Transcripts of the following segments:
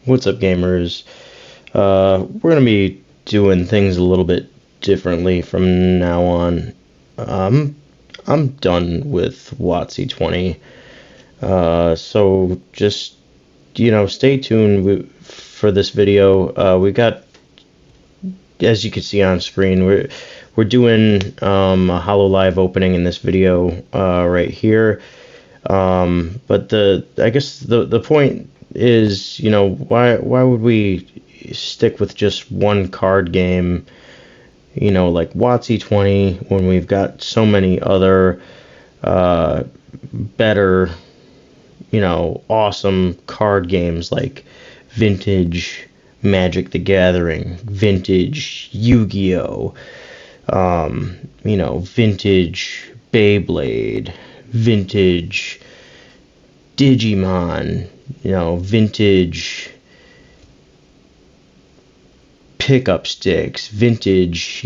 What's up, gamers? We're gonna be doing things a little bit differently from now on. I'm done with wotc-20. So just stay tuned for this video. We got, as you can see on screen, we're doing a HoloLive opening in this video right here. But I guess the point is, why would we stick with just one card game, like wotc-20, when we've got so many other better, awesome card games like vintage Magic the Gathering, vintage Yu-Gi-Oh, vintage Beyblade, vintage Digimon, vintage pickup sticks, vintage,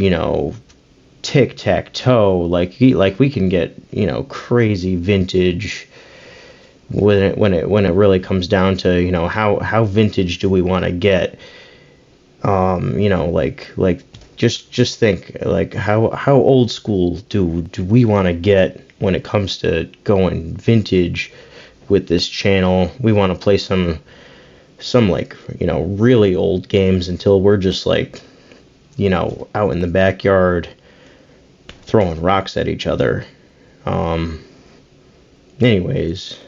tic-tac-toe. Like we can get, crazy vintage when it really comes down to, how vintage do we want to get? Just think, like, how old school do we want to get when it comes to going vintage with this channel? We want to play some like, really old games until we're just like, out in the backyard throwing rocks at each other. Anyways,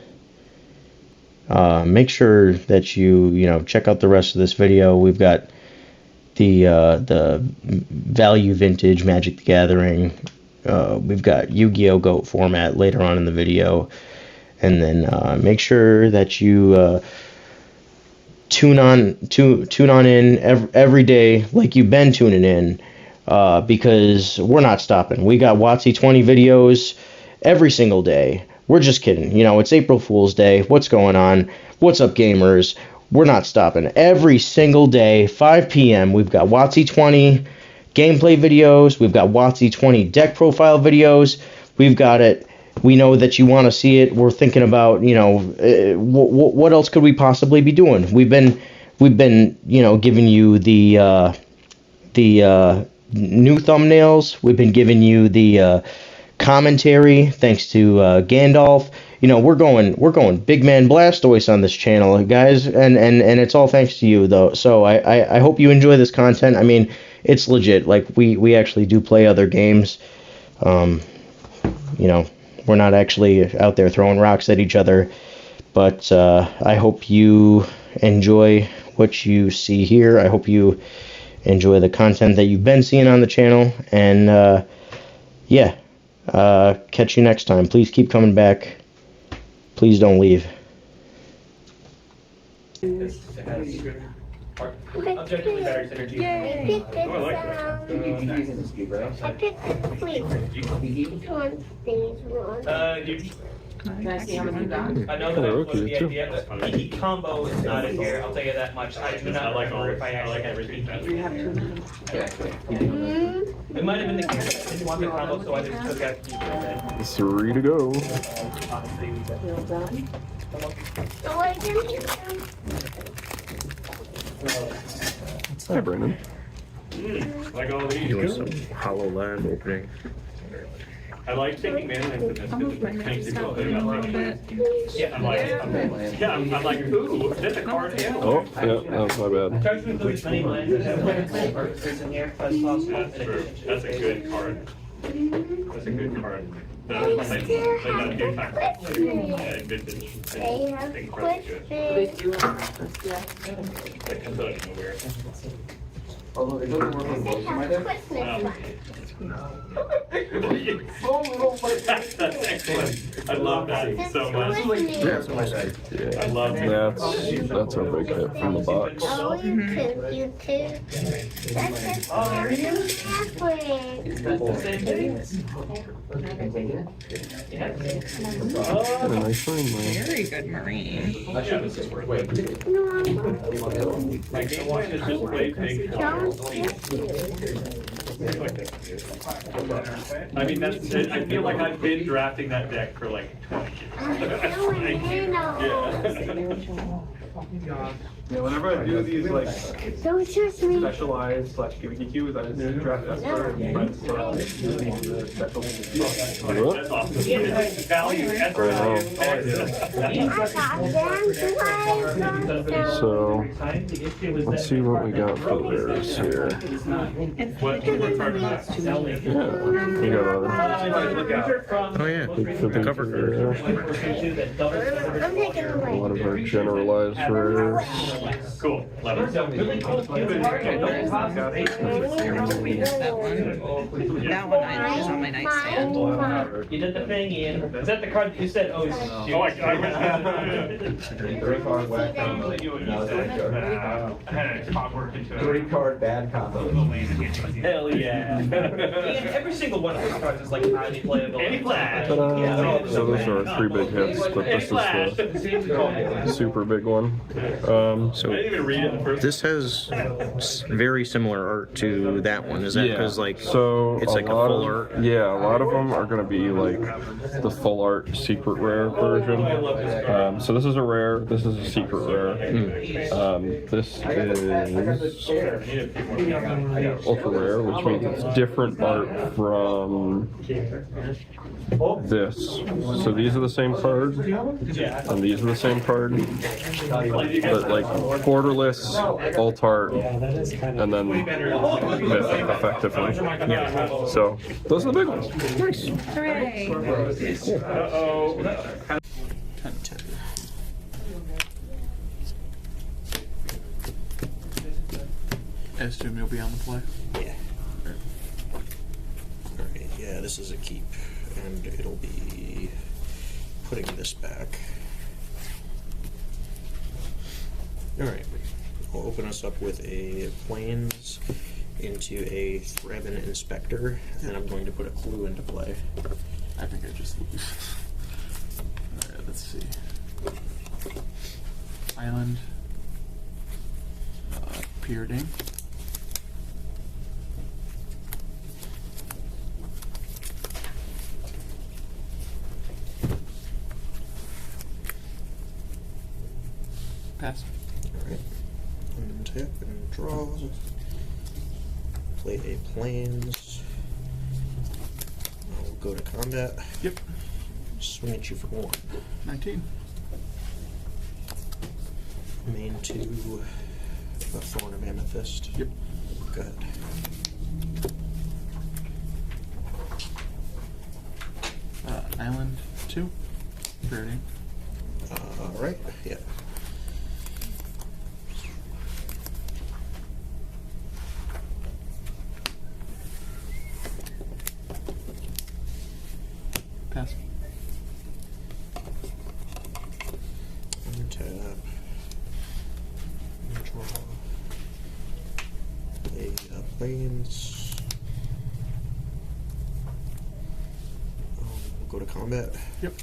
make sure that you check out the rest of this video. We've got the value vintage Magic the Gathering. We've got Yu-Gi-Oh GOAT format later on in the video, and then make sure that you tune on in every day, like you've been tuning in, because we're not stopping. We got wotc-20 videos every single day. We're just kidding. It's April Fool's Day. What's going on? What's up, gamers? We're not stopping. Every single day, 5 p.m., we've got wotc-20 gameplay videos. We've got wotc-20 deck profile videos. We've got it. We know that you want to see it. We're thinking about, what else could we possibly be doing? We've been, giving you the new thumbnails. We've been giving you the commentary, thanks to Gandalf. We're going big man Blastoise on this channel, guys, and it's all thanks to you, though. So I hope you enjoy this content. I mean, it's legit. Like, we actually do play other games. We're not actually out there throwing rocks at each other, but I hope you enjoy what you see here. I hope you enjoy the content that you've been seeing on the channel, and yeah, catch you next time. Please keep coming back. Please don't leave. Objectively better synergy. Yay! Oh, I like that. I picked the fleet. Which one stays wrong? Can I see how many you got? I know that was the idea, but the combo is not in here, I'll tell you that much. I do not remember if I actually had everything. We have two. It might have been the case, I didn't want the combo, so I just took out the 3 to go. Well done. Oh, I didn't. Hi, Brandon. like all these. Doing some HoloLive opening. I like taking mana into this Almost my because it neck makes is it feel happening a little bit. Yeah, I'm like, ooh, that's a card too. Oh, yeah, that was my bad. Try to include as many lines as in here as possible. That's a good card. That's a good card. They That's still have not a good the time. questions. Yeah, vintage. They have Think card's good. They questions. do have, yeah. That comes out of nowhere. Although it doesn't work on They both, am I have there? questions. That's excellent. I love that so much. Yeah, it's on my side. I love that. That's our big hit from the box. Oh, you too. That's a new Got a nice ring, man. Very good marine. Yeah, this is worth it. No, My game plan is just play big cards. don't I mean, that's, I feel like I've been drafting that deck for like 20 years. Yeah, whenever I do these like Don't trust me. specialized / gimmicky queues, I just draft Esper and friends the special. That's awesome. Value, that's value. I got them. So let's see what we got for rares here. What you were trying to Yeah, we got Oh yeah, the cover rare. I'm taking A away. lot of our generalized rares. Cool. Love it. That one I is on my nightstand. You did the thing, Ian. Is that the card that you said? Oh, shoot. I had a clockwork into it. 3-card bad combo. Hell yeah. Ian, every single one of those cards is like highly playable. Any flash. Ta-da. So those are our 3 big hits, but this is the super big one. So I didn't even read it the first. this has very similar art to that one. Is that because like so it's like a lot full of, art? Yeah, a lot of them are going to be like the full art secret rare version. So this is a rare. This is a secret rare. This is ultra rare, which means it's different art from this. So these are the same card, and these are the same card, but like borderless, alt art, and then myth effectively. So those are the big ones. Nice. Hooray! Uh-oh. I assume you'll be on the play. Yeah. Alright, yeah, this is a keep, and it'll be putting this back. Alright, I'll open us up with a Plains into a Threaben Inspector, and I'm going to put a clue into play. I think I just lose. Alright, let's see. Island. Pyridine. Pass. Alright, untap and draw. Play a Plains. I'll go to combat. Yep. Swing at you for 1. 19. Main 2, a Thorn of Amethyst. Yep. Go ahead. Island 2. Pyridine. Alright, yeah. Pass. Untap. Draw. Play Plains. We'll go to combat. Yep.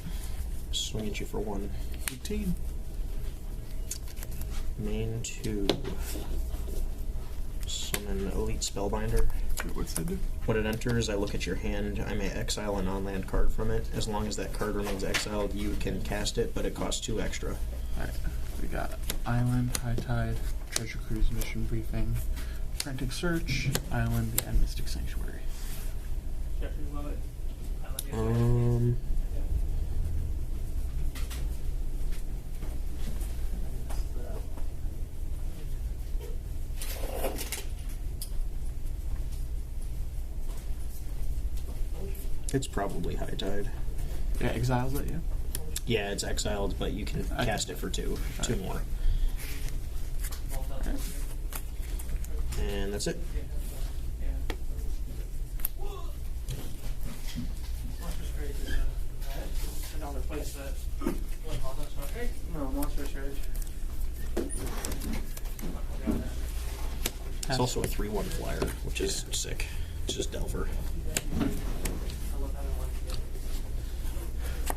Swing at you for 1. 18. Main 2. Summon Elite Spellbinder. What's that do? When it enters, I look at your hand. I may exile a non-land card from it. As long as that card remains exiled, you can cast it, but it costs 2 extra. Alright, we got Island, High Tide, Treasure Cruise Mission Briefing, Frantic Search, Island, and Mystic Sanctuary. It's probably High Tide. Yeah, exiles it, yeah? Yeah, it's exiled, but you can cast it for 2. 2 more. And that's it. It's also a 3/1 flyer, which is sick. It's just Delver.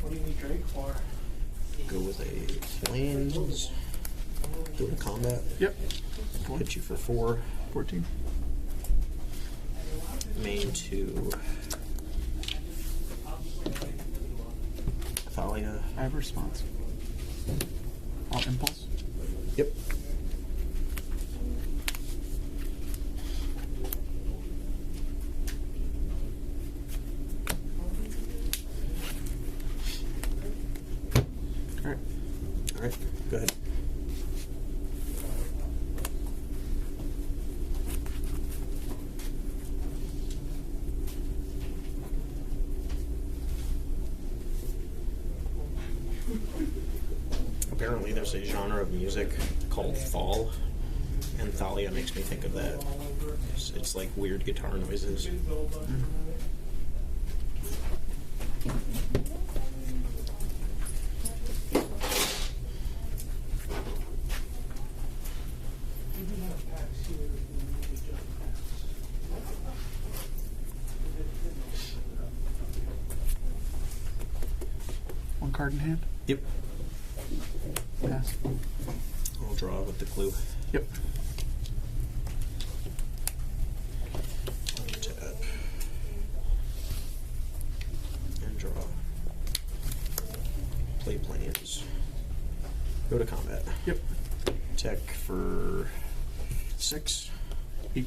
What do you need Drake for? Go with a Plains. Go to combat. Yep. Hit you for 4. 14. main 2. Thalia. I have a response. All impulse. Yep. Alright. Alright, go ahead. Apparently there's a genre of music called Thal, and Thalia makes me think of that. It's like weird guitar noises. One card in hand. Yep. Pass. I'll draw with the clue. Yep. Untap. And draw. Play planes. Go to combat. Yep. Tech for 6. 8.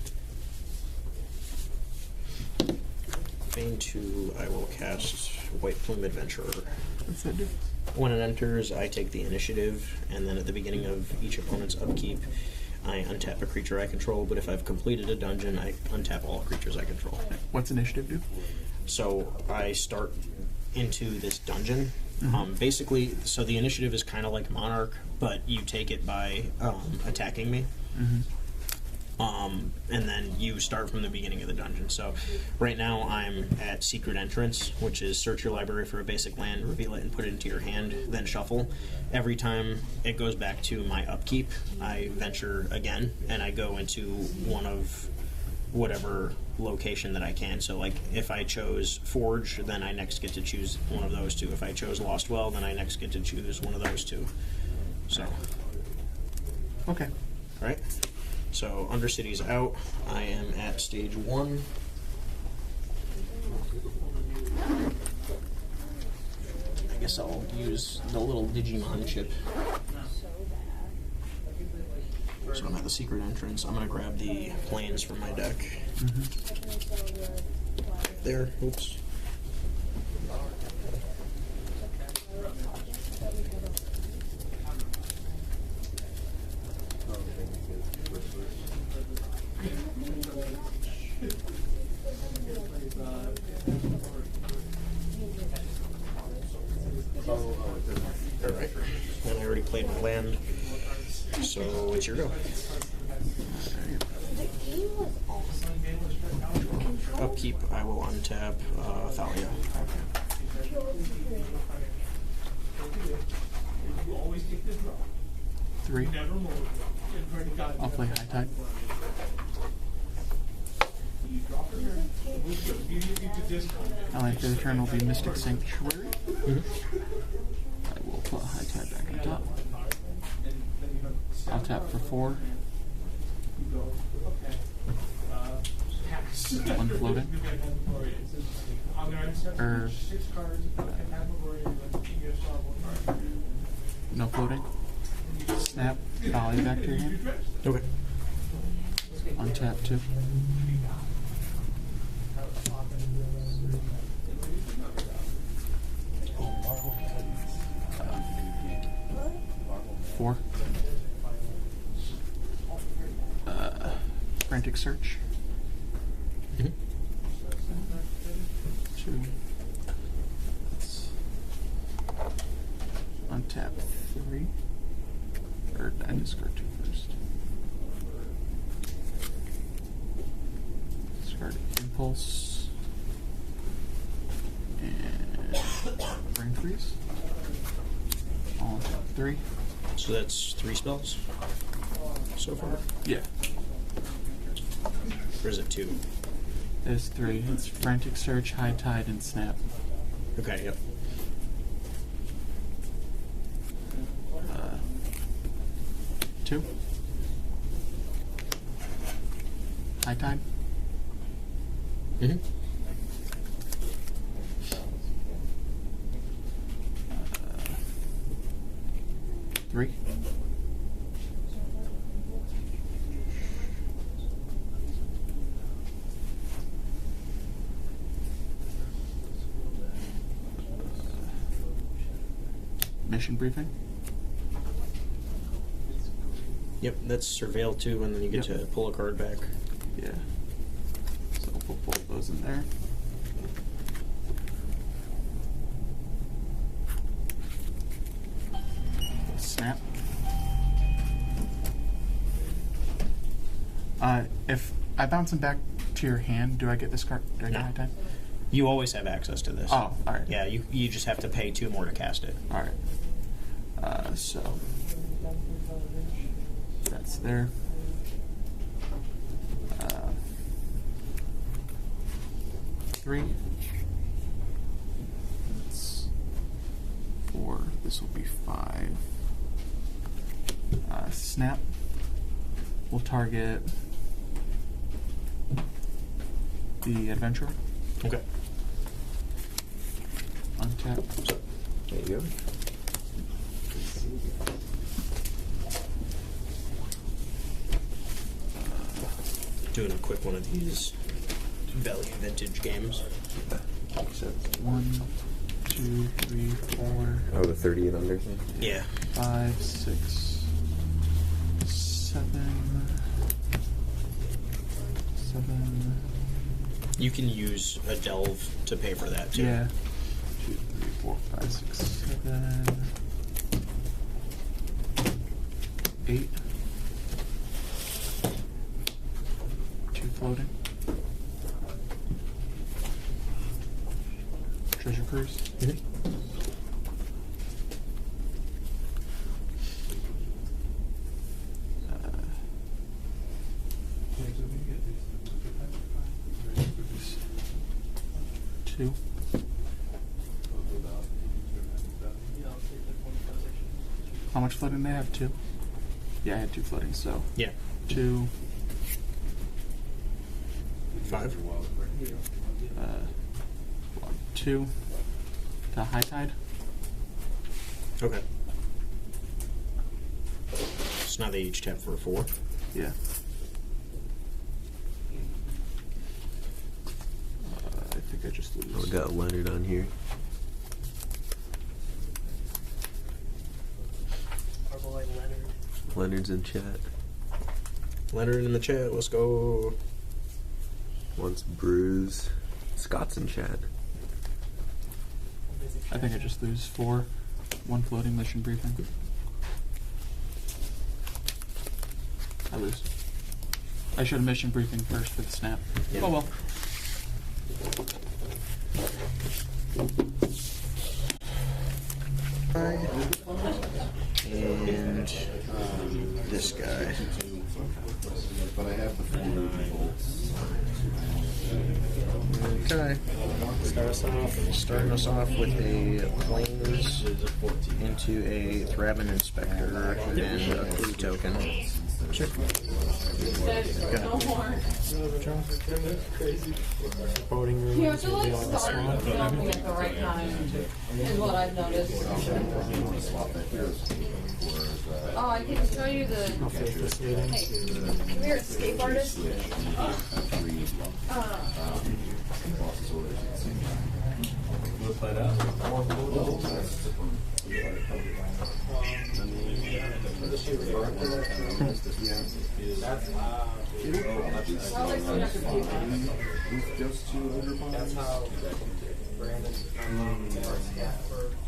Main 2, I will cast White Plume Adventurer. What's that do? When it enters, I take the initiative, and then at the beginning of each opponent's upkeep, I untap a creature I control, but if I've completed a dungeon, I untap all creatures I control. What's initiative do? So I start into this dungeon. Basically, so the initiative is kind of like Monarch, but you take it by attacking me. And then you start from the beginning of the dungeon. So right now I'm at Secret Entrance, which is search your library for a basic land, reveal it, and put it into your hand, then shuffle. Every time it goes back to my upkeep, I venture again, and I go into one of whatever location that I can. So like if I chose Forge, then I next get to choose one of those two. If I chose Lost Well, then I next get to choose one of those two. So, Okay. alright. So Undercity's out. I am at stage 1. I guess I'll use the little Digimon chip. So I'm at the secret entrance. I'm gonna grab the planes from my deck. There. Oops. Alright. And I already played my land. So it's your go. Upkeep, I will untap Thalia. 3. I'll play High Tide. Ally for the turn will be Mystic Sanctuary. I will put High Tide back on top. I'll tap for 4. 1 floating. No floating. Snap. Volley back to your hand. Okay. Untap 2. Four. Frantic Search. 2. Untap 3. Or I discard 2 first. Discard Impulse. And Brain Freeze. All untap 3. So that's 3 spells so far? Yeah. Or is it 2? There's 3. It's Frantic Search, High Tide, and Snap. Okay, yep. 2. High Tide. Mm-hmm. 3. Mission briefing. Yep, that's surveil 2, and then you get Yep. to pull a card back. Yeah. So we'll pull those in there. Snap. If I bounce them back to your hand, do I get this card? Do I get No. high tide? You always have access to this. Oh, all right. Yeah, you just have to pay 2 more to cast it. All right. So that's there. 3. That's 4. This will be 5. Snap. We'll target the adventurer. Okay. Untap. There you go. Doing a quick one of these value vintage games. So 1, 2, 3, 4, Oh, the 30 and under thing? Yeah. 5, 6, 7. You can use a delve to pay for that too. Yeah. 2, 3, 4, 5, 6, 7. 8. 2 floating. Treasure cruise. Mhm. Two. How much floating do they have? 2? Yeah, I had 2 floating, so Yeah. 2. 5. 2 to high tide. Okay. So now they each tap for a 4. Yeah. I think I just lose. Oh, we got Leonard on here. Our boy Leonard. Leonard's in chat. Leonard in the chat. Let's go. Wants Bruise. Scott's in chat. I think I just lose 4. 1 floating mission briefing. I lose. I should have mission briefing first for the snap. Yeah. Oh well. And this guy. But I have the 4 bolts. Okay. Starting us off with a planes into a Thraben Inspector and a clue token. Sure. Voting room You is have to really like on the start swamp. filming at the right time, is what I've noticed. Oh, I can show you the. I'll face this meeting. Hey, come here, escape artist. That's how Brandon.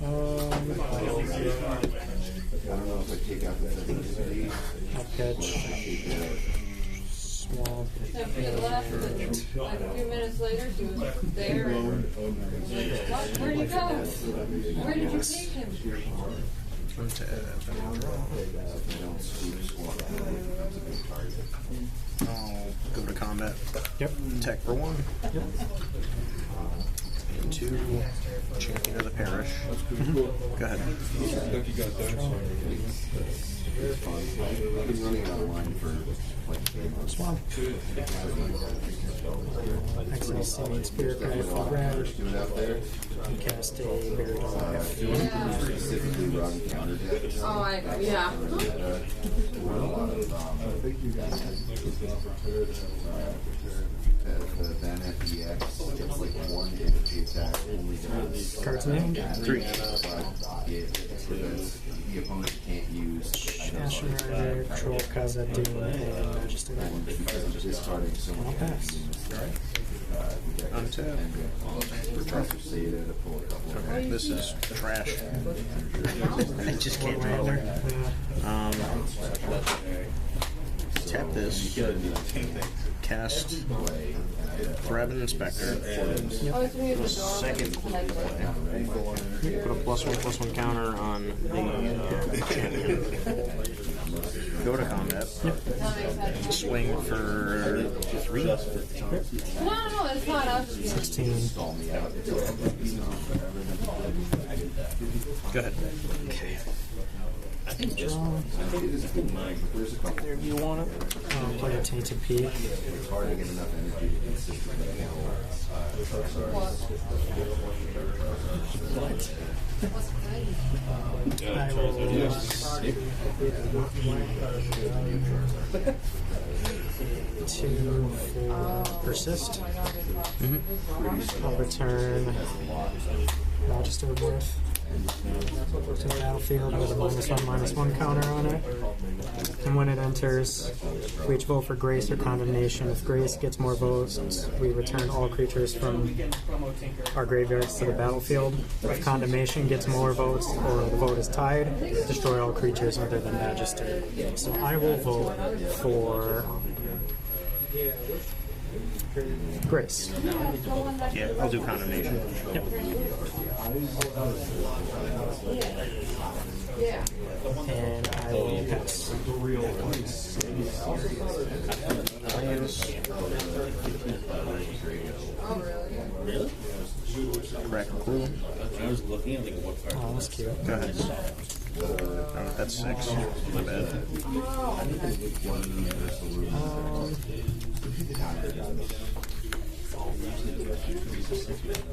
I don't know if I take out the 70. I'll catch. Small. If we left, and like a few minutes later, she was there. And like, what? Where'd he go? Where did you take him? I'll go to combat. Yep. Attack for 1. Yep. And 2. Champion of the Parish. Go ahead. I've been running out of line for Swamp. Exile Simian Spirit Guide for red. Do it out there. And cast a Buried Alive. Specifically run counter decks. Oh, yeah. The Van EX, it's like one energy attack only does. Cards in hand. 3. It prevents the opponent can't use Ashen Rider, Troll, Kaza, Doom, and Magister. because I'm discarding so I'll many pass. Untap. Okay, this is trash. I just can't draw it. Tap this. Cast Thraben Inspector. Oh, it's me. Second play. Put a +1/+1 counter on the champion. Go to combat. Swing for 3. No, it's not up. 16. Go ahead. Okay. Draw. There you want it. Play a Tainted Peak. It's hard to get enough energy to consistently I will two for Persist. I'll return Magister Worth to the battlefield with a -1/-1 counter on it. And when it enters, we each vote for Grace or Condemnation. If Grace gets more votes, we return all creatures from our graveyards to the battlefield. If Condemnation gets more votes or the vote is tied, destroy all creatures other than Magister. So I will vote for Grace. Yeah, I'll do Condemnation. Yep. And I will pass. Really? Crack a clue. I was looking at like what card. Oh, that's cute. Go ahead. Oh, that's 6. My bad.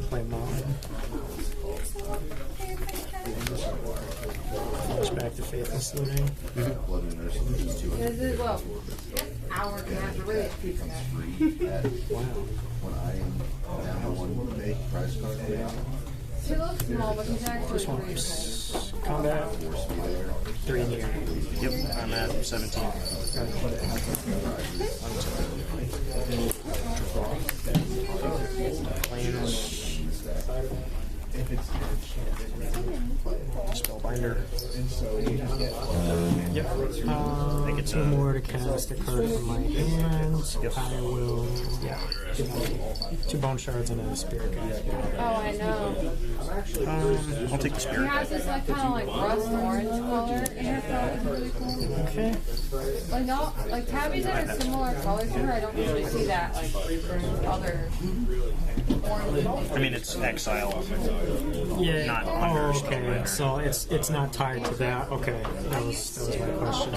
Play Mountain. Push back to Faithless Looting. Is it, well, hour and a half, really, it's people. Wow. when I am down one big prize card now. He looks small, but he's actually This one pretty is combat. 3 in the air. Yep, I'm at 17. Planes. Spellbinder. Yep. I think it's 2 more to cast a card from my hand. Yep. I will, 2 bone shards and a spirit guide. Oh, I know. I'll take the He spirit. has this like kind of like rust orange color in it that is really cool. Okay. Like no, like Tabby's in a similar color to her. I don't usually see that like from other orange. I mean, it's exile. Yeah. Not Oh, under okay. Spellbinder. So it's not tied to that. Okay. That was my question.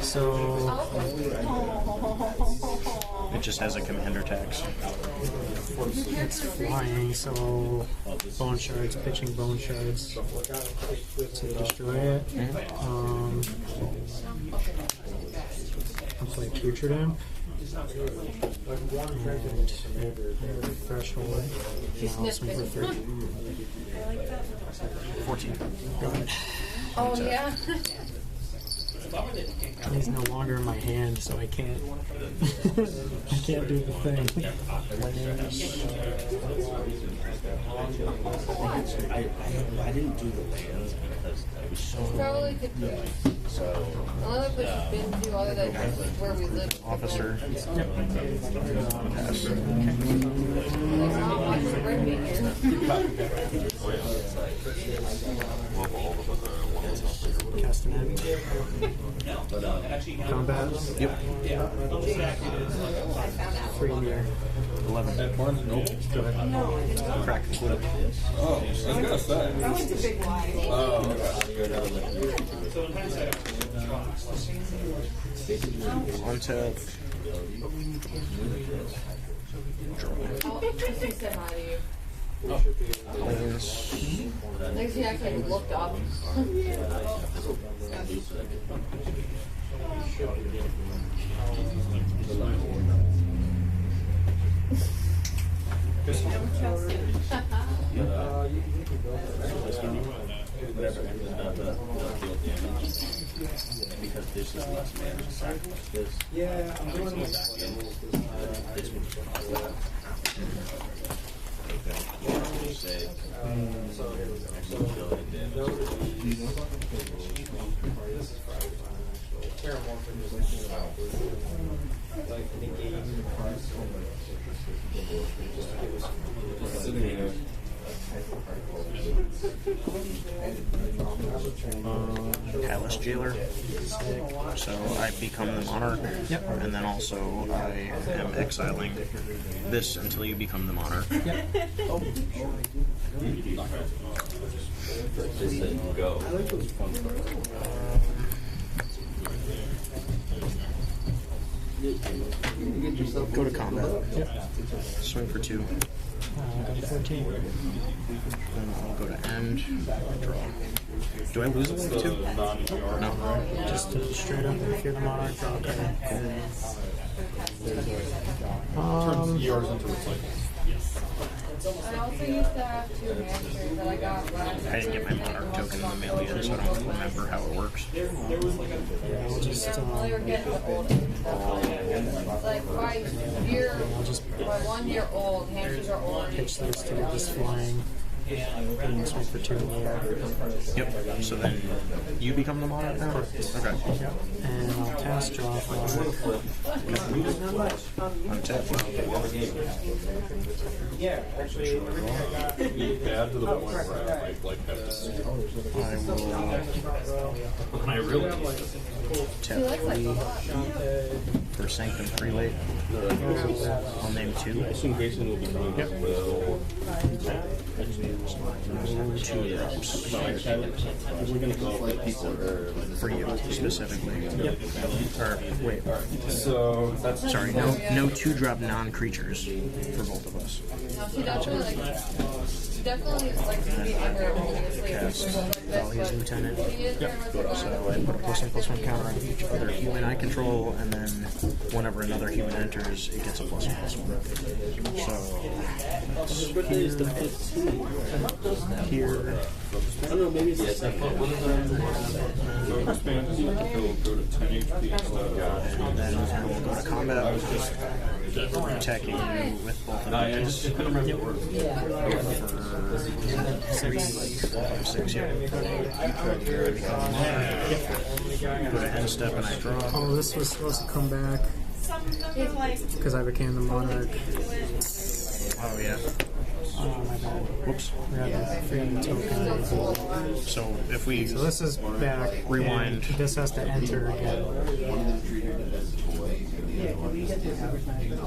So It just has a commander tax. it's flying. So bone shards, pitching bone shards to destroy it. I'll play Putrid Imp. And threshold. I'll swing for 3. 14. Go ahead. Oh yeah. He's no longer in my hand, so I can't. I can't do the thing. I didn't do the bands because I was so. Probably could. Another place has been to other than where we live. Officer. Pass. Like not much to bring me here. Cast an end. Combat. Yep. 3 in the air. 11. Nope. Crack the clue. Oh, I was gonna say. That was a big lie. Oh, okay. Untap. Oh, she said hi to you. Planes. I think she actually looked up. Because this is less damage sacrifice. This. Yeah, I'm doing this Palace Jailer. So I become the monarch. Yep. And then also I am exiling this until you become the monarch. Yep. Go to combat. Yep. Swing for 2. Go to 14. Then I'll go to end. Draw. Do I lose a life too? No. Just straight up if you're the monarch, draw a card. Yours into recycle. I also used to have 2 hamsters that I got last. I didn't get my monarch token in the mail yet, so I don't remember how it works. Yeah, we'll just Well, you're getting old. Like by 1 year old, hamsters are old. pitch those two just flying. And swing for 2 in the air. Yep. So then you become the monarch now? Okay. Yep. And I'll cast draw monarch. Untap. Yeah, actually, Add to the point where I like have to see. I will I really tap 3 for Sanctum Prelate. I'll name 2. I assume Grayson will be coming back with 2 drops. We're gonna go like people are For you, specifically. Yep. Or, wait. so that's Sorry, no 2-drop non-creatures for both of us. No, she definitely likes to be under previously. Cast Thalia's Lieutenant. Yep. So I put a +1/+1 counter on each other human I control, and then whenever another human enters, it gets a +1/+1. So here. I don't know, maybe it's focus band is like it'll go to 10 HP instead of And then I will go to combat. I was just attacking you with both of these. For 3, 5, 6, yeah. Go to end step and I draw. Oh, this was supposed to come back because I became the monarch. Oh, yeah. Oh, my bad. Whoops. Forgot the token. So if we. So this is back. Rewind. and This has to enter again.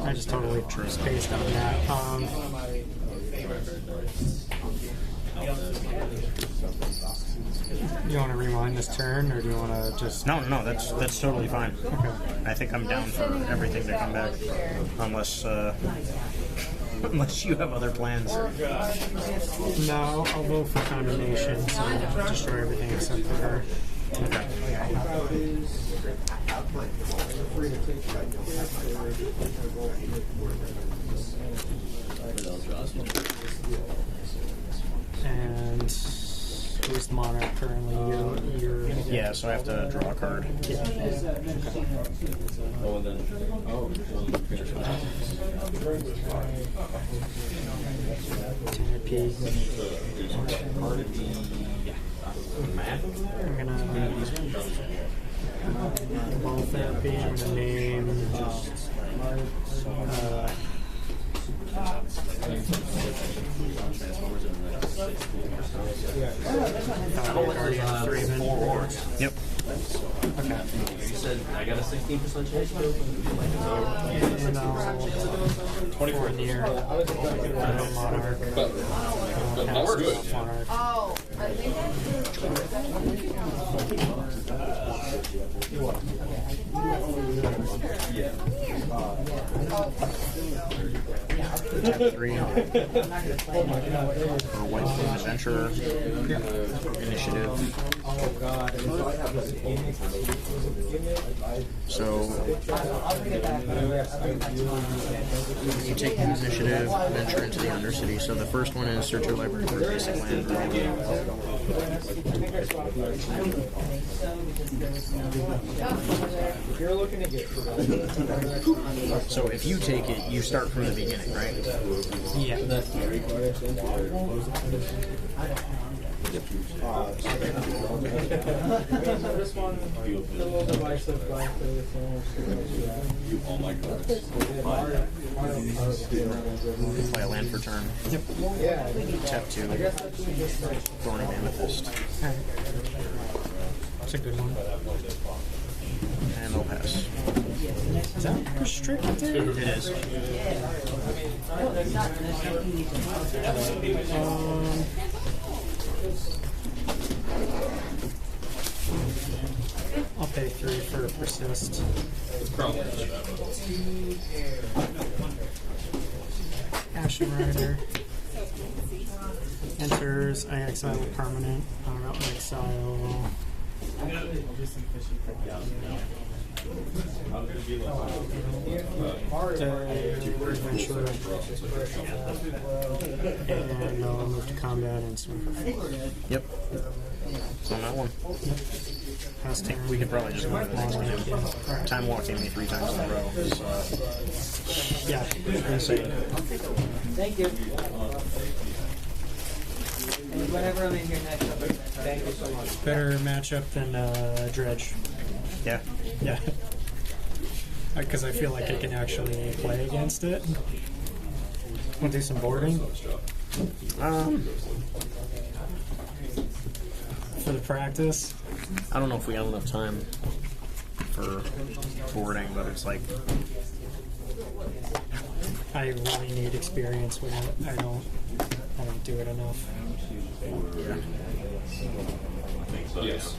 I just totally spaced on that. You want to rewind this turn, or do you want to just? No, that's totally fine. Okay. I think I'm down for everything to come back, unless you have other plans. No, I'll vote for condemnation, so destroy everything except for her. And who's the monarch currently? You're Yeah, so I have to draw a card. Oh, and then I'm gonna ball therapy. I'm gonna name Guardian Raven. Yep. Okay. You said I got a 16% chance to And I'll 24 in the air. Monarch. but we're good. Monarch. Oh. Tab 3 or White Flame Adventure Initiative. So you take the initiative, venture into the Undercity. So the first one is search your library for basic land. So if you take it, you start from the beginning, right? Yeah. Play a land for turn. Yep. Tap 2. Thorny Amethyst. That's a good one. And I'll pass. Is that restricted? It is. I'll pay 3 for persist. Ashen Rider. Enters, I exile a permanent. I exile. Adventure. And I'll move to combat and swing for 4. Yep. On that one. Let's take, we could probably just go to the next one. Time walking me 3 times in a row is yeah, insane. Thank you. And whatever I'm in here next, thank you so much. better matchup than Dredge. Yeah. Yeah. Because I feel like I can actually play against it. Want to do some boarding? For the practice? I don't know if we have enough time for boarding, but it's like I really need experience with it. I don't do it enough. Yes.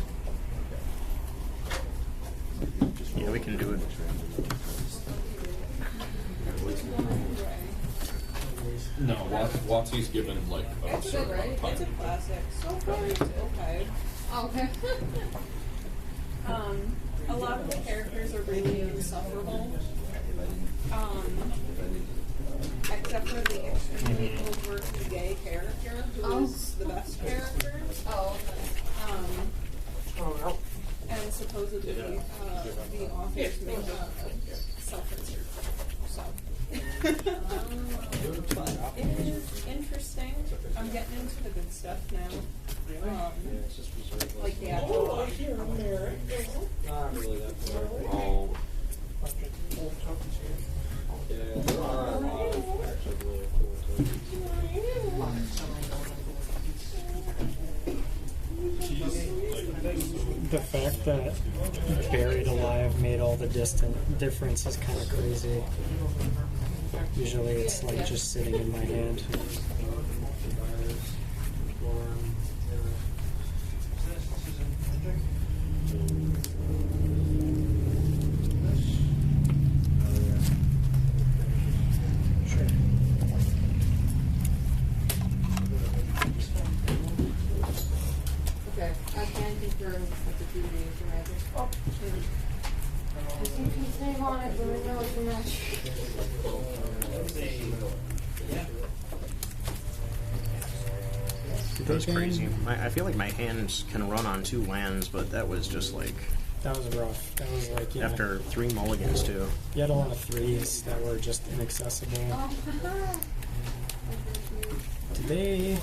Yeah, we can do it. No, wotc's given like a It's good, right? It's a classic. So far, it's okay. Okay. A lot of the characters are really insufferable. Except for the extremely overtly gay character, who is the best character. And supposedly the authors made self-insert. So. But it is interesting. I'm getting into the good stuff now. Like the actual. The fact that Buried Alive made all the difference is kind of crazy. Usually it's like just sitting in my hand. Okay, I can confirm that the 2 names are magic. Oh, There's UP's name on it, but we know it's a match. That's crazy. I feel like my hands can run on 2 lands, but that was just like... That was rough. That was like, yeah. After 3 mulligans, too. You had a lot of 3s that were just inaccessible. Did they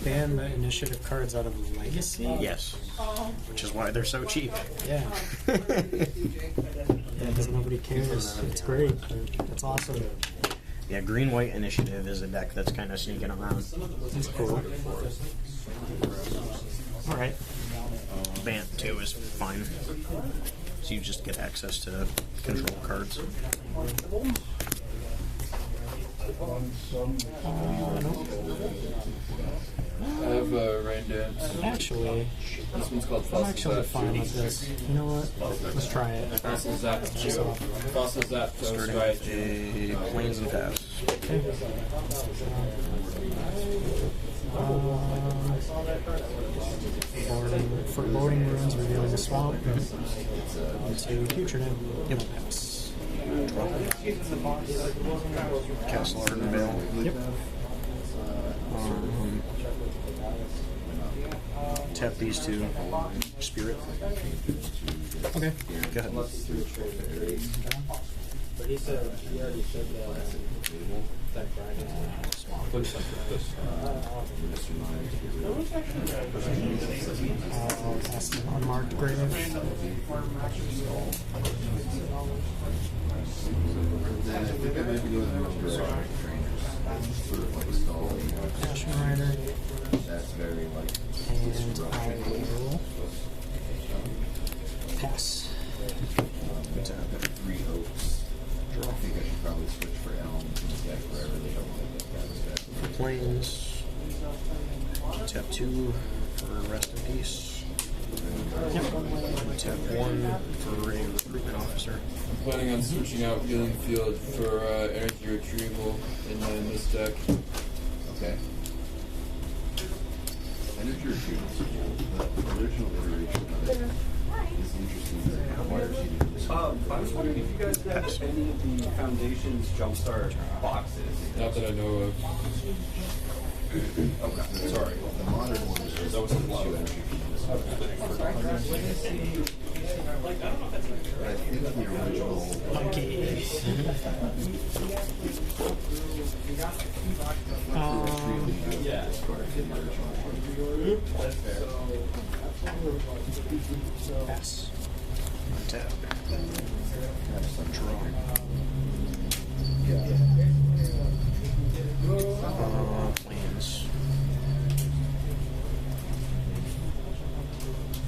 ban the initiative cards out of Legacy? Yes. Which is why they're so cheap. Yeah. Yeah, because nobody cares. It's great. It's awesome. Yeah, green-white initiative is a deck that's kind of sneaking around. That's cool. Alright. Bant, too, is fine. So you just get access to control cards. I have Rain Dance. Actually, This one's called I'm Fossil actually Zap. fine with this. You know what? Let's try it. Fossil Zap 2. Fossil Zap 2. Starting with a Plains and Pass. Okay. Foreboding ruins revealing the swamp. Into Fugitive. Yep. Pass. Castle Ardenvale. Yep. Tap these two. Spirit. Okay. Go ahead. But he said, he already said that Friday. That's the unmarked grave. Passion Rider. That's very like. And I will pass. Three oaks. I think I should probably switch for elm instead forever. They don't want to get that. For Plains. Tap 2 for Rest in Peace. Tap 1 for a Recruitment Officer. I'm planning on switching out Healing Field for energy retrieval in this deck. Okay. Energy retrieval. The original iteration of it is interesting that it requires you to do this. I was wondering if you guys have any of the Foundation's Jumpstart boxes. Not that I know of. Okay, sorry. The modern one is just was a lot of energy. But I think the original. Yeah. Pass. Tap. Draw. Plains.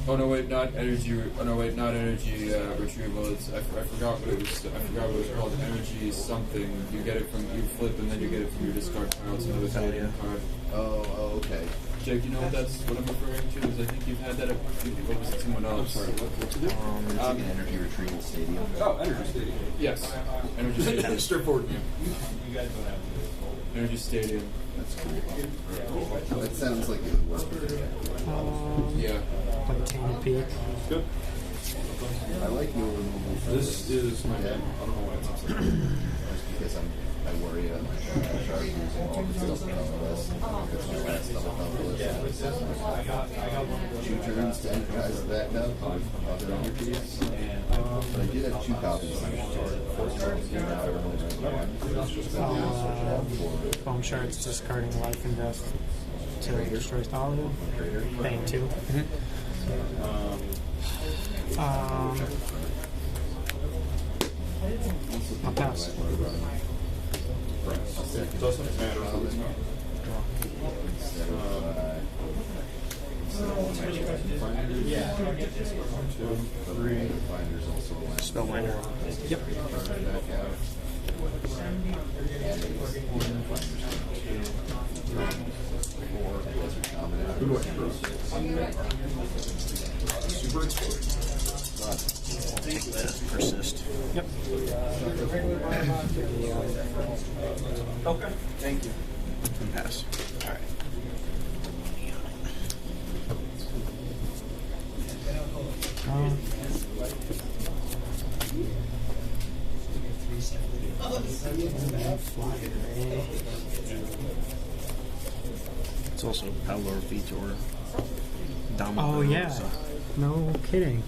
Oh no, wait, not energy. Oh no, wait, not energy retrieval. It's I forgot what it was. I forgot what it was called. Energy something. You get it from you flip, and then you get it from your discard pile. It's another stadium card. Oh, okay. Jake, you know what that's what I'm referring to? Is I think you've had that. Or was it someone else? Sorry, what's it do? It's like an energy retrieval stadium. Oh, Energy Stadium. Yes, energy stadium. Straightforward. You guys don't have this. Energy stadium. That's cool. That sounds like it would work. Yeah. Plantain Peak. Good. I like your removal. This is my bad. I don't know why it's upside down. Just because I worry that I start using all the stuff on the list. It's my last stuff on the list. 2 turns to energize the back up with other energies. But I did have 2 copies. Foam Shards discarding life and death to destroy Thalia. Paying 2. I'll pass. Doesn't matter. Yeah. 2, 3. Spellbinder. Yep. Super explode. Take that. Persist. Yep. Okay. Thank you. And pass. Alright. It's also Paolo Vitor. Oh yeah. No kidding.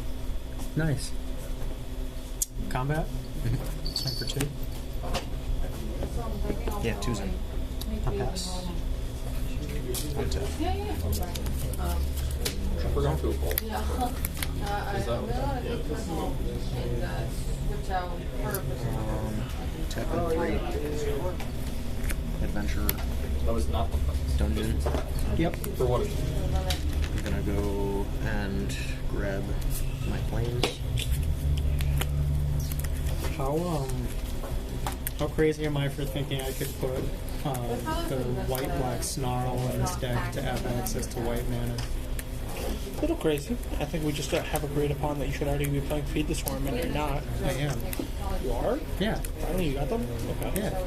Nice. Combat? Swing for 2. Yeah, 2's in. I'll pass. 1 tap. We're going to a ball. Is that Tap in 3. Adventure. That was not the Dungeon. Yep. For what? I'm gonna go and grab my planes. How crazy am I for thinking I could put the white-black snarl in this deck to have access to white mana. A little crazy. I think we just have agreed upon that you should already be playing Feed the Swarm, and you're not. I am. You are? Yeah. Finally, you got them? Okay. Yeah.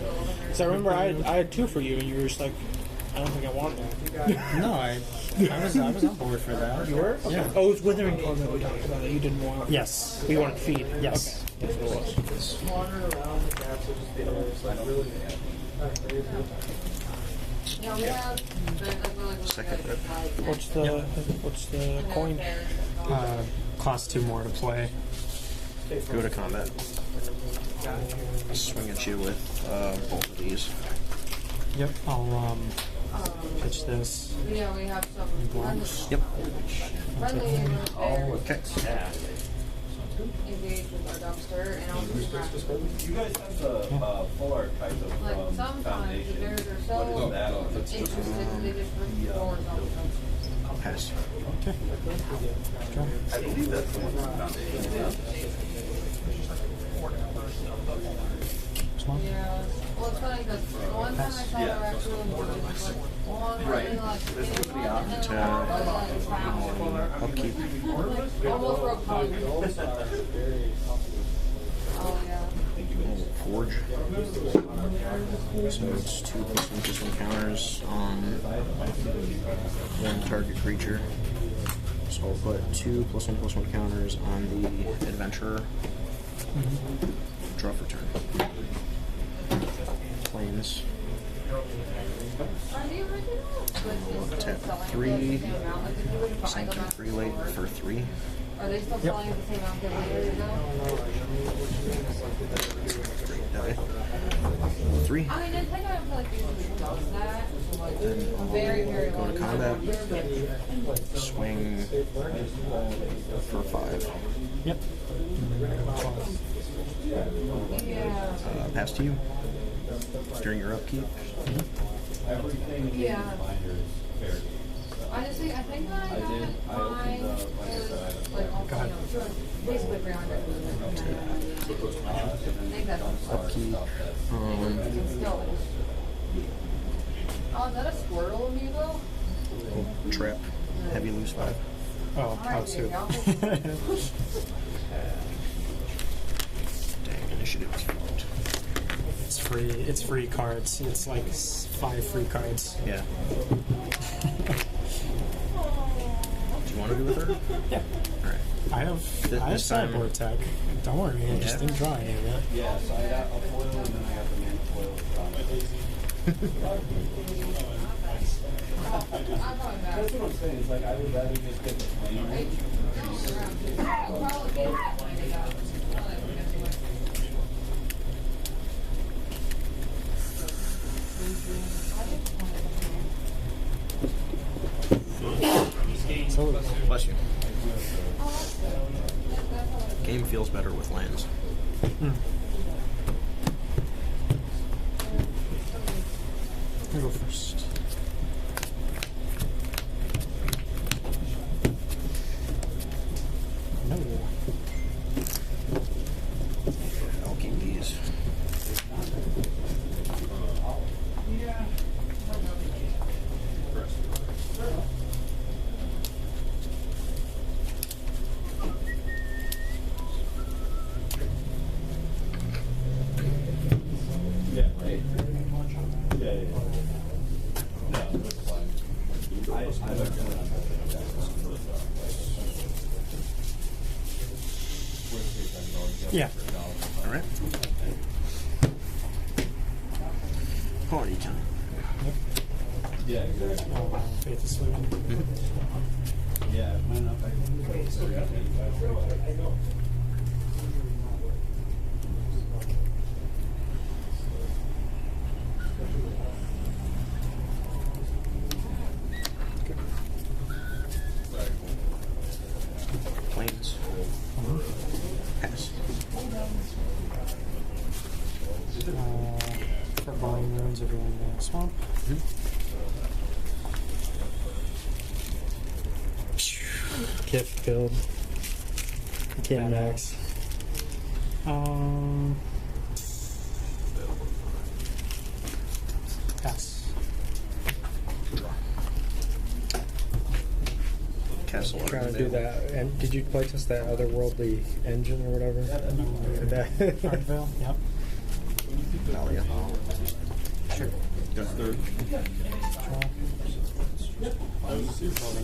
Because I remember I had 2 for you, and you were just like, I don't think I want that. No, I was on board for that. You were? Okay. Yeah. Oh, it was Withering Torment we talked about that you didn't want. Yes. We wanted Feed. Yes. Okay. That's what it was. Yeah, we have Second rep. What's the coin? Cost 2 more to play. Go to combat. Swing at you with both of these. Yep. I'll pitch this. Yeah, we have some Yep. friendly Okay. engage with our dumpster, and I'll just scratch them. You guys have the full art type of Like sometimes the foundation. bears are What so is that? interested, they just rip the doors off the dumpster. I'll pass. Okay. I believe that's the one foundation. Yeah. Well, it's funny because the one time I saw her actually was like, one really like, Upkeep. almost broke my Oh, yeah. Forge. So it's 2+1/+1 counters on one target creature. So I'll put 2+1/+1 counters on the adventurer. Draw for turn. Planes. I'll tap 3. Sanction 3 late for 3. Are they still selling at the same amount that we did ago? Die. 3. I mean, I think I feel like usually does that. Like, Then I'll very, very go to low. combat. Swing for 5. Yep. Yeah. Pass to you during your upkeep. Yeah. Honestly, I think when I got mine, it was like also, basically 300. I think that's Upkeep. still. Oh, is that a Squirtle amiibo? Trap. Heavy loose 5. Oh, Alright, house there you two. go. Dang, initiative is fucked. It's free. It's free cards. It's like 5 free cards. Yeah. Do you want to do with her? Yeah. Alright. I have This time- sideboard tech. Don't worry, I just didn't draw any of it. Yeah, so I got a foil and then I got the mana foil. That's what I'm saying. It's like I would rather just get the plain. So, Bless you. Game feels better with lands. I'll go first. No. I'll keep these. Yeah, right. Yeah. No, it's fine. Yeah. Alright. Party time. Yeah, exactly. Faith is sleeping. Yeah, mine up. Planes. Pass. For bowling runes are going to swamp. Kip build. Kip max. Slaughter Trying to the do veil. that. And did you play test that otherworldly engine or whatever? That. Artvale? Yep. Thalia. Sure. Go ahead.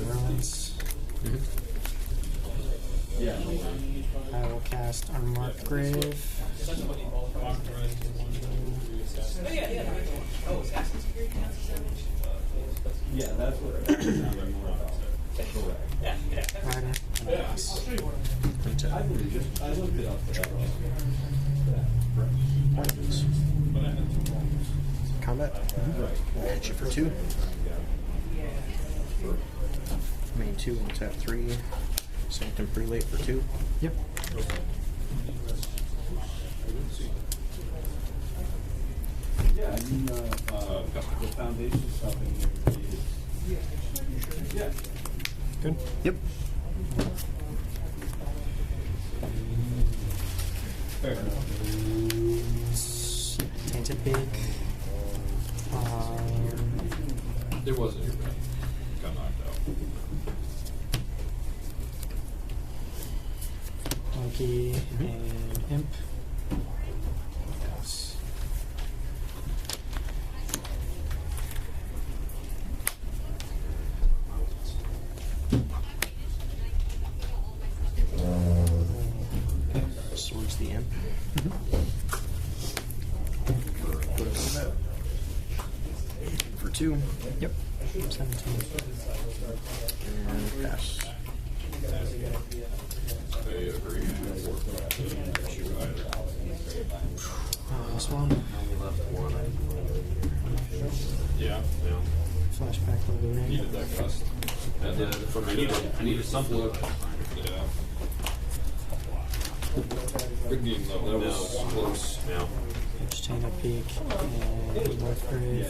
Ruins. I will cast Unmarked Grave. Yeah, that's what Rider. Yes. I looked it up. Combat. Hit you for 2. Main 2 and tap 3. Sanctum Prelate for 2. Yep. Yeah, I mean, the foundation stuff in here. Yeah. Good. Yep. Tainted Peak. It wasn't your bad. Got knocked out. Monkey and Imp. Yes. Swords the Imp. For 2. Yep. 17. And pass. I agree. This one. Yeah. Flashback of the ring. Needed that gust. And then for me, I needed something. Yeah. Good game though. That was close. Yeah. Tainted Peak and North Grave.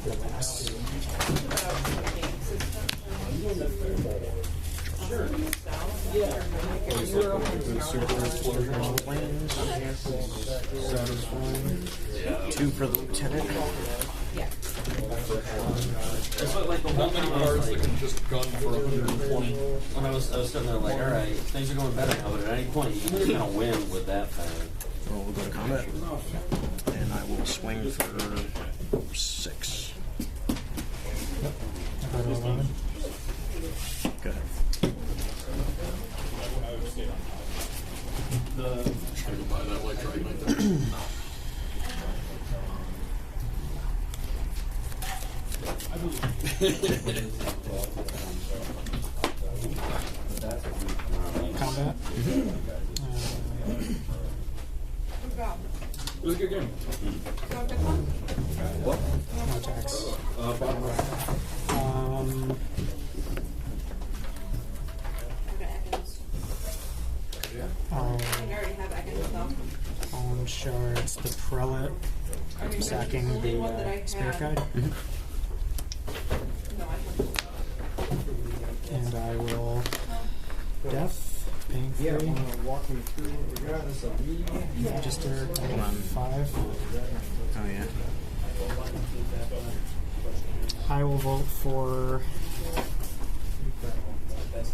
The last. Super explosion planes. Satisfying. 2 for the lieutenant. That's what, like, the Not many cards that can just gun for 120. When I was sitting there like, all right, things are going better now, but at any point you can just kind of win with that thing. Well, we'll go to combat. And I will swing for 6. About 11. Go ahead. Trying to buy that like dragon right there. Combat. It was a good game. No attacks. Bottom right. Own shards, the prelate, sacking the spirit guide. And I will death, pain free. Register Hold on. 5. Oh, yeah. I will vote for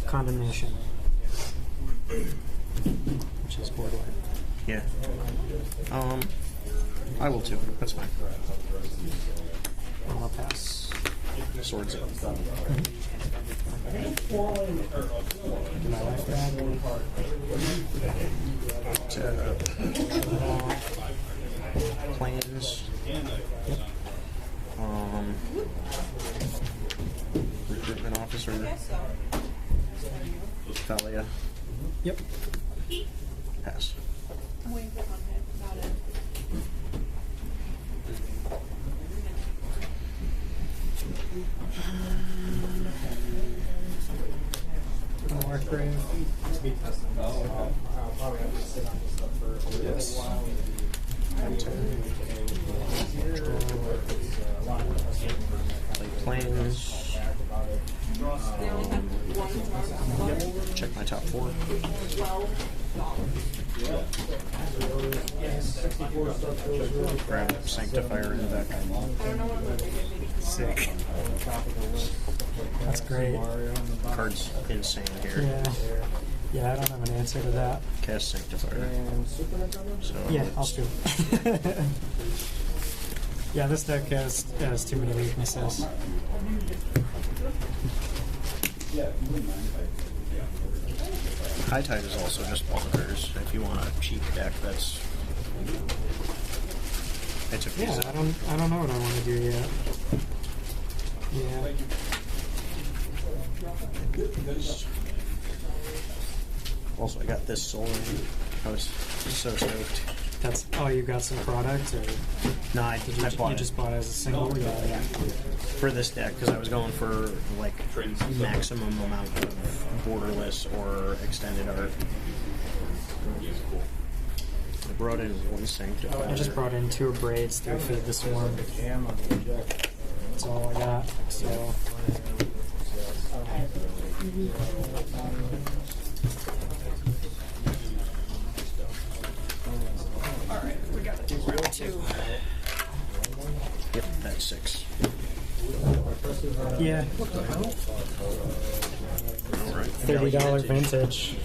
condemnation, which is board wide. Yeah. I will too. That's fine. I'll pass. Swords up. Get my life back. Planes. Recruitment officer. Thalia. Yep. Pass. I'm waiting for content about it. Mark Grave. Yes. Play planes. Check my top 4. Grab Sanctifier in the back. Sick. That's great. Card's insane here. Yeah. Yeah, I don't have an answer to that. Cast Sanctifier. So Yeah, I'll do. Yeah, this deck has too many weaknesses. High Tide is also just bonkers. If you want a cheap deck, that's it's a piece Yeah, I don't know what I want to do yet. Yeah. Also, I got this Soul Ring. I was so stoked. That's you got some product, or No, I bought you it. just bought it as a single. Yeah. For this deck because I was going for like maximum amount of borderless or extended art. I brought in one Sanctifier. I just brought in 2 braids to feed the swarm. That's all I got. So. Alright, we got to do real 2. Yep, that's 6. Yeah. Alright. $30 vintage.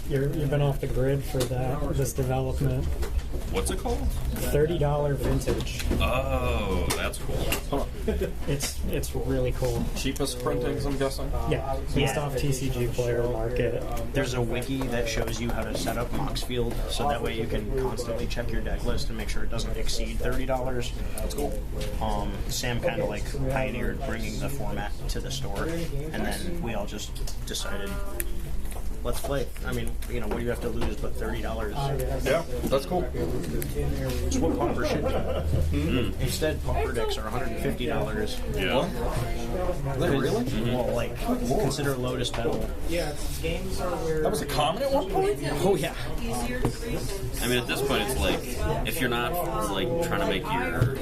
You've been off the grid for this development. What's it called? $30 vintage. Oh, that's cool. It's really cool. Cheapest printings, I'm guessing? Yeah, based off TCG player market. There's a wiki that shows you how to set up Moxfield, so that way you can constantly check your deck list and make sure it doesn't exceed $30. That's cool. Sam kind of like pioneered bringing the format to the store, and then we all just decided, let's play. I mean, what do you have to lose but $30? Yeah, that's cool. It's what Pauper should do. Instead, Pauper decks are $150. Yeah. Really? Well, like, consider Lotus Petal. Yeah, games are where... That was a common at one point? Oh, yeah. I mean, at this point, it's like, if you're not, like, trying to make your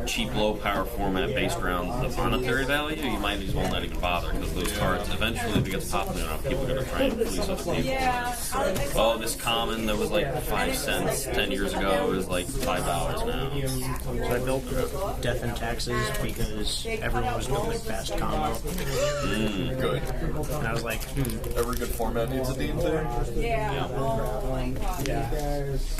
cheap, low-power format based around the monetary value, you might as well not even bother, because those cards, eventually, if it gets popular enough, people are going to try and fleece other people. Oh, this common that was, like, 5 cents 10 years ago is, like, $5 now. So I built Death and Taxes because everyone was building fast combo. Good. And I was like, Every good format needs a Dean thing.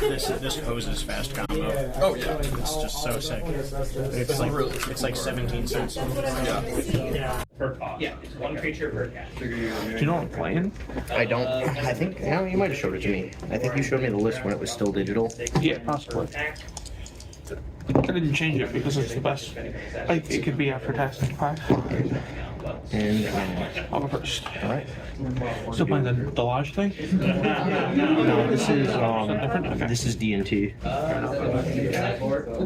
this hoses fast combo. Oh, yeah. It's just so sick. It's like 17 cents. Yeah. Per cost. Yeah, it's 1 creature per cat. Do you know what I'm playing? I don't. I think you might have showed it to me. I think you showed me the list when it was still digital. Yeah, possibly. I didn't change it because it's the best. Like, it could be after testing 5. And I'll go first. All right. Still playing the Lodge thing? No, this is different. Okay. This is D&T.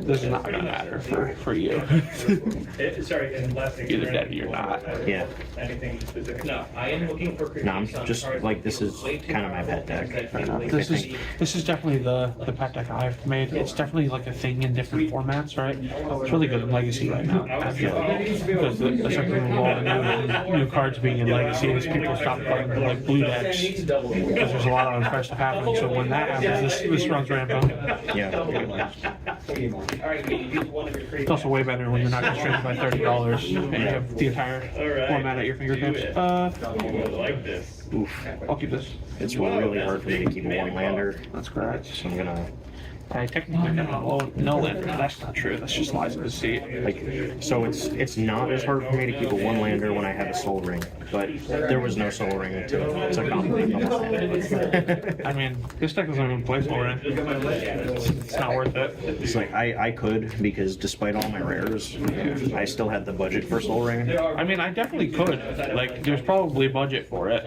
This is not gonna matter for you. Sorry, and last thing. Either dead or not. Yeah. Anything specific? No, I am looking for No, I'm just like this is kind of my pet deck. This is definitely the pet deck I've made. It's definitely like a thing in different formats, right? It's really good in Legacy right now, actually, because the second of all the new cards being in Legacy is people stop playing the like blue decks because there's a lot of unfair stuff happening. So when that happens, this runs rampant. Yeah. It's also way better when you're not constrained by $30 and you have the entire format at your fingertips. Like this. Oof. I'll keep this. It's really hard for me to keep a one-lander. That's correct. So I'm gonna. I technically no lander. That's not true. That's just lies of deceit. So it's not as hard for me to keep a one-lander when I have a Soul Ring, but there was no Soul Ring to complement the one-lander. I mean, this deck doesn't even play Soul Ring. It's not worth it. It's like I could because despite all my rares, I still had the budget for Soul Ring. I mean, I definitely could. Like, there's probably a budget for it,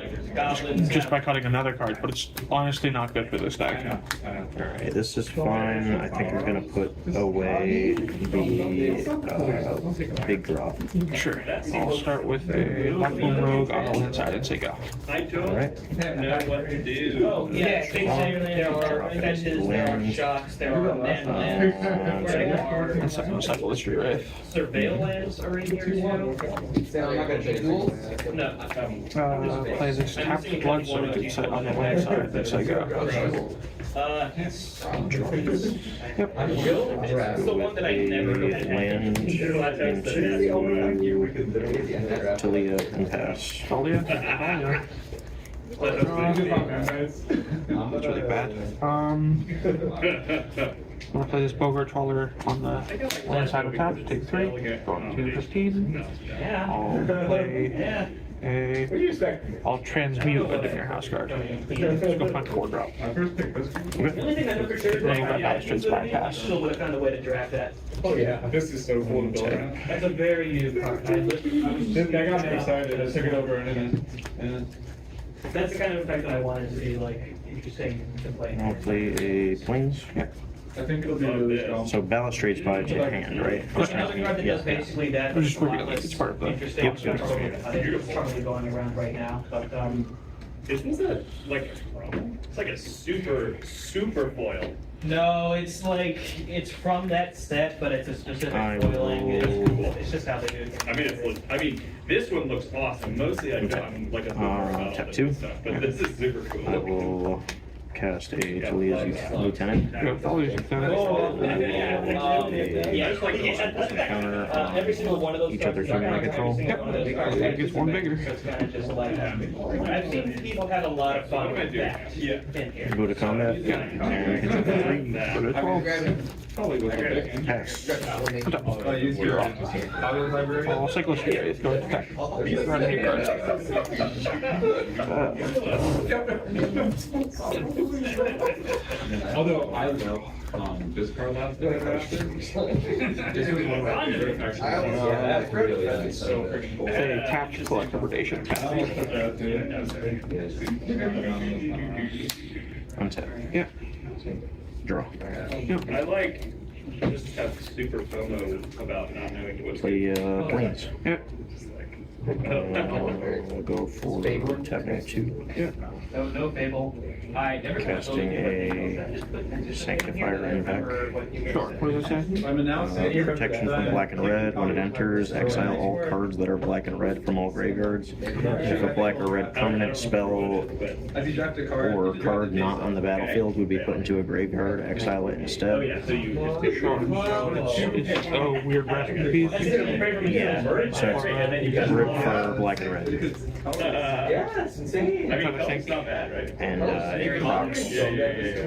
just by cutting another card. But it's honestly not good for this deck. All right, this is fine. I think I'm gonna put away the big drop. Sure. I'll start with a Black Moon Rogue. I'll go inside and say go. I don't All right. know what to do. Oh, yeah, there are fetches, there are shocks, there are land, there are And second cycle is Wraith. surveillance are in here too. No, Play this tapped Blood Soak and set on the land side and say go. It's the one that I never land into Talia and pass. Talia? That's really bad. I'm gonna play this Bogart Trawler on the one side of tap, take 3, going to 15. I'll play I'll transmute a Dinner House card. Just go find 4 drop. The only thing I know for sure is that I still would have found a way to draft that. Oh yeah, this is so cool to build around. That's a very new card. I got me excited. I took it over and that's the kind of effect that I wanted to be like interesting to play. I'll play a plains. Yeah. I think it'll be really strong. So balustrade's by to hand, right? Another card that does basically that. Just it's part of the interesting. It's probably going around right now, but Isn't that like a problem? It's like a super foil. no, it's like it's from that set, but it's a specific foiling. It's just how they do it. I mean, this one looks awesome. Mostly I've gotten like a tap 2. stuff, but this is super cool. I will cast a Talia's Lieutenant. Counter on every single one of those each other human I control. It gets one bigger. I've seen people have a lot of fun with that. Yeah. Go to combat and hit you for 3. Go to 12. Pass. You're off. I'll cycle straight. Go to attack. Run a new card. Although I love this card last day. This was one of my favorite actually. So freaking cool. Say tap to collect liquidation. Untap. Yeah. Draw. I like just have super FOMO about not knowing what's Play plains. Yeah. We'll go for tapping 2. Yeah. No Fable. I never Casting a Sanctifier Impact. Sure. What does it say? Protection from black and red. When it enters, exile all cards that are black and red from all graveyards. If a black or red permanent spell or card not on the battlefield would be put into a graveyard, exile it instead. Sure. It's a weird recipe. So rip for black and red. yeah, it's insane. I mean, it's not bad, right? And it procs the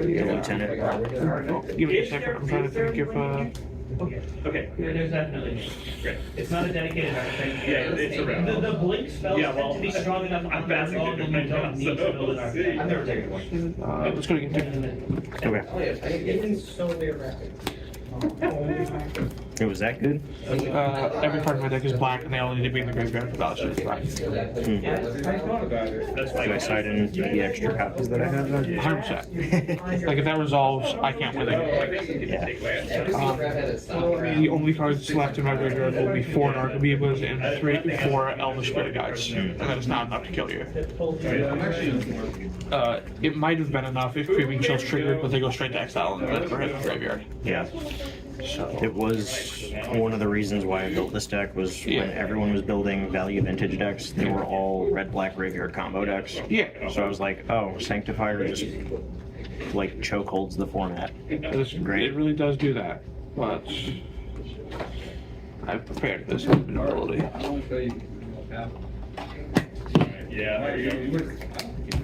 Lieutenant. Give me a second. I'm trying to think if Okay. There's definitely. Great. It's not a dedicated artifact. Yeah, it's around. The blink spells tend to be strong enough. I'm fascinated you don't need to build an artifact. I've never taken one. let's go to game 2. Okay. It's so weird rapid. It was that good? Every card in my deck is black, and they all need to be in the graveyard for balustrade. That's why I side in the extra copies that I have. 100%. Like if that resolves, I can't win it. Yeah. The only cards left in my graveyard will be 4 Narcomoebas and 4 Elvish Spirit Guides, and that is not enough to kill you. It might have been enough if Creeping Chill's triggered, but they go straight to exile and never hit the graveyard. Yeah. It was one of the reasons why I built this deck was when everyone was building value vintage decks, they were all red-black graveyard combo decks. Yeah. So I was like, oh, Sanctifier just like chokeholds the format. Great. It really does do that, but I've prepared this ability. Yeah, there you go.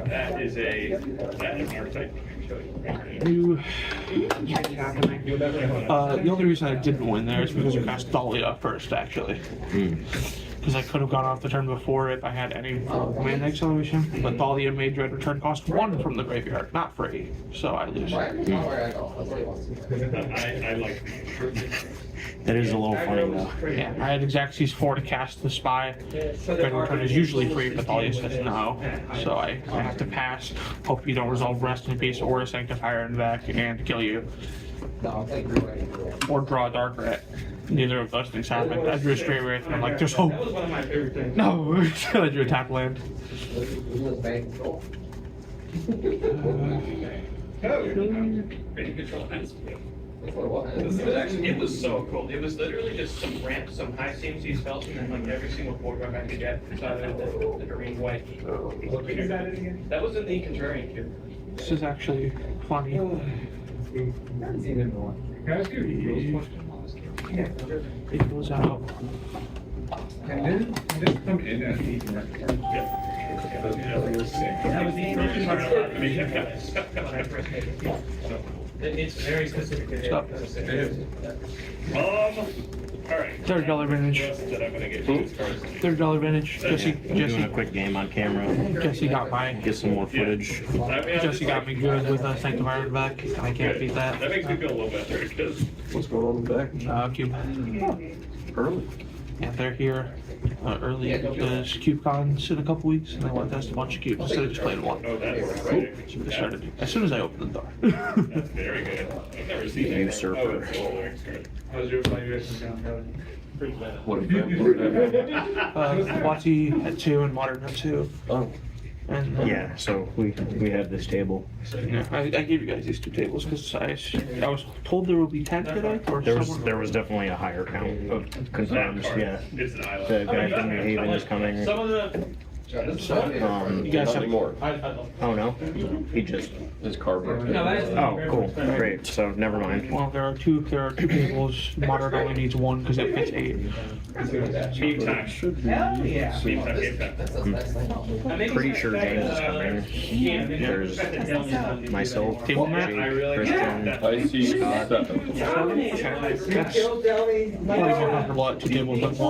That is an archetype. New happening. The only reason I didn't win there is because I cast Dahlia first, actually. Because I could have gone off the turn before if I had any mana acceleration, but Dahlia made dread return cost 1 from the graveyard, not free, so I lose. I like. That is a little funny though. Yeah, I had Xaxes 4 to cast the Spy. Dread return is usually free, but Dahlia says no, so I have to pass. Hope you don't resolve Rest in Peace or a Sanctifier in back and kill you. Or draw a Dark Rat. Neither of those things happened. I drew a Stray Wraith and I'm like, there's hope. That was one of my favorite things. No, I drew a tap land. Ready control hands. It was so cool. It was literally just some ramp, some high CMC spells, and then like every single board drop I could get. So I had the green white. That was in the Contrarian cube. This is actually funny. It goes out. It's very specific. Stop. Alright. $30 advantage. $30 advantage. Jesse, Doing a quick game on camera. Jesse got mine. Get some more footage. Jesse got me good with a Sanctifier back. I can't beat that. That makes me feel a little better because. What's going on in the back? Cube. Early. Yeah, they're here early because CubeCon's in a couple weeks, and they want to test a bunch of cubes instead of just playing one. Oh, that's So they started as soon as I opened the door. That's very good. I've never seen that. Usurper. Oh, it's roller. How's your migration down? What is that? wotc at 2 and modern at 2. Oh. And Yeah, so we had this table. yeah, I gave you guys these 2 tables because I was told there would be 10 today, or There was definitely a higher count of confirmed. Yeah, It's an island. the guy from New Haven is coming. Some of the. you guys Not have anymore. Oh no, he just. His car broke. Oh, cool, great. So never mind. Well, there are two tables. Modern only needs 1 because it fits 8. Beam time. Hell yeah. Beam time, game time. Pretty sure James is coming. There's myself, Jake, Christian. I see 7. That's probably more comfortable at 2 tables than 1, so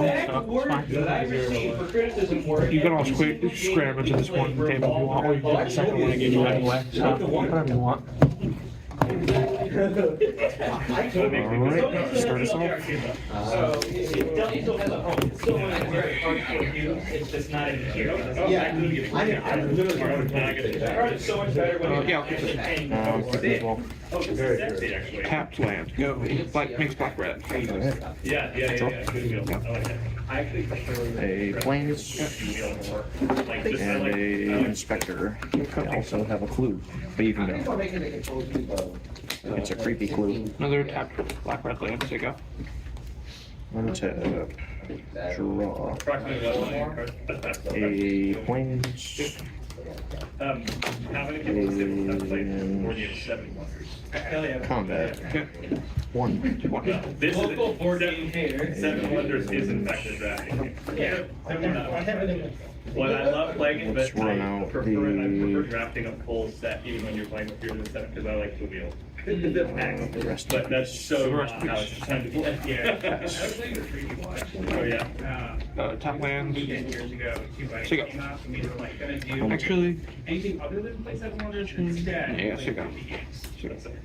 it's fine. You can all scram into this one table if you want, or you can get the second one I gave you anyway, so whatever you want. Alright, start us off. So it still has a home. It's still one of the very hard to use. It's just not in here. Yeah, I literally. It's so much better when Yeah, I'll keep this. Keep this well. Oh, this is sexy actually. Tapped land. Go. Black makes black red. Yeah. Good deal. I like that. I actually prefer A planes like just and like a inspector. They also have a clue, but you can go. It's a creepy clue. Another tapped black red land. There you go. Untap. Draw. approximately one more. A planes. How many people have played more than 7 wonders? Combat. 1. This is 7 wonders is in fact a drafting. Yeah. What I love playing it, Let's but run I out prefer drafting a full set even when you're playing with 3 to 7 because I like to wheel. But that's so not how it's designed to play. Yeah. Oh yeah. Top land. Years ago, So you go. Actually, anything other than play 7 wonders instead. yeah, so you go.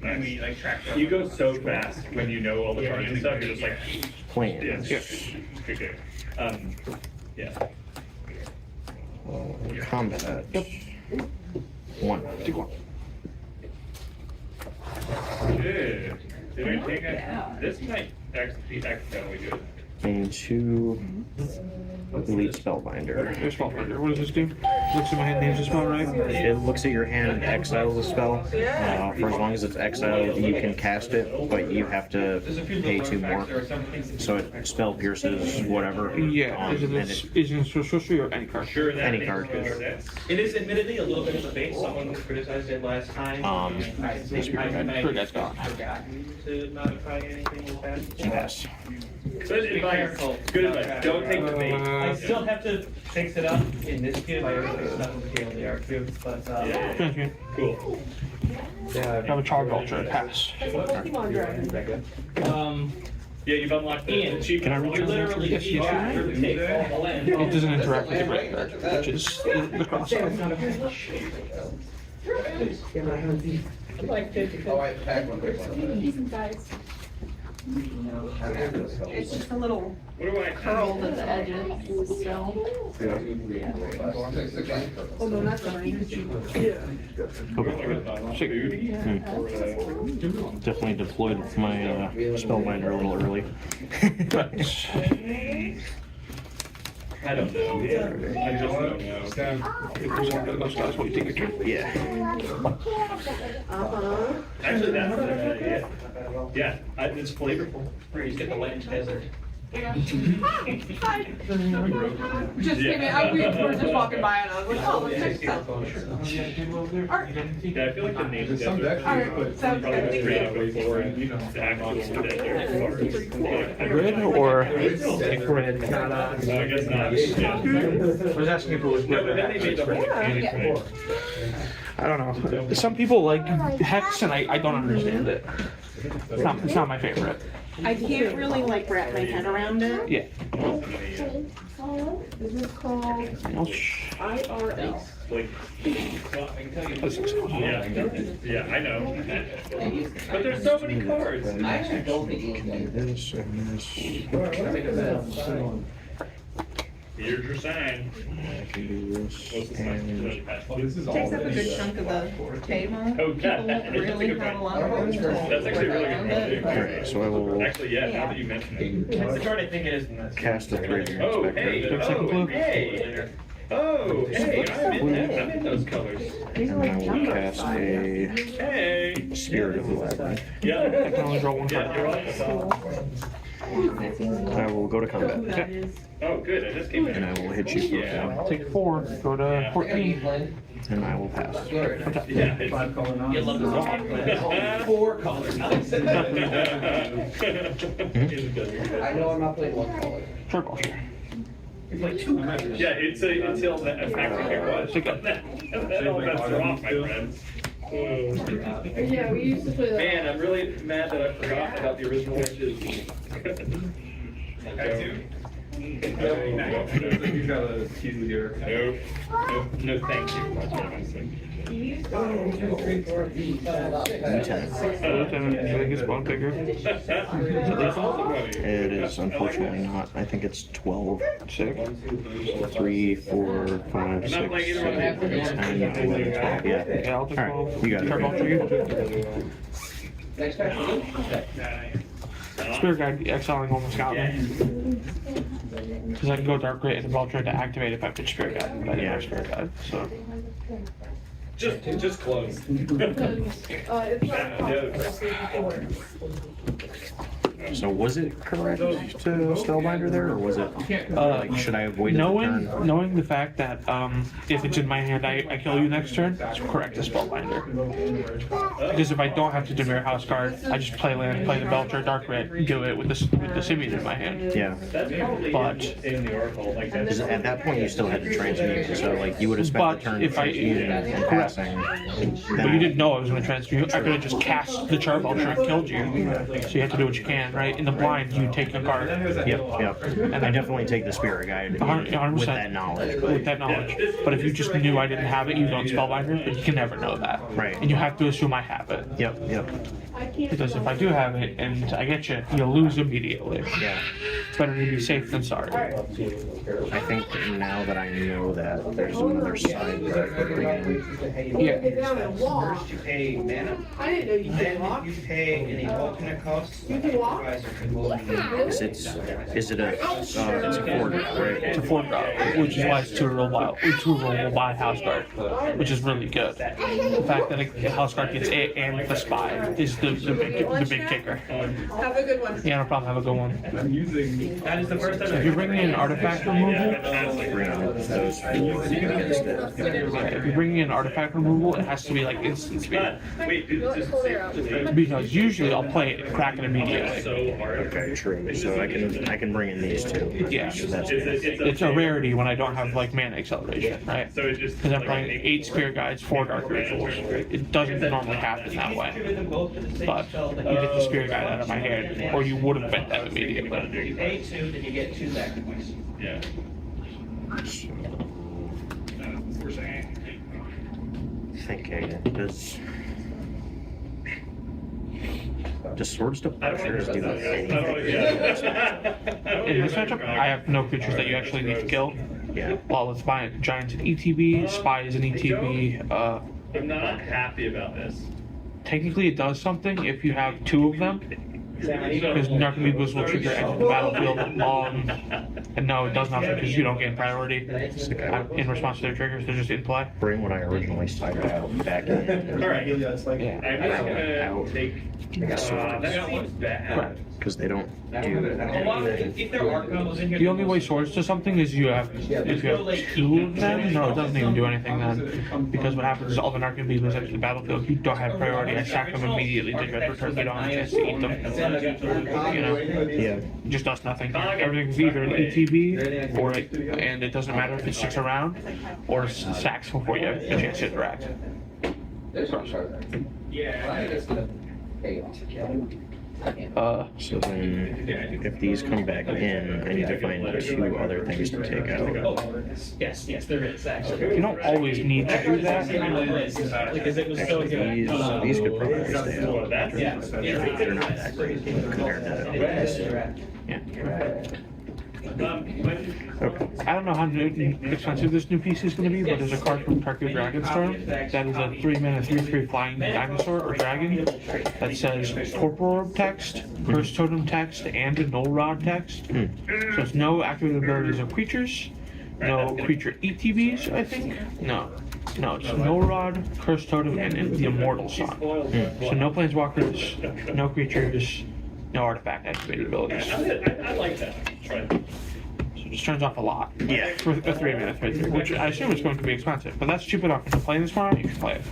And we like track. You go so fast when you know all the cards and stuff. You're just like Planes. Yeah. Okay. Yeah. Combat. 1. Take 1. Good. Did I take a, this might actually be accidentally good. And 2. Elite Spellbinder. There's Spellbinder. What does this do? Looks at my hand, names a spell, right? It looks at your hand and exiles the spell. For as long as it's exiled, you can cast it, but you have to pay 2 more. So it spell pierces whatever. Yeah. Is it sorcery or any card? Any card. It is admittedly a little bit of a base. Someone criticized it last time. Spirit Guide's gone. To modify anything with that. Yes. Good advice. Good advice. Don't take the bait. I still have to fix it up in this cube. I already fixed it up in the KLDR cube, but Yeah. Cool. Yeah, have a charge ultra pass. Yeah, you've unlocked the cheap. Can I reach literally Yes, yes, take all the land. It doesn't interact with the great card, which is the cross. Like 50. Oh, I packed one. Decent size. It's just a little What do I curled at the edges, so. Oh, no, not mine. Definitely deployed my Spellbinder a little early. I don't know. I just don't know. Those guys will take a turn. Yeah. Actually, that's yeah. Yeah, it's flavorful. Where you get the land desert. Just came in. We were just walking by and I was like, oh, let's check this out. Yeah, I feel like the name is Alright, sounds good. straight up before the actual Grid or grid? I guess not. Yeah. I was asking if it was No, grid. but then they made the I don't know. Some people like hex, and I don't understand it. It's not my favorite. I can't really like wrap my head around it. Yeah. This is called IRS. Yeah, I know. But there's so many cards. Here's your sign. What's the sign? Takes up a good chunk of the table. Oh, yeah. People don't really have a lot of room to That's actually a really good point. Alright, so I will Actually, yeah, now that you mention it. That's the card I think it is in this. cast a 3D Oh, inspector. hey, oh, hey, I'm in those colors. And I will cast a Hey. Spirit of the Labyrinth. Yeah. I can only draw one card. Yeah, you're welcome. I will go to combat. Oh, good, I just came in. And I will hit you for Yeah. Take 4, go to 14. and I will pass. Yeah, You love this game. 4 colors. I know I'm not playing one color. Circle. It's like 2 colors. Yeah, it's until the effect here was. Then all bets are off, my friends. Yeah, we used to play that. Man, I'm really mad that I forgot about the original witches. You've got a key here. No, thank you. Lieutenant, I think it's one bigger. It is unfortunately not. I think it's 12. 3, 4, 5, 6, 7, 8, 10, 11, 12. Yeah. Yeah, I'll take 12. Alright, you got Turn off for it. you. Spirit Guide exiling almost got me. Because I can go Dark Grit and the Vulture to activate if I pitch Spirit Guide, but I didn't have Spirit Guide, so. Just close. So was it correct to Spellbinder there, or was it like should I avoid the turn? Knowing the fact that if it's in my hand, I kill you next turn, that's correct to Spellbinder. Because if I don't have to Dimir House card, I just play land, play the Belcher, Dark Red, do it with the Simian in my hand. Yeah. But Because at that point you still had to transmute, so like you would have spent the turn transmuting and passing. But you didn't know I was going to transmute. I could have just cast the Char Belcher and killed you. So you have to do what you can, right? In the blind, you take a card. Yep. And I definitely take the Spirit Guide 100%. with that knowledge. With that knowledge. But if you just knew I didn't have it, you don't Spellbinder, but you can never know that. Right. And you have to assume I have it. Yep. Because if I do have it and I get you, you lose immediately. Yeah. It's better to be safe than sorry. I think now that I know that there's another side that I could bring in. Yeah. First you pay mana, I didn't know you could then walk. you pay any alternate costs. You can walk? Is it a it's a 4 drop, right? It's a 4 drop, which is why it's 2 roll wild, 2 roll will buy house guard, which is really good. The fact that a house guard gets it and the spy is the big kicker. Have a good one. Yeah, no problem. Have a good one. That is the first time. So if you're bringing in artifact removal, if you're bringing in artifact removal, it has to be like instant speed. Wait, just Because usually I'll play it and crack it immediately. so hard. Okay, true. So I can bring in these two. Yeah, So that's it's a rarity when I don't have like mana acceleration, right? So it just Because I'm playing 8 Spirit Guides, 4 Dark Rituals. It doesn't normally happen that way. But you get the Spirit Guide out of my hand, or you would have bet that immediately. You pay 2, then you get 2 sacrifices. Yeah. thinking. Does Swords to Plowshares do anything? In this matchup, I have no creatures that you actually need to kill. Yeah. Lawless Giant's an ETB, Spy is an ETB. I'm not happy about this. Technically, it does something if you have 2 of them. Because Narcomoebas will trigger edge of the battlefield. And no, it does nothing because you don't gain priority in response to their triggers. They're just in play. Bring what I originally started out back in. Alright. Yeah. I'm just gonna take. That seems bad. Correct. because they don't do If there are combos in here. The only way swords to something is if you have 2 of them. No, it doesn't even do anything then. Because what happens is all the Narcan beavers enter the battlefield. You don't have priority. I sack them immediately to dread return. You don't have a chance to eat them. You know? Yeah. It just does nothing. Everything's either an ETB or and it doesn't matter if it sticks around or sacks before you have a chance to interact. So then, if these come back in, I need to find 2 other things to take out. Yes, there is actually. You don't always need to do that. Because it was so Actually, good. these could probably stay out. Yeah. They're not that great compared to Yeah. Okay. I don't know how expensive this new piece is going to be, but there's a card from Tarku Dragonstorm that is a 3-mana 3/3 flying dinosaur or dragon that says Corporal Orb text, Curse Totem text, and a Null Rod text. So it's no activated abilities of creatures, no creature ETBs, I think. No, it's Null Rod, Curse Totem, and the Immortal Song. So no planeswalkers, no creatures, no artifact activated abilities. I like that. Try it. So it just turns off a lot. Yeah. For a 3-mana 3/3, which I assume is going to be expensive, but that's cheap enough. If you're playing this tomorrow, you can play it.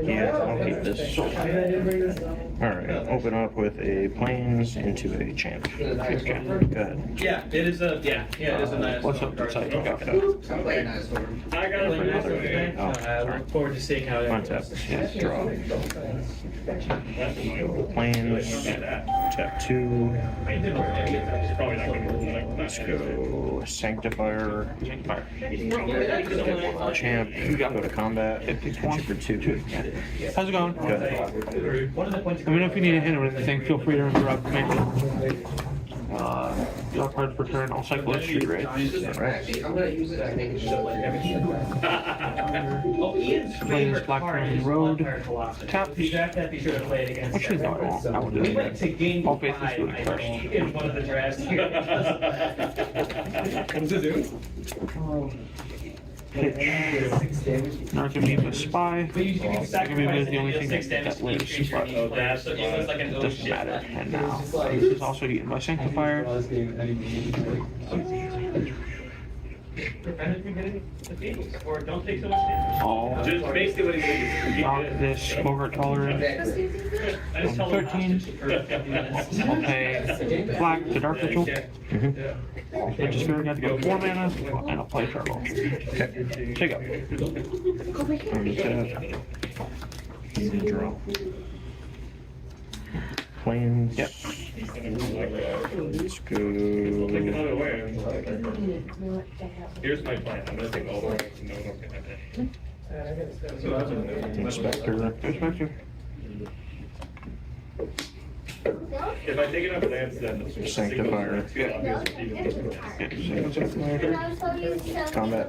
Yeah, I'll keep this. Alright, open up with a plains into a champ. Okay, good. Yeah, it is a it is a nice. What's up inside? I got it. I look forward to seeing how it Untap. Yeah, draw. Plains. Tap 2. Let's go Sanctifier. Champ. Go to combat. Chip for 2. How's it going? Good. Let me know if you need a hint or anything. Feel free to interrupt me. Draw cards per turn. I'll cycle it straight, right? Alright. I'm gonna use it. I think it should Plains Black Mountain Road. Tap. Actually, no, I won't. I won't do it. I'll face this doing first. in one of the drafts here. What does it do? Narcan Beam is Spy. Narcan Beam is the only thing that lives, but it doesn't matter. And now, this is also eaten by Sanctifier. Or don't take so much damage. All Just basically what he's saying. knock this Bogart Tolerant on 13. I'll pay black to Dark Ritual. Which is Spirit got to go 4 mana, and I'll play Turbo. Okay. Take up. Draw. Plains. Yep. Let's go. Take another way. Here's my plan. I'm gonna take all the way. No, okay. Inspector. If I take enough lands, then Sanctifier. Combat.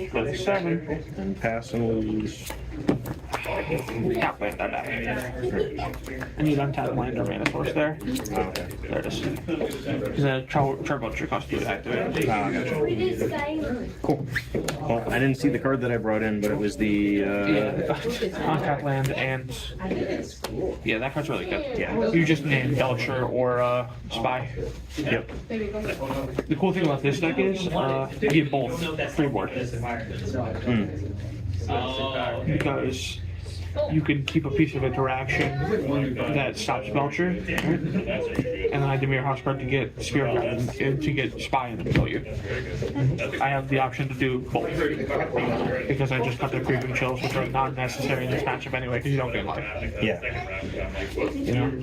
4, 6, 7, and pass and lose. Tap land, I need untap land or mana source there. Oh, okay. There it is. Because then Turbo Tree costs 2 to activate. Cool. Well, I didn't see the card that I brought in, but it was the Untap land and yeah, that card's really good. Yeah. You just name Belcher or Spy. Yep. The cool thing about this deck is you get both freeboard. Because you can keep a piece of interaction that stops Belcher, and then I Demir House card to get Spirit Guide and to get Spy and kill you. I have the option to do both because I just got the Creeping Chills, which are not necessary in this matchup anyway because you don't get life. Yeah. You know?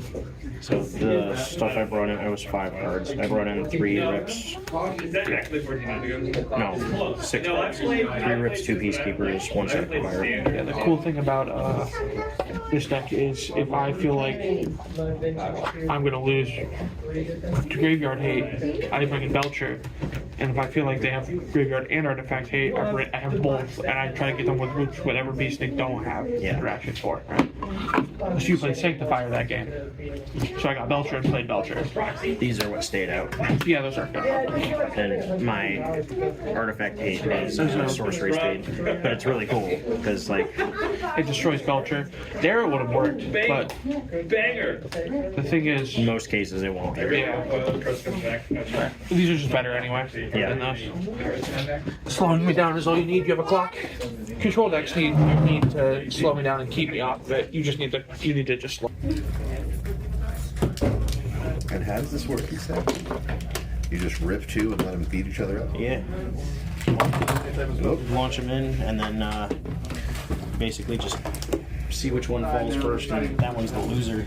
So the stuff I brought in, I was 5 cards. I brought in 3 rips. Is that actually 14 ago? No, 6 cards. 3 rips, 2 peacekeepers, 1 sanctifier. Yeah, the cool thing about this deck is if I feel like I'm gonna lose to Graveyard Hate, I bring in Belcher, And if I feel like they have graveyard and artifact, hey, I have both, and I try to get them with whatever beast they don't have interactions for, right? So you played Sanctifier that game. So I got Belcher and played Belcher. These are what stayed out. Yeah, those are good. And my artifact hate is sorcery speed, but it's really cool because like it destroys Belcher. There it would have worked, but banger. The thing is, in most cases it won't. Yeah. These are just better anyway. Yeah. Than those. Slowing me down is all you need. You have a clock. Control decks need to slow me down and keep me off of it. You need to just slow. And how does this work, you said? You just rip two and let them beat each other up? Yeah. Launch them in and then basically just see which one falls first, and that one's the loser.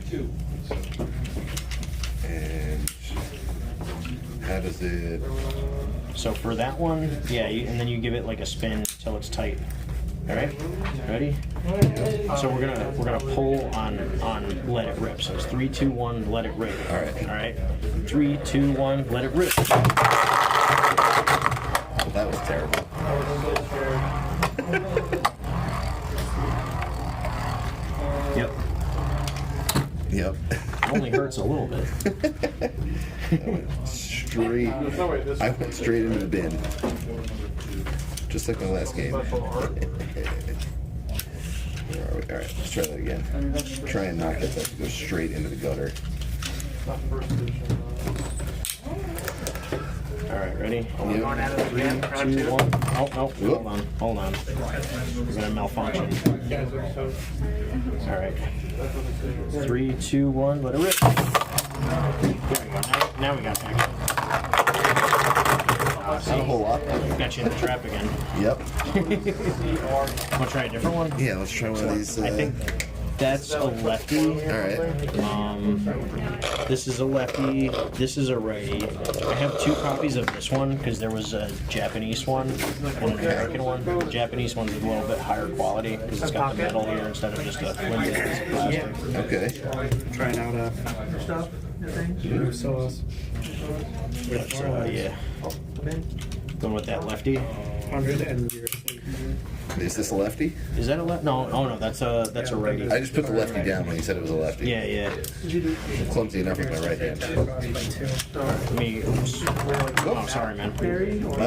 And how does it... So for that one, yeah, and then you give it like a spin till it's tight. All right, ready? So we're gonna pull on let it rip. So it's 3, 2, 1, let it rip. All right. All right. 3, 2, 1, let it rip. Well, that was terrible. Yep. Yep. It only hurts a little bit. I went straight into the bin. Just like my last game. Where are we? Alright, let's try that again. Try and not get that to go straight into the gutter. Alright, ready? Yep. 3, 2, 1. Oh, no, hold on. We're gonna malfunction. Alright. 3, 2, 1, let it rip. There we go. Now we got action. Not a whole lot. Got you in the trap again. Yep. Want to try a different one? Yeah, let's try one of these. I think that's a lefty. Alright. This is a lefty. This is a righty. I have 2 copies of this one because there was a Japanese one and an American one. The Japanese one's a little bit higher quality because it's got the metal here instead of just a flimsy piece of plastic. Okay. Trying out yeah. Going with that lefty. 100 and Is this a lefty? Is that a left? No, oh no, that's a righty. I just put the lefty down when you said it was a lefty. Yeah, yeah. I'm clumsy enough with my right hand. Me. Oh, sorry, man. I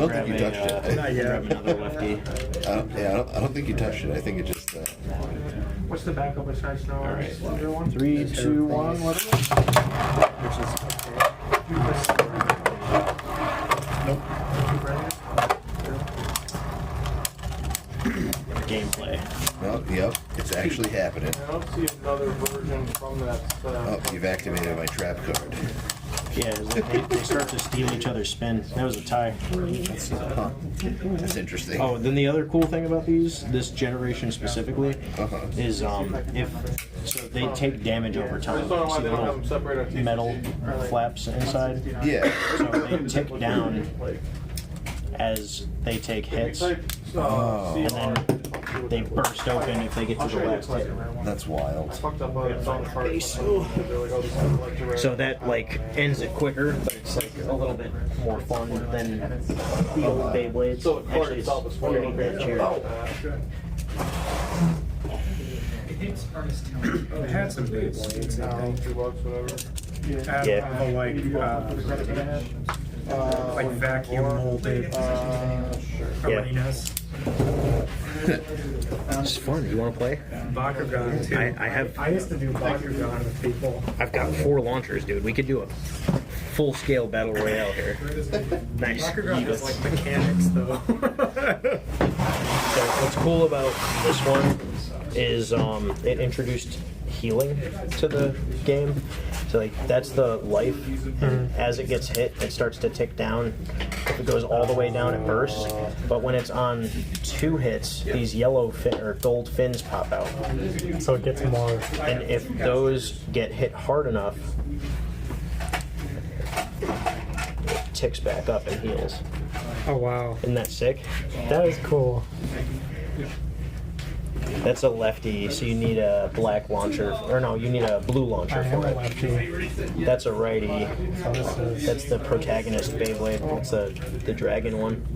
don't think you touched it. Grab another lefty. I don't think you touched it. I think it just. What's the backup besides snow? All right. 3, 2, 1. What is it? Nope. Gameplay. Oh, yep. It's actually happening. I don't see another version from that. Oh, you've activated my trap card. Yeah, they start to steal each other's spin. That was a tie. That's interesting. Oh, then the other cool thing about this generation specifically, is if so they take damage over time. See the little metal flaps inside? Yeah. So they tick down as they take hits. Oh. And then they burst open if they get to the last hit. That's wild. So that like ends it quicker, but it's like a little bit more fun than the old Beyblades. Actually, it's underneath that chair. I had some Beyblades. Like vacuum molded arenas. It's fun. You want to play? Bakugan too. I used to do Bakugan with people. I've got 4 launchers, dude. We could do a full-scale battle royale here. Nice. Bakugan is like mechanics, though. So what's cool about this one is it introduced healing to the game. So like that's the life, and as it gets hit, it starts to tick down. If it goes all the way down, it bursts. But when it's on 2 hits, these yellow or gold fins pop out. So it gets more. And if those get hit hard enough, it ticks back up and heals. Oh wow! Isn't that sick? That is cool. That's a lefty, so you need a black launcher, or no, you need a blue launcher I am for a it. lefty. That's a righty. So this is That's the protagonist Beyblade. That's the dragon one.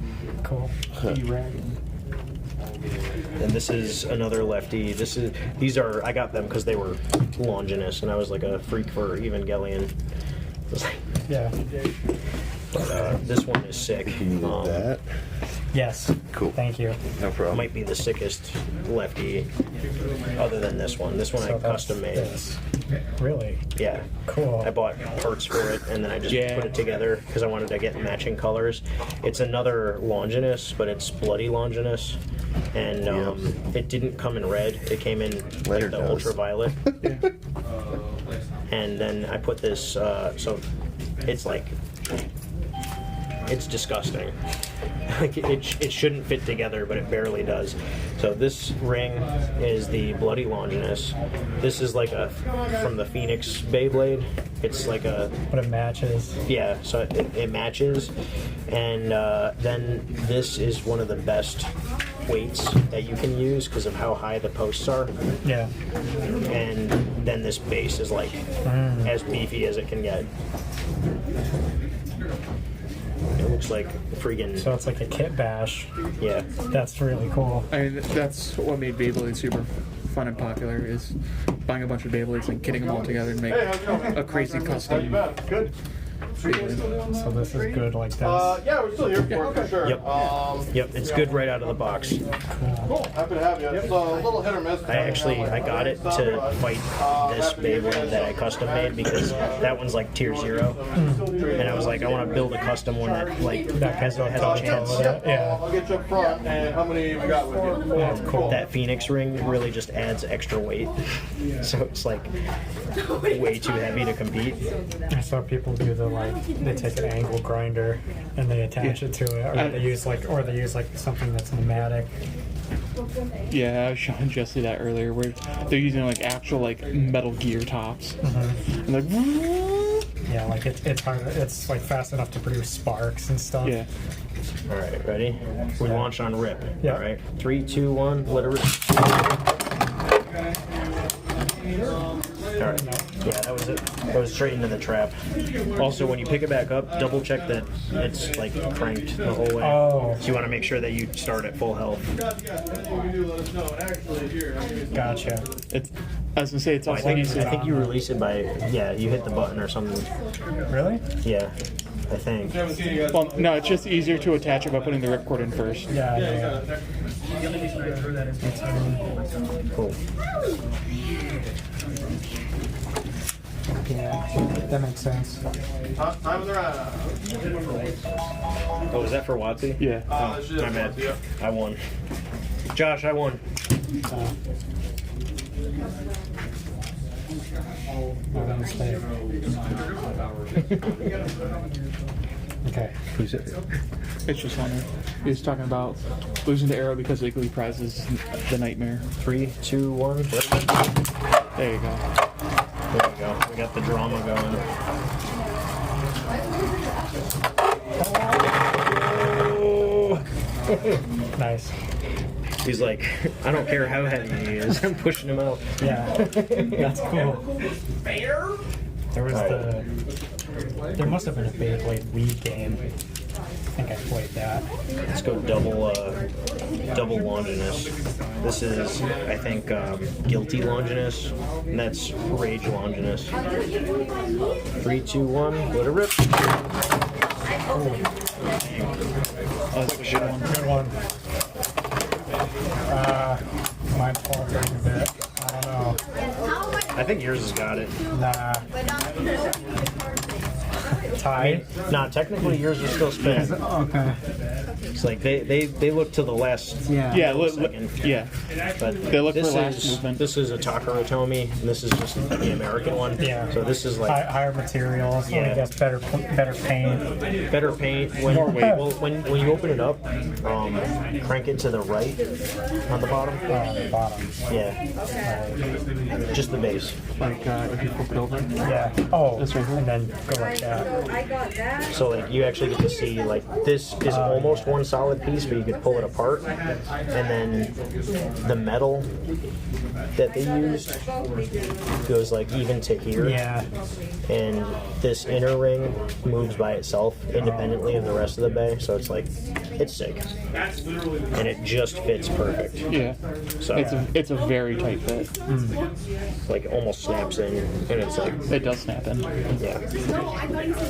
cool. And this is another lefty. These are I got them because they were Longinus, and I was like a freak for Evangelion. Yeah. But this one is sick. That? Yes. Cool. Thank you. No problem. Might be the sickest lefty, other than this one. This one So I that's custom made. this. Really? Yeah. Cool. I bought parts for it and then I just put it together because I wanted to get matching colors. It's another Longinus, but it's bloody Longinus, and it didn't come in red. It came in like the ultraviolet. And then I put this, so it's like, it's disgusting. Like it shouldn't fit together, but it barely does. So this ring is the bloody Longinus. This is like a from the Phoenix Beyblade. It's like a. But it matches. Yeah, so it matches, and then this is one of the best weights that you can use because of how high the posts are. Yeah. And then this base is like as beefy as it can get. It looks like freaking. So it's like a kit bash. Yeah. That's really cool. I mean, that's what made Beyblade super fun and popular, is buying a bunch of Beyblades and kitting them all together and make a crazy custom. Good. So this is good like this. Yeah, we're still here for sure. Yep. Yep, it's good right out of the box. Cool. Happy to have you. It's a little hit or miss. I got it to fight this Beyblade that I custom made because that one's like tier 0, and I was like, I want to build a custom one that has a chance. Yeah. I'll get you up front. And how many we got with you? Yeah, cool. That Phoenix ring really just adds extra weight, so it's like way too heavy to compete. I saw people do they take an angle grinder and they attach it to it, or they use like something that's pneumatic. Yeah, I was showing Jesse that earlier, where they're using like actual like Metal Gear tops. And like, yeah, like it's hard. It's like fast enough to produce sparks and stuff. Yeah. All right, ready? We launch on rip. Yeah. All right, 3, 2, 1, let it rip. All right. Yeah, that was it. That was straight into the trap. Also, when you pick it back up, double check that it's like cranked the whole way. Oh. So you want to make sure that you start at full health. Gotcha. I was gonna say it's also I think you release it by you hit the button or something. Really? Yeah, I think. Well, no, it's just easier to attach it by putting the ripcord in first. Yeah. Cool. Yeah, that makes sense. Time's around. Oh, is that for WotC? Yeah. Oh, my bad. I won. Josh, I won. My mistake. Okay. Who's it? It's just on there. He was talking about losing to Arrow because Wiggly prizes the nightmare. 3, 2, 1. There you go. There we go. We got the drama going. Nice. He's like, I don't care how heavy he is. I'm pushing him out. Yeah. That's cool. There was there must have been a Beyblade Wii game. I think I played that. Let's go double Longinus. This is, I think, Guilty Longinus, and that's Rage Longinus. 3, 2, 1, let it rip. Oh, that's a good one. Good one. Mine's falling a bit. I don't know. I think yours has got it. Nah. Tied? Nah, technically yours is still spinning. Okay. It's like they look to the last second. But they look for this last is movement. this is a Takara Tomy, and this is just the American one. Yeah. So this is like higher materials. Yeah. I guess better paint. Better paint. When, More weight. Well, when you open it up, crank it to the right on the bottom. The bottom. Yeah. Just the base. Like if you flip it over. Yeah. Oh. That's right here. And then go like that. I got that. So like you actually get to see like this is almost one solid piece, but you could pull it apart, and then the metal that they used goes like even to here. Yeah. And this inner ring moves by itself independently of the rest of the bay, so it's like, it's sick. And it just fits perfect. Yeah. So It's a very tight fit. like almost snaps in, and it's like, It does snap in. yeah,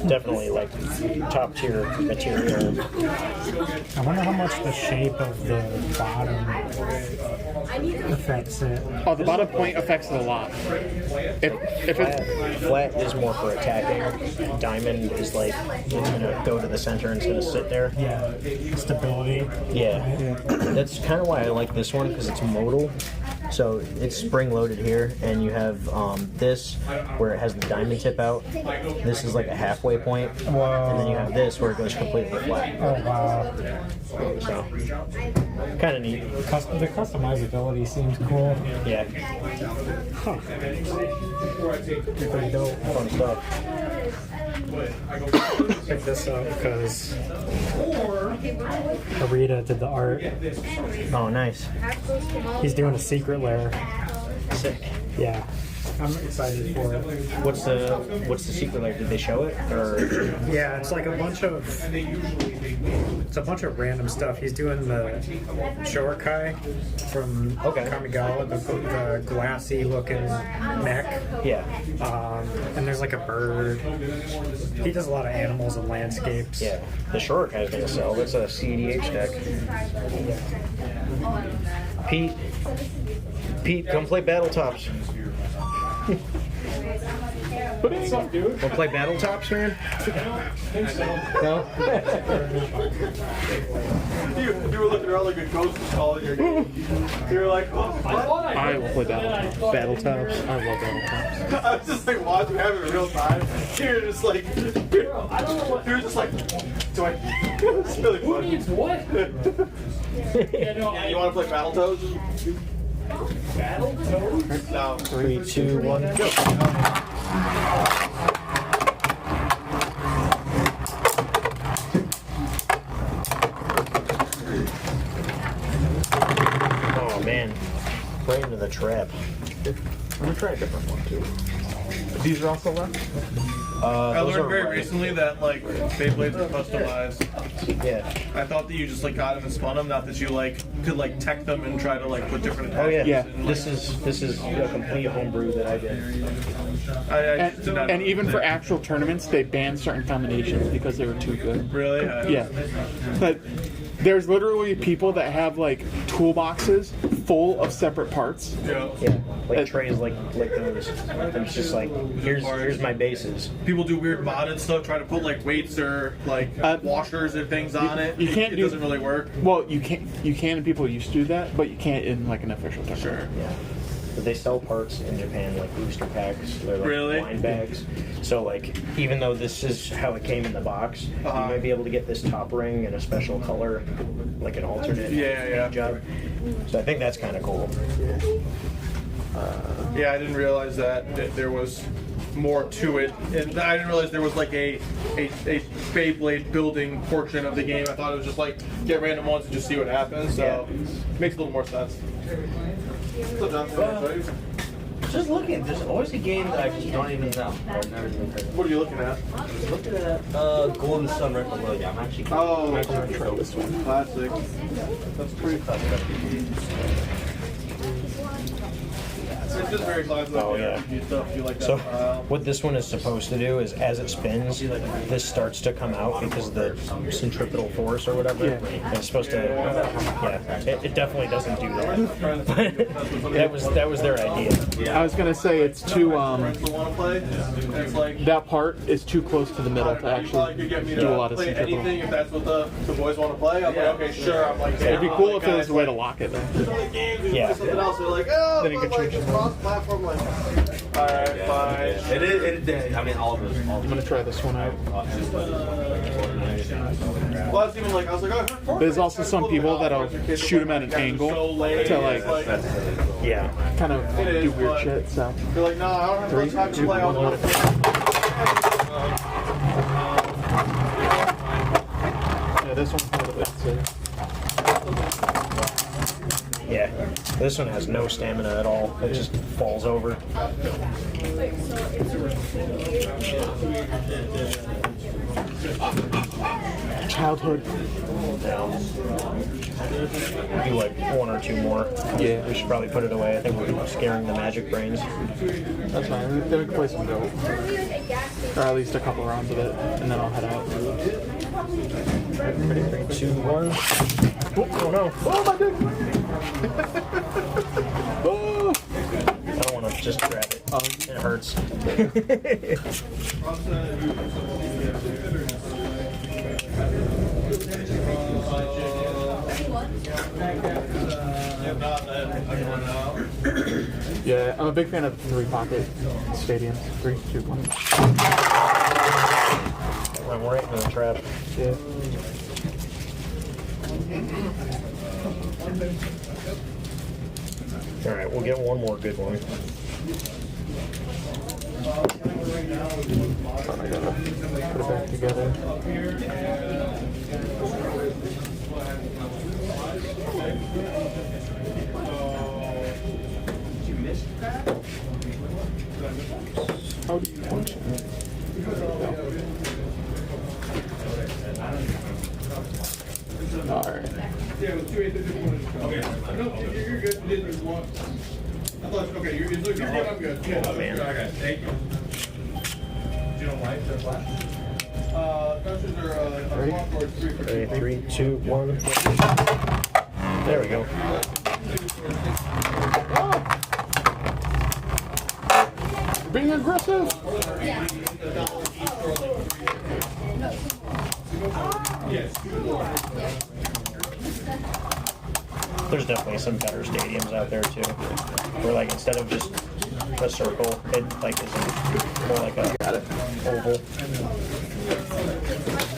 definitely like top tier material. I wonder how much the shape of the bottom affects it. Oh, the bottom point affects it a lot. If it's Flat is more for attacking. Diamond is like, it's gonna go to the center and it's gonna sit there. Yeah, stability. Yeah. That's kind of why I like this one, because it's modal. So it's spring loaded here, and you have this where it has the diamond tip out. This is like a halfway point. Whoa. And then you have this where it goes completely flat. Oh wow. So kind of neat. The customizability seems cool. Yeah. Huh. Pretty dope. Fun stuff. Pick this up because Arita did the art. Oh, nice. He's doing a secret lair. Sick. Yeah. I'm excited for it. What's the secret lair? Did they show it? Or Yeah, it's like a bunch of random stuff. He's doing the Shorikai from Kamigawa, the glassy looking neck. Yeah. And there's like a bird. He does a lot of animals and landscapes. Yeah. The Shorikai is gonna sell. That's a CDH deck. Pete, come play Battletops. What's up, dude? Wanna play Battletops, man? No? You were looking around like a ghost calling your name. You were like, oh, what? I will play Battletops. I love Battletops. I was just like watching you have it in real time. You're just like, you're just like, do I? It's really funny. Who needs what? You want to play Battletoads? Battletoads? No. 3, 2, 1, go. Oh man, right into the trap. I'm gonna try a different one too. These are also left? I learned very recently that like Beyblades are customized. Yeah. I thought that you just like got them and spun them, not that you like could like tech them and try to like put different Oh attachments. yeah. And, This is a complete homebrew that I did. I did not And know even that. for actual tournaments, they banned certain combinations because they were too good. Really? Yeah. But there's literally people that have like toolboxes full of separate parts. Yeah. Yeah. Like trays like those. It's just like here's my bases. People do weird modded stuff, try to put like weights or like washers and things on it. You can't it do. doesn't really work. Well, you can, and people used to do that, but you can't in like an official tournament. Sure. Yeah. But they sell parts in Japan like booster packs. They're like Really? wine bags. So like even though this is how it came in the box, you might be able to get this top ring in a special color, like an alternate paint job. So I think that's kind of cool. Yeah, I didn't realize that there was more to it, and I didn't realize there was like a Beyblade building portion of the game. I thought it was just like get random ones and just see what happens. So makes a little more sense. What's up, John? Just looking, there's always a game that I just don't even know. I've never even heard of. What are you looking at? Looking at Golden Sun Record. I'm actually Oh, try this one. Classic. That's pretty classic. It's just very classic. Oh yeah. Stuff. You like that So style. what this one is supposed to do is, as it spins, this starts to come out because of the centripetal force or whatever. Yeah. And it's supposed to. Yeah. It definitely doesn't do that. that was their idea. I was gonna say it's too Want to play? And it's like that part is too close to the middle to actually you get me to do a lot of play centripetal. anything if that's what the boys want to play. I'm like, okay, sure. I'm like, It'd be cool if there was a way to lock it though. Yeah. Something else. They're like, oh, Then you could change it. cross-platform. Like, all right, fine. It I mean, all of those. I'm gonna try this one out. Well, that's even like I was like, oh, I heard Fortnite. There's also some people that'll shoot them at an angle to like kind of do weird shit. So They're like, no, I don't have enough time to play. I want to yeah, this one's a little bit. Yeah, this one has no stamina at all. It just falls over. Childhood. Do like one or two more. Yeah. We should probably put it away. I think we're scaring the magic brains. That's fine. Then we can play some Goat. Or at least a couple rounds of it, and then I'll head out. Ready? 3, 2, 1. Oh no. Oh my dick! Oh. I don't want to just grab it. It hurts. Yeah, I'm a big fan of the 3-pocket stadiums. 3, 2, 1. I'm right in the trap. Yeah. Alright, we'll get one more good one. I gotta put it back together. How do you function? Alright. Yeah, it was 2 8 Okay. No, you're good. There's one. I thought, okay, you're good. I'm good. Yeah, Oh, man. Okay, thank you. You don't like the flash? Touches are, Ready? walk towards 3 for 2. Ready? 3, 2, 1. There we go. Being aggressive! There's definitely some better stadiums out there too, where like instead of just a circle, it like is more like a oval.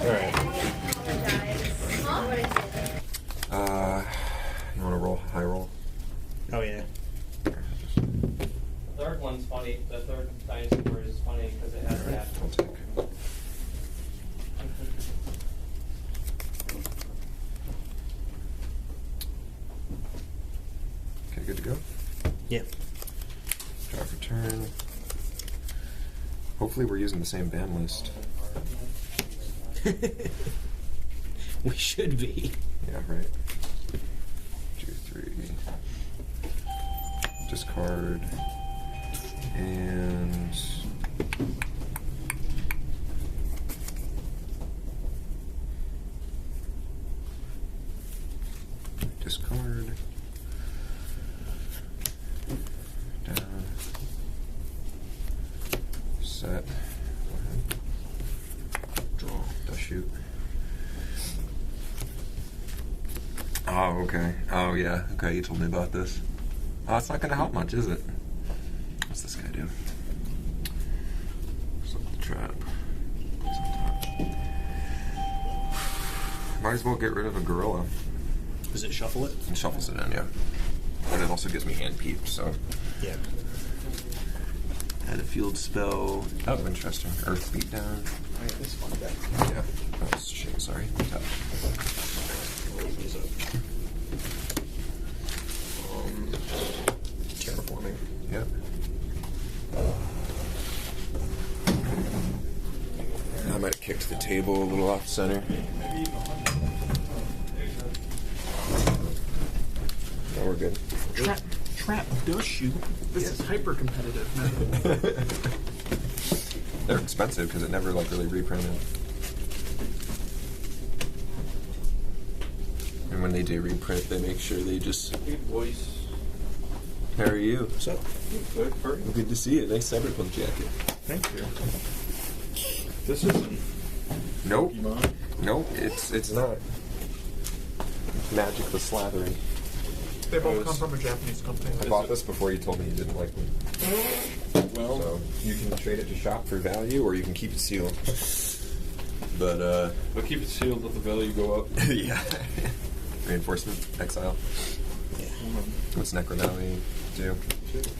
All right. You want to roll? High roll? Oh yeah. The third one's funny. The third dinosaur is funny because it has that. I'll take. Okay, good to go? Yeah. Draw for turn. Hopefully we're using the same band list. We should be. Yeah, right. 2, 3. Discard. And... discard. Down. Set. Draw. Dash shoot. Oh, okay. Oh, yeah. Okay, you told me about this. Oh, it's not going to help much, is it? What's this guy do? Set the trap. Place on top. Might as well get rid of a gorilla. Does it shuffle it? It shuffles it in, yeah. But it also gives me hand peep, so. Yeah. Add a field spell. Oh, interesting. Earth beat down. Oh, yeah, this one back. Yeah. Oh, shit, sorry. Tap. These up. Terraforming. Yep. I might have kicked the table a little off center. No, we're good. Trap does shoot. This is hyper competitive, man. They're expensive because it never like really reprinted. And when they do reprint, they make sure they just. Voice. How are you? What's up? Good to see you. Nice cyberpunk jacket. Thank you. This isn't. Nope. Nope. It's not. Magic the Slathery. They both come from a Japanese company. I bought this before you told me you didn't like me. Well, So you can trade it to shop for value, or you can keep it sealed. But but keep it sealed, let the value go up. yeah. Reinforcement, exile. Yeah. What's Necronally do?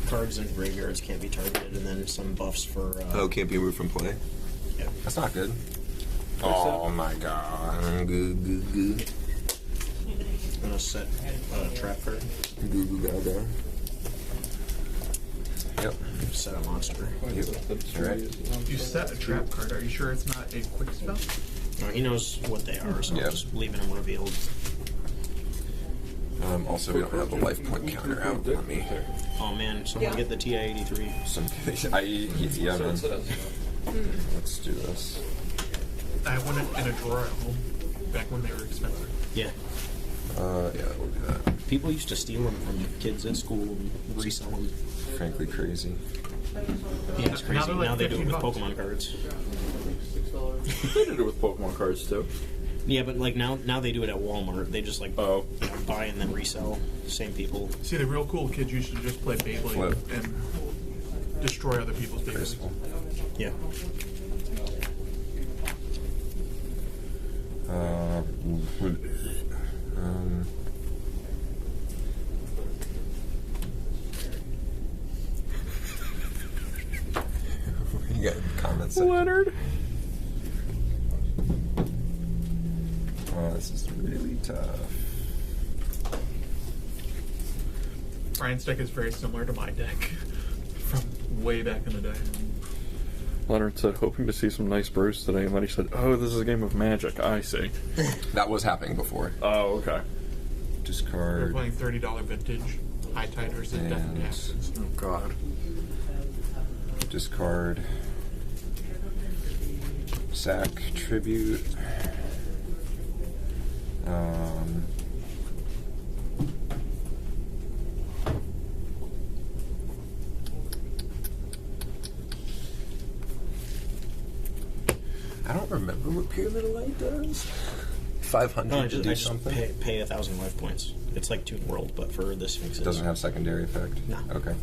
Cards and graveyards can't be targeted, and then some buffs for. Oh, can't be removed from play. Yeah. That's not good. Oh my god. Good. I'm gonna set a trap card. Goo goo gaga. Yep. Set a monster. Yep. Right. You set a trap card. Are you sure it's not a quick spell? No, he knows what they are, so I'm just leaving them revealed. Also, we don't have the life point counter out on me. Oh man, someone get the TI-83. Yeah, man. Let's do this. I have one in a drawer at home, back when they were expensive. Yeah. Yeah, we'll do that. People used to steal them from kids at school and resell them. Frankly, crazy. Yeah, it's crazy. Now they do it with Pokemon cards. They did it with Pokemon cards too. Yeah, but like now they do it at Walmart. They just like buy and then resell. Same people. See, the real cool kids used to just play Beyblade and destroy other people's Beyblades. Yeah. You got comments. Leonard. Oh, this is really tough. Brian's deck is very similar to my deck from way back in the day. Leonard said, hoping to see some nice brews today, and then he said, oh, this is a game of Magic. I see. That was happening before. Oh, okay. We're Discard. playing $30 vintage, high tide versus death and taxes. Oh, God. Discard. Sack tribute. I don't remember what Pyramid of Light does. 500 No, I to just, do I just something? pay 1,000 life points. It's like Toon World, but for the Sphinxes. Doesn't have secondary effect? No. Okay.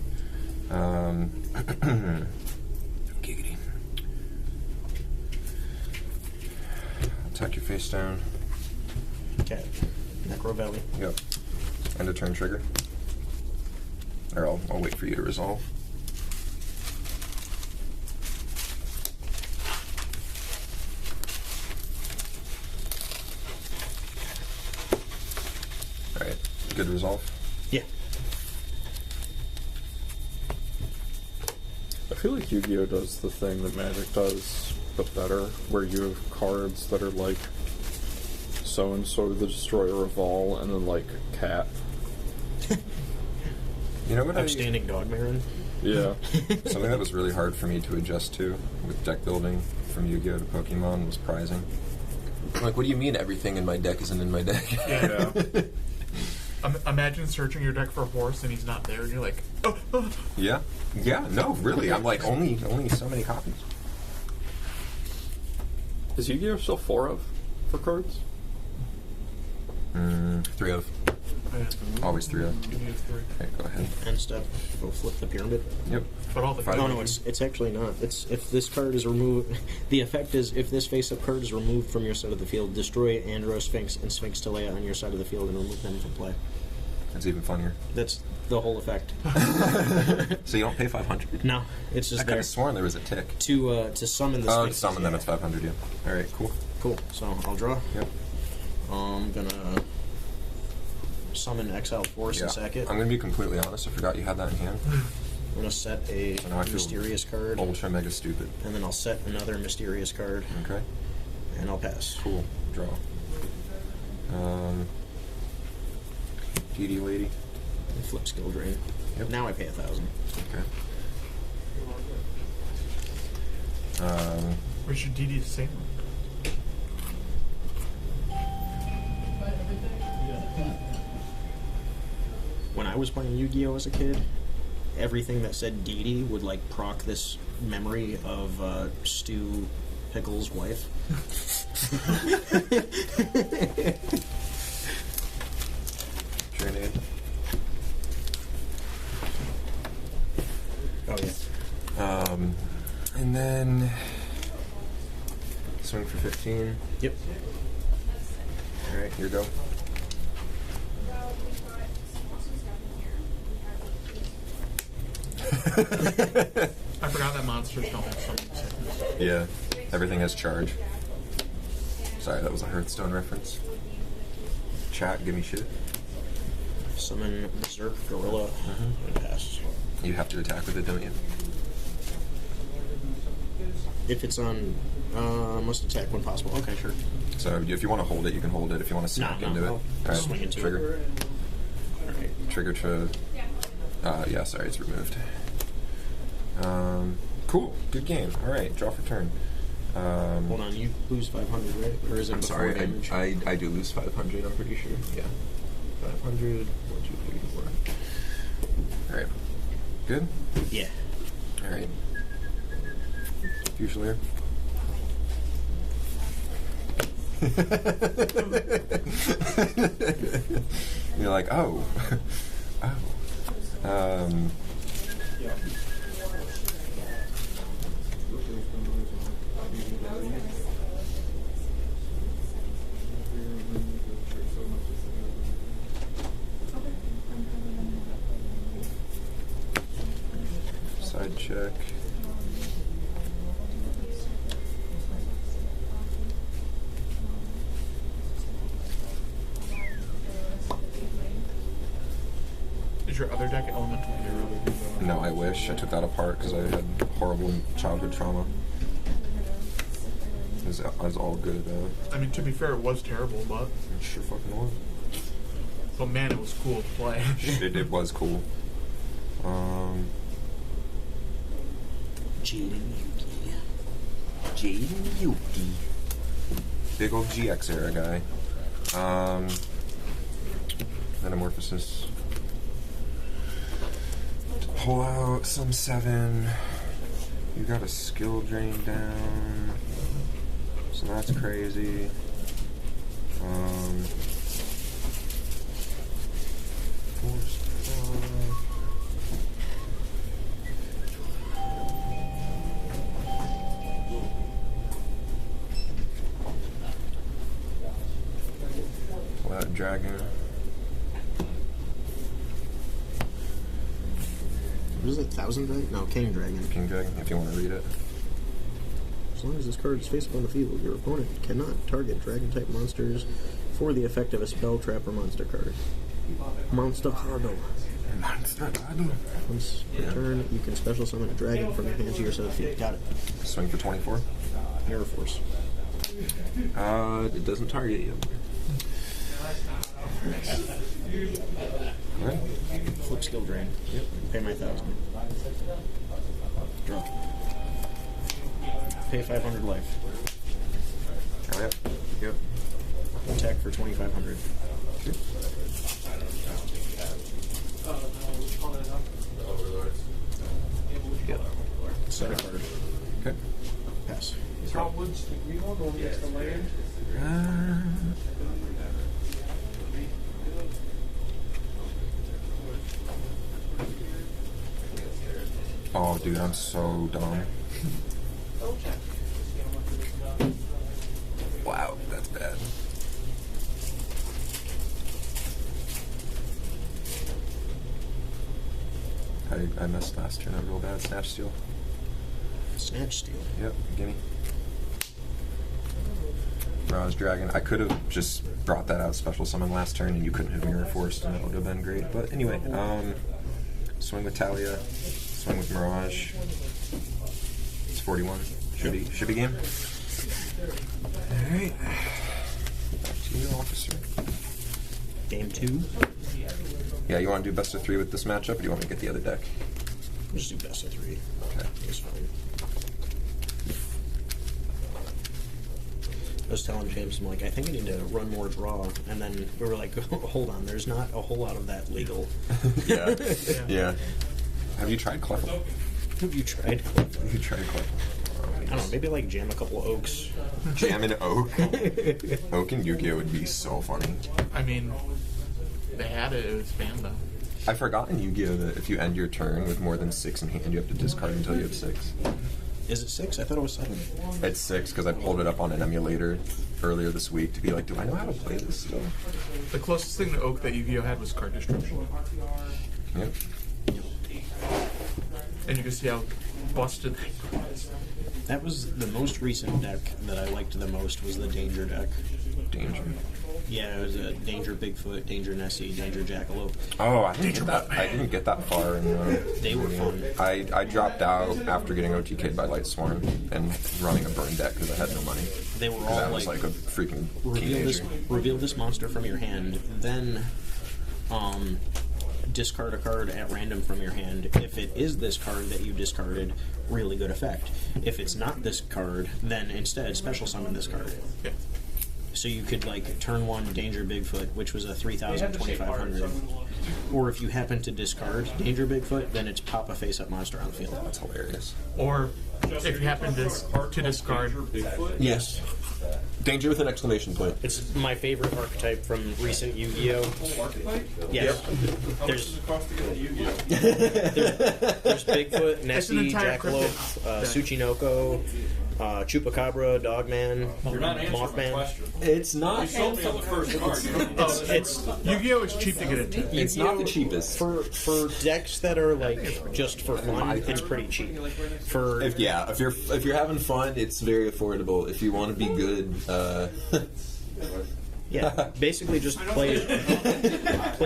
Giggity. Attack your face down. Okay. Necro Valley. Yep. End of turn trigger. Or I'll wait for you to resolve. Alright. Good resolve? Yeah. I feel like Yu-Gi-Oh! Does the thing that Magic does, but better, where you have cards that are like so-and-so the Destroyer of All, and then like Cat. You know what? Outstanding Dog Baron. Yeah. Something that was really hard for me to adjust to with deck building from Yu-Gi-Oh! To Pokemon was prizing. Like, what do you mean everything in my deck isn't in my deck? Yeah. Imagine searching your deck for a horse and he's not there, and you're like, oh, oh. Yeah. Yeah, no, really. I'm like, only so many copies. Is Yu-Gi-Oh! Still 4 of for cards? 3 of. Always 3 of. Okay, go ahead. End step. Go flip the pyramid. Yep. But all the no, it's actually not. It's if this card is removed. The effect is if this face-up card is removed from your side of the field, destroy Andro Sphinx and Sphinx Telea on your side of the field and remove them from play. That's even funnier. That's the whole effect. So you don't pay 500? No, it's just I could have sworn there was a tick. To summon the Sphinx. To summon them, it's 500. Yeah. All right. Cool. Cool. So I'll draw. Yep. I'm gonna summon Exile Force and sack it. I'm gonna be completely honest. I forgot you had that in hand. I'm gonna set a mysterious card. Ultra mega stupid. And then I'll set another mysterious card. Okay. And I'll pass. Cool. Draw. DD lady. And flip skill drain. Yep. Now I pay 1,000. Okay. Where's your DD to save one? When I was playing Yu-Gi-Oh! As a kid, everything that said Dee would like proc this memory of Stu Pickle's wife. Grenade. Oh yeah. And then swing for 15. Yep. All right, here go. I forgot that monsters don't have something sickness. Yeah, everything has charge. Sorry, that was a Hearthstone reference. chat, give me shit. Summon Berserk Gorilla and pass. You have to attack with it, don't you? If it's on, must attack when possible. Okay, sure. So if you want to hold it, you can hold it. If you want to smack into it. Alright, swing into trigger. it. Alright. Trigger to... yeah, sorry, it's removed. Cool, good game. Alright, draw for turn. Hold on, you lose 500, right? Or is it I'm before sorry, damage? I do lose 500, I'm pretty sure. Yeah. 500, 1, 2, 3, 4. Alright. Good? Yeah. Alright. Fusilier. You're like, oh. Oh. Side check. Is your other deck elemental hero? No, I wish. I took that apart because I had horrible childhood trauma. It was all good. I mean, to be fair, it was terrible, but... It sure fucking was. But man, it was cool to play. It was cool. Jaden Yuki. Big old GX era guy. Metamorphosis. Pull out some 7. You got a skill drain down. So that's crazy. Force 5. Pull out dragon. What is it? 1,000 Dragon? No, King Dragon. King Dragon, if you want to read it. As long as this card is face up on the field, your opponent cannot target Dragon-type monsters for the effect of a spell, trap, or monster card. Monster Cardo. Monster Cardo. Once per turn, you can special summon a dragon from your hand to your set of feet. Got it. Swing for 24. Mirror Force. It doesn't target you. Alright. Flip skill drain. Yep. Pay my 1,000. Draw. Pay 500 life. Oh, yep. Yep. Attack for 2,500. Yep. Set a card. Okay. Pass. What's the green one? The one next to land? Oh, dude, I'm so dumb. Wow, that's bad. I missed last turn out real bad. Snatch Steal. Snatch Steal? Yep, gimme. Mirage Dragon. I could have just brought that out special summon last turn and you couldn't have Mirror Forced and that would have been great. But anyway, swing with Talia. Swing with Mirage. It's 41. Should be game. Alright. Back to you, officer. Game 2. Yeah, you want to do best of 3 with this matchup, or do you want me to get the other deck? Just do best of 3. Okay. It's fine. I was telling James, I'm like, I think I need to run more draw, and then we were like, hold on, there's not a whole lot of that legal. Yeah. Yeah. Have you tried Clefable? Have you tried Clefable? Have you tried Clefable? I don't know, maybe like jam a couple of oaks. Jam an oak? Oak and Yu-Gi-Oh! Would be so funny. I mean, they had it, it was banned though. I forgot in Yu-Gi-Oh! That if you end your turn with more than 6 in hand, you have to discard until you have 6. Is it 6? I thought it was 7. It's 6 because I pulled it up on an emulator earlier this week to be like, do I know how to play this still? The closest thing to oak that Yu-Gi-Oh! Had was card destruction. Yep. And you can see how busted that was. That was the most recent deck that I liked the most was the Danger deck. Danger. Yeah, it was a Danger Bigfoot, Danger Nessie, Danger Jackalope. Oh, I didn't get that far. They were fun. I dropped out after getting OTK'd by Lightsworn and running a burn deck because I had no money. They were all I was like a freaking teenager. Reveal this monster from your hand, then discard a card at random from your hand. If it is this card that you discarded, really good effect. If it's not this card, then instead special summon this card. Yeah. So you could like turn 1 Danger Bigfoot, which was a 3,000, 2,500. Or if you happen to discard Danger Bigfoot, then it's pop a face-up monster on the field. That's hilarious. Or if you happen to discard Yes. Danger with an exclamation point. It's my favorite archetype from recent Yu-Gi-Oh. Yes. There's Bigfoot, Nessie, Jackalope, Tsuchinoko, Chupacabra, Dogman, Mothman. It's not. it's Yu-Gi-Oh is cheap to get into. It's not the cheapest. For decks that are like just for fun, it's pretty cheap. If you're having fun, it's very affordable. If you want to be good, yeah, basically just play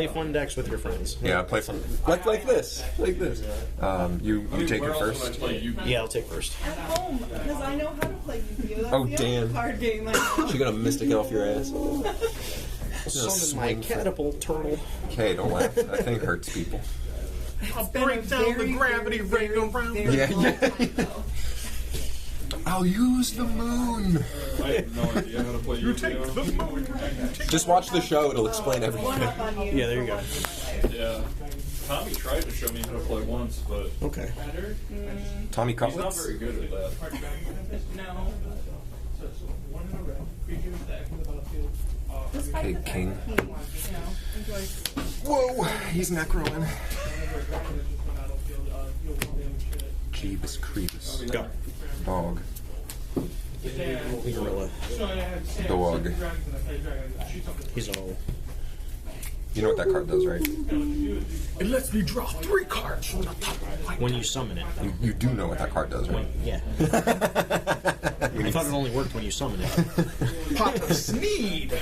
fun decks with your friends. Yeah, play fun like this. You take it first. Yeah, I'll take first. At home, because I know how to play Yu-Gi-Oh. That's Oh, the damn. only card game I know. She got a Mystic Elf your ass. Summon my catapult turtle. Okay, don't laugh. That thing hurts people. I'll break down the gravity ring around. Yeah. I'll use the moon. I have no idea how to play Yu-Gi-Oh. The moon. Just watch the show; it'll explain everything. Yeah, there you go. Yeah. Tommy tried to show me how to play once, but okay. Tommy He's not Cutlets. very good at that. No. Hey, King. You know, enjoys. Whoa, he's necroing. Jeebus Creepus. Go. Dog. Gorilla. Dog. He's all. You know what that card does, right? It lets me draw 3 cards from the top of my When you summon it. You do know what that card does, right? Yeah. I thought it only worked when you summoned it. Papa Sneed.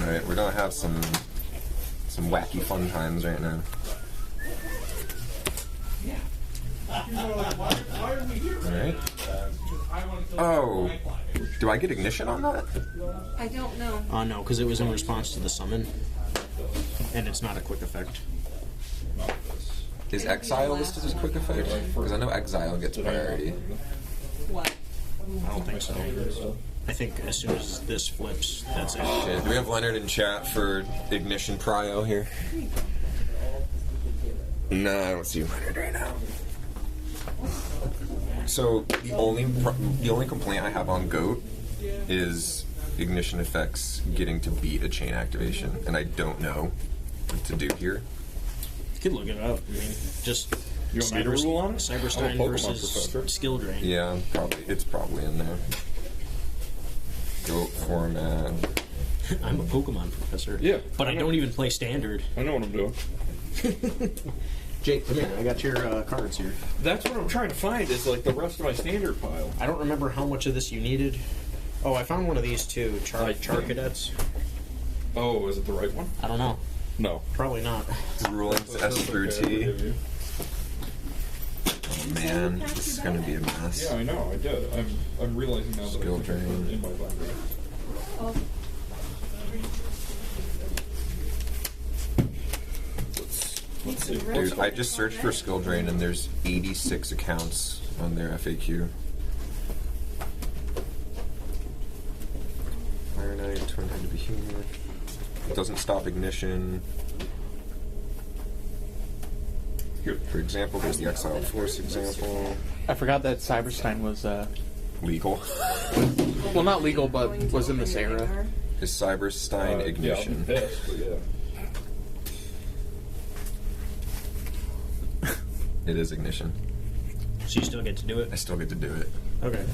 Alright, we're gonna have some wacky fun times right now. Alright. Oh, do I get ignition on that? I don't know. No, because it was in response to the summon. And it's not a quick effect. Is Exile listed as quick effect? Because I know Exile gets priority. What? I don't think so. I think as soon as this flips, that's it. Okay, do we have Leonard in chat for ignition prio here? No, I don't see Leonard right now. So the only complaint I have on GOAT is ignition effects getting to beat a chain activation, and I don't know what to do here. You could look it up. I mean, just You want me to rule on it? Cyberstein I'm a Pokemon versus professor. Skill Drain. Yeah, it's probably in there. GOAT format. I'm a Pokemon professor. Yeah, But I don't even play Standard. I know what I'm doing. Jake, come here. I got your cards here. That's what I'm trying to find is like the rest of my standard pile. I don't remember how much of this you needed. Oh, I found one of these too. Char Cadets. Oh, is it the right one? I don't know. No. Probably not. Rulings S through T. Oh man, this is gonna be a mess. Yeah, I know. I did. I'm realizing now that Skill I think drain. they're in my library. Let's see. Dude, I just searched for skill drain and there's 86 accounts on their FAQ. Fire Knight, Twin Head to be human. It doesn't stop ignition. For example, there's the Exiled Force example. I forgot that Cyberstein was Legal. well, not legal, but was in this era. Is Cyberstein ignition? Yeah, I'm pissed, but yeah. It is ignition. So you still get to do it? I still get to do it. Okay.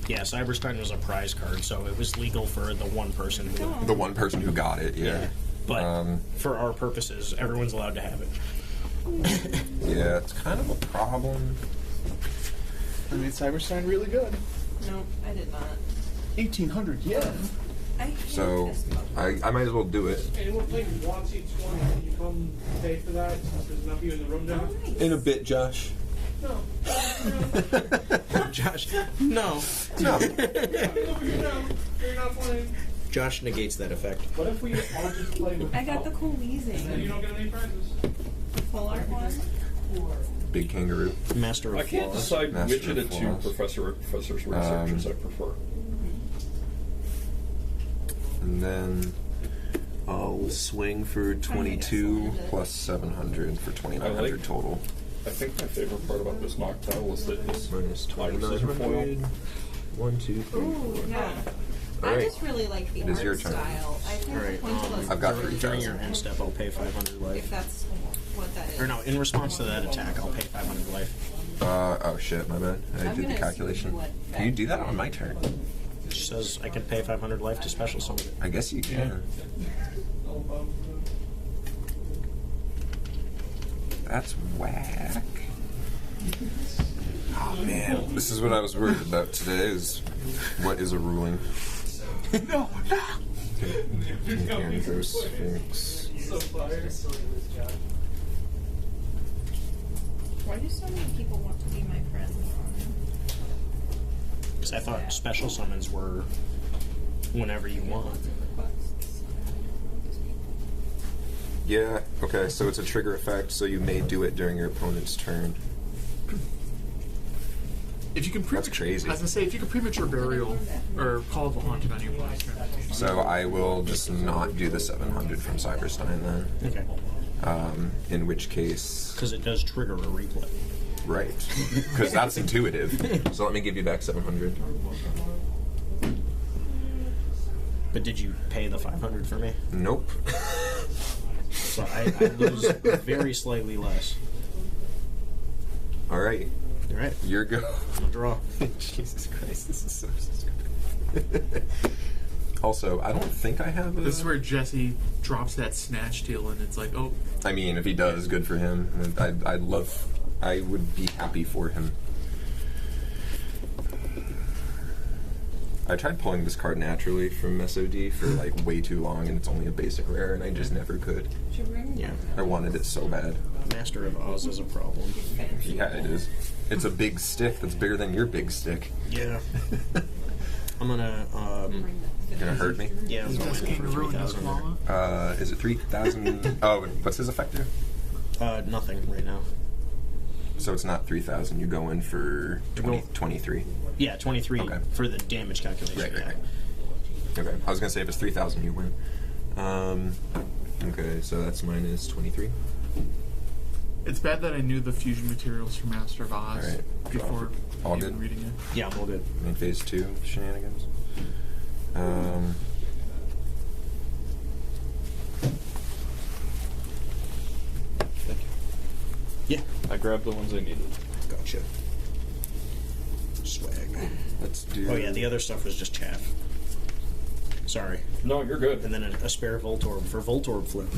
Yeah, Cyberstein was a prize card, so it was legal for the one person who... The one person who got it, yeah. But for our purposes, everyone's allowed to have it. Yeah, it's kind of a problem. I made Cyberstein really good. No, I did not. 1,800 yen. So I might as well do it. Anyone playing wotc-20? Can you come pay for that since there's enough of you in the room now? In a bit, Josh. No. Josh, no. No. You're not playing. Josh negates that effect. What if we all just play with I got the cool wheezing. You don't get any prizes. Full art one. Big kangaroo. Master of I can't Flaws. decide Master which of the of two Flaws. professor's researchers I prefer. And then I'll swing for 22 plus 700 for 2,900 total. I think my favorite part about this mock tile is that this Minus irises are foil. 2,900. 1, 2, 3, 4. Ooh, yeah. I Alright. just really like the It is art your turn. style. I think Alright, the pointillist. I've got during 3,000. your end step, I'll pay 500 life. If that's what that is. Or no, in response to that attack, I'll pay 500 life. Oh shit, my bad. I I'm did the gonna calculation. see what Can you do that on my turn? It says I can pay 500 life to special summon it. I guess you can. That's whack. Oh man, this is what I was worried about today. Is what is a ruling? No. Andrew Sphinx. Why do so many people want to be my friend? Because I thought special summons were whenever you want. Yeah. Okay. So it's a trigger effect. So you may do it during your opponent's turn. If you can That's crazy. As I say, if you can premature burial or call of the haunted on your opponent's turn. So I will just not do the 700 from Cyberstein then. Okay. In which case, Because it does trigger a replay. right? Because that's intuitive. So let me give you back 700. But did you pay the 500 for me? Nope. So I lose very slightly less. All right. All right. Your go. I'm a draw. Jesus Christ, this is so stupid. Also, I don't think I have a... This is where Jesse drops that snatch deal, and it's like, oh. I mean, if he does, good for him. I would be happy for him. I tried pulling this card naturally from SOD for like way too long, and it's only a basic rare, and I just never could. Yeah. I wanted it so bad. Master of Oz is a problem. Yeah, it is. It's a big stick that's bigger than your big stick. Yeah. I'm gonna, You're gonna hurt me? Yeah, I'm going for 3,000. Is it 3,000? Oh, what's his effective? Nothing right now. So it's not 3,000. You go in for 23. Yeah, 23 for the damage calculation. Right. Okay. I was gonna say if it's 3,000, you win. Okay, so that's minus 23. It's bad that I knew the fusion materials for Master of Oz Alright. before All even good? reading it. Yeah, I'm all good. In phase 2 shenanigans. Yeah. I grabbed the ones I needed. Gotcha. Swag. Let's do... Oh yeah, the other stuff was just chaff. Sorry. No, you're good. And then a spare Voltorb for Voltorb flip.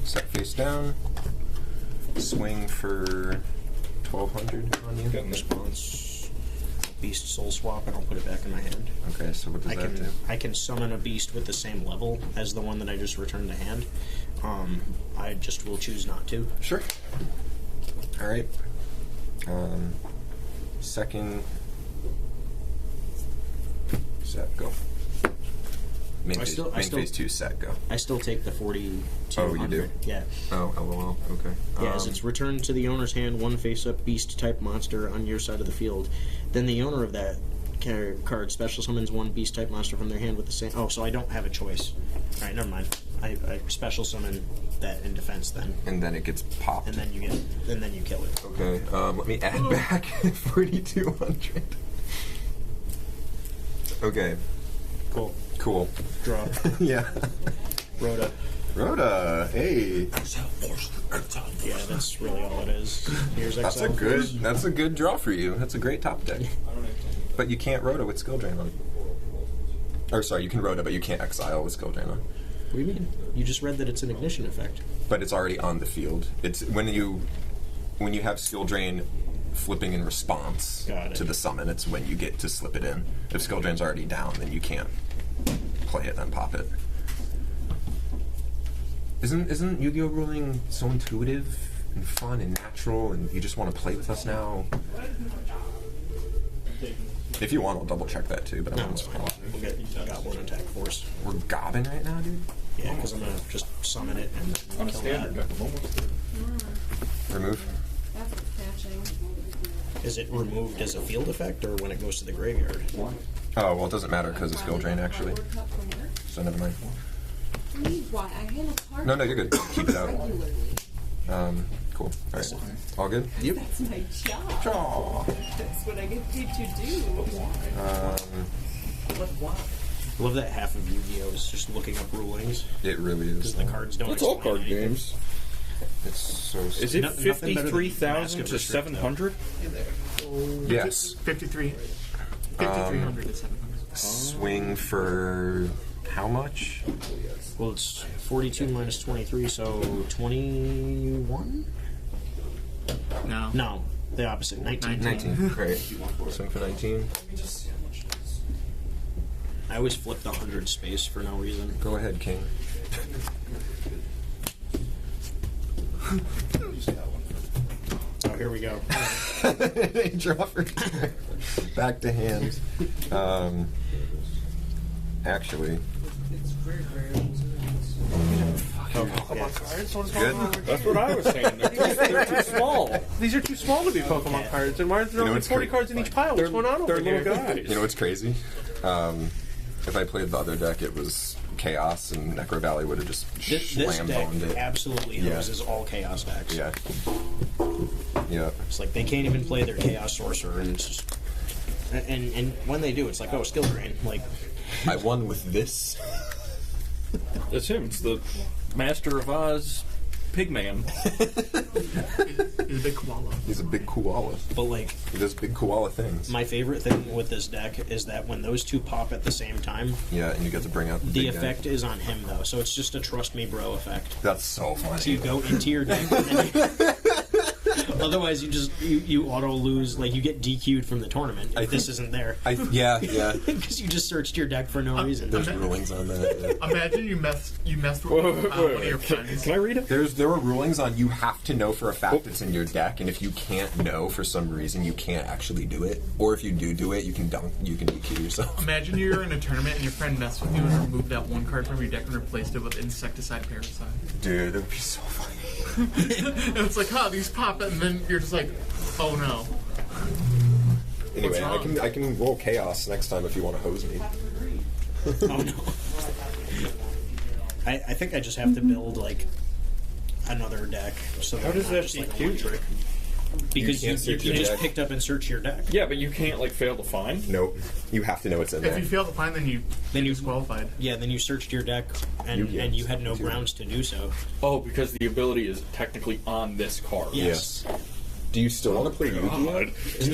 Set face down. Swing for 1,200 on you. Got response. Beast soul swap, and I'll put it back in my hand. Okay, so what does that do? I can summon a beast with the same level as the one that I just returned to hand. I just will choose not to. Sure. Alright. Second set, go. Main phase 2 set, go. I still take the 4,200. Oh, you do? Yeah. Oh, lol, okay. Yeah, as it's returned to the owner's hand, one face-up beast-type monster on your side of the field. Then the owner of that card special summons one beast-type monster from their hand with the same... Oh, so I don't have a choice. Alright, never mind. I special summon that in defense then. And then it gets popped. And then you kill it. Okay, let me add back 4,200. Okay. Cool. Draw. Yeah. Rhoda, hey. Yeah, that's really all it is. Here's Exile Force. That's a good draw for you. That's a great top deck. But you can't Rhoda with Skill Drain on. Or sorry, you can Rhoda, but you can't Exile with Skill Drain on. What do you mean? You just read that it's an ignition effect. But it's already on the field. It's when you have Skill Drain flipping in response to the summon. It's when you get to slip it in. If skill drain's already down, then you can't play it, then pop it. Isn't Yu-Gi-Oh! Ruling so intuitive and fun and natural, and you just want to play with us now? If you want, I'll double check that too. But No, it's fine. We'll get Goblin Attack Force. We're gobbing right now, dude. Yeah, because I'm gonna just summon it and then kill that. Remove. That's catching. Is it removed as a field effect or when it goes to the graveyard? Oh well, it doesn't matter because it's skill drain actually. So never mind. Why? I handle cards. No, you're good. Keep it out. regularly. Cool. All right. All good. That's my job. That's what I get paid to do. I love that half of Yu-Gi-Oh! Is just looking up rulings. It really is. Because the cards don't. It's all explain card anything. games. It's so. Is it Nothing better than 53,000 to Mask of 700? Yes. 5,300 to 700. Swing for how much? Well, it's 42 minus 23, so 21? No. No, the opposite. 19. 19. Great. Swing for 19. I always flip the 100 space for no reason. Go ahead, King. Oh, here we go. Draw for back to hand. Actually. Good. That's what I was saying. They're too small. These are too small to be Pokemon cards, and why are there only 40 cards in each pile? What's going on over They're here? little guys. You know what's crazy? If I played the other deck, it was Chaos, and Necro Valley would have just This slam deck boned it. absolutely hoses all Chaos decks. Yeah. Yeah. It's like they can't even play their Chaos Sorcerer, and it's just... And when they do, it's like, oh, skill drain. Like, I won with this. That's him. It's the Master of Oz Pigman. He's a big koala. He's a big koala. But like, he does big koala things. my favorite thing with this deck is that when those two pop at the same time, Yeah, and you get to bring out the the big guy. effect is on him though. So it's just a trust me, bro effect. That's so funny. So you go into your deck, and then otherwise you auto lose. Like you get DQ'd from the tournament if this isn't there. Yeah. Because you just searched your deck for no reason. There's rulings on that. Yeah. Imagine you messed with one of your friends. Can I read it? There were rulings on you have to know for a fact it's in your deck, and if you can't know for some reason, you can't actually do it. Or if you do it, you can DQ yourself. Imagine you're in a tournament and your friend messed with you and removed that one card from your deck and replaced it with Insecticide Parasite. Dude, that would be so funny. And it's like, these pop, and then you're just like, oh no. Anyway, What's wrong? I can roll Chaos next time if you want to hose me. Oh no. I think I just have to build like another deck so that How does it's not that just like a DQ? one trick. Because You you, can't search your just deck. picked up and searched your deck. Yeah, but you can't like fail to find. Nope. You have to know it's in If there. you fail to find, then you disqualified. Yeah, then you searched your deck and you had no grounds to do so. Oh, because the ability is technically on this card. Yes. Do you still want to play Yu-Gi-Oh? Isn't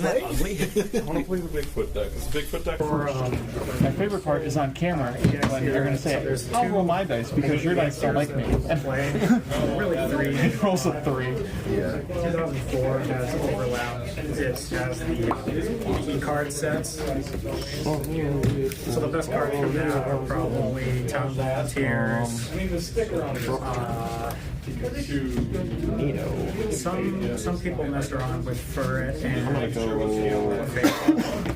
that ugly? I want to play the Bigfoot deck. It's a Bigfoot deck first. My favorite part is on camera when you're going to say, I'll roll my dice because your dice don't like me. And Really three. it rolls a 3. Yeah. 2004 has overlap. It has the card sets. So the best cards from that are probably Town Volunteers. Some people mess around with Furret and I'm gonna go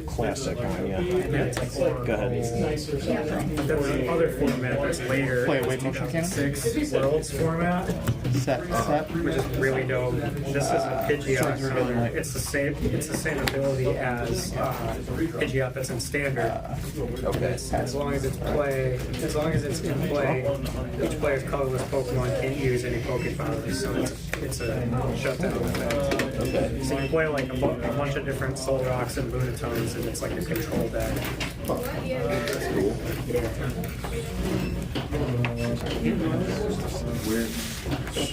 classic on you. Go ahead. There's another format that's later. Play a wave motion cannon? 6 Worlds format. Set. Which is really dope. This is a Pidgeot, so it's the same ability as Pidgeot that's in standard. Okay. As long as it's in play, each player's colorless Pokemon can't use any Pokepowers, so it's a shutdown effect. Okay. So you play like a bunch of different Soul Rocks and Lunatones, and it's like a control deck. That's cool.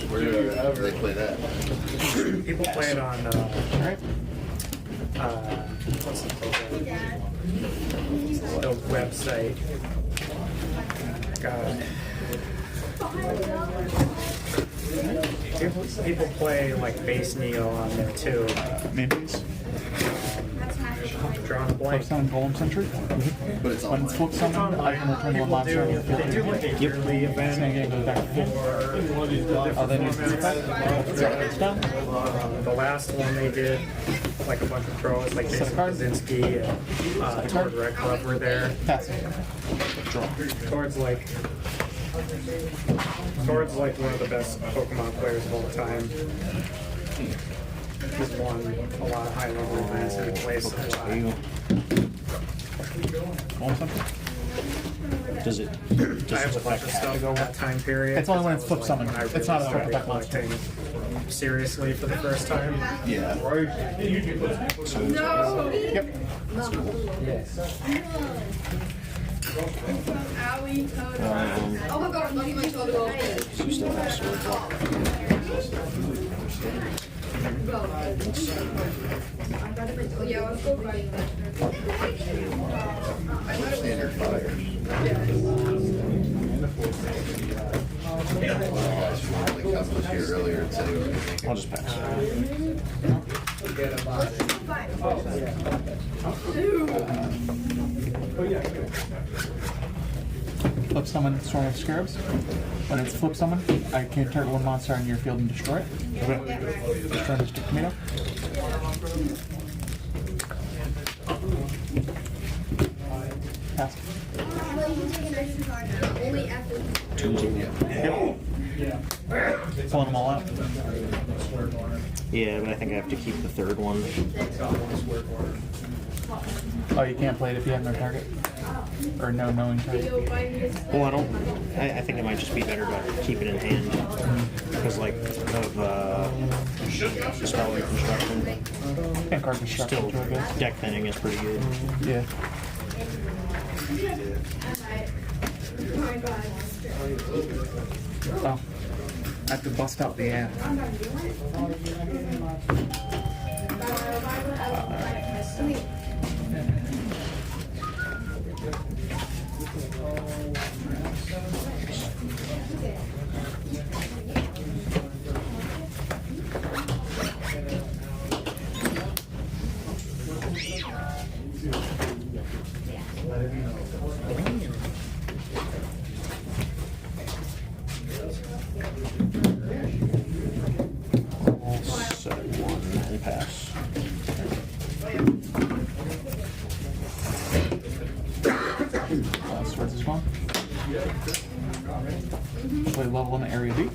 Where do they play that? People play it on what's the program? The website. God. People play like base Neo on there too. Maybe's. Drawing a blank. Flip summon Golem Sentry. But it's When it's flip summon, I can return one monster on your field. They do like a yearly event. Same game goes back to field. Oh, then you it's down. The last one they did, like a bunch of pros, like Jason Kaczynski and Tord Red Club were there. Pass it. Draw. Tord's like one of the best Pokemon players of all time. He's won a lot of high level events and he plays a lot. Does it? I have a bunch of stuff that time period. It's only when it's flip summon. I It's not a started effect monster. collecting seriously for the first time. Yeah. No! Yep. Oh my god, I'm letting my child go. You still have Yeah, let's go right. Standard fire. Was here earlier and said he was going to make it. I'll just pass. Flip summon Storm of Scarabs. When it's flip summon, I can target one monster on your field and destroy it. Okay. Destroy Mr. Tomato. Pass. Pulling them all out. Yeah, but I think I have to keep the third one. Oh, you can't play it if you have no target? Or no knowing target? Well, I think it might just be better to keep it in hand. Because, like, of spell reconstruction. And card destruction. Still, deck thinning is pretty good. Yeah. Oh. I have to bust out the app. Set one and pass. Swords is gone. Play level in area B.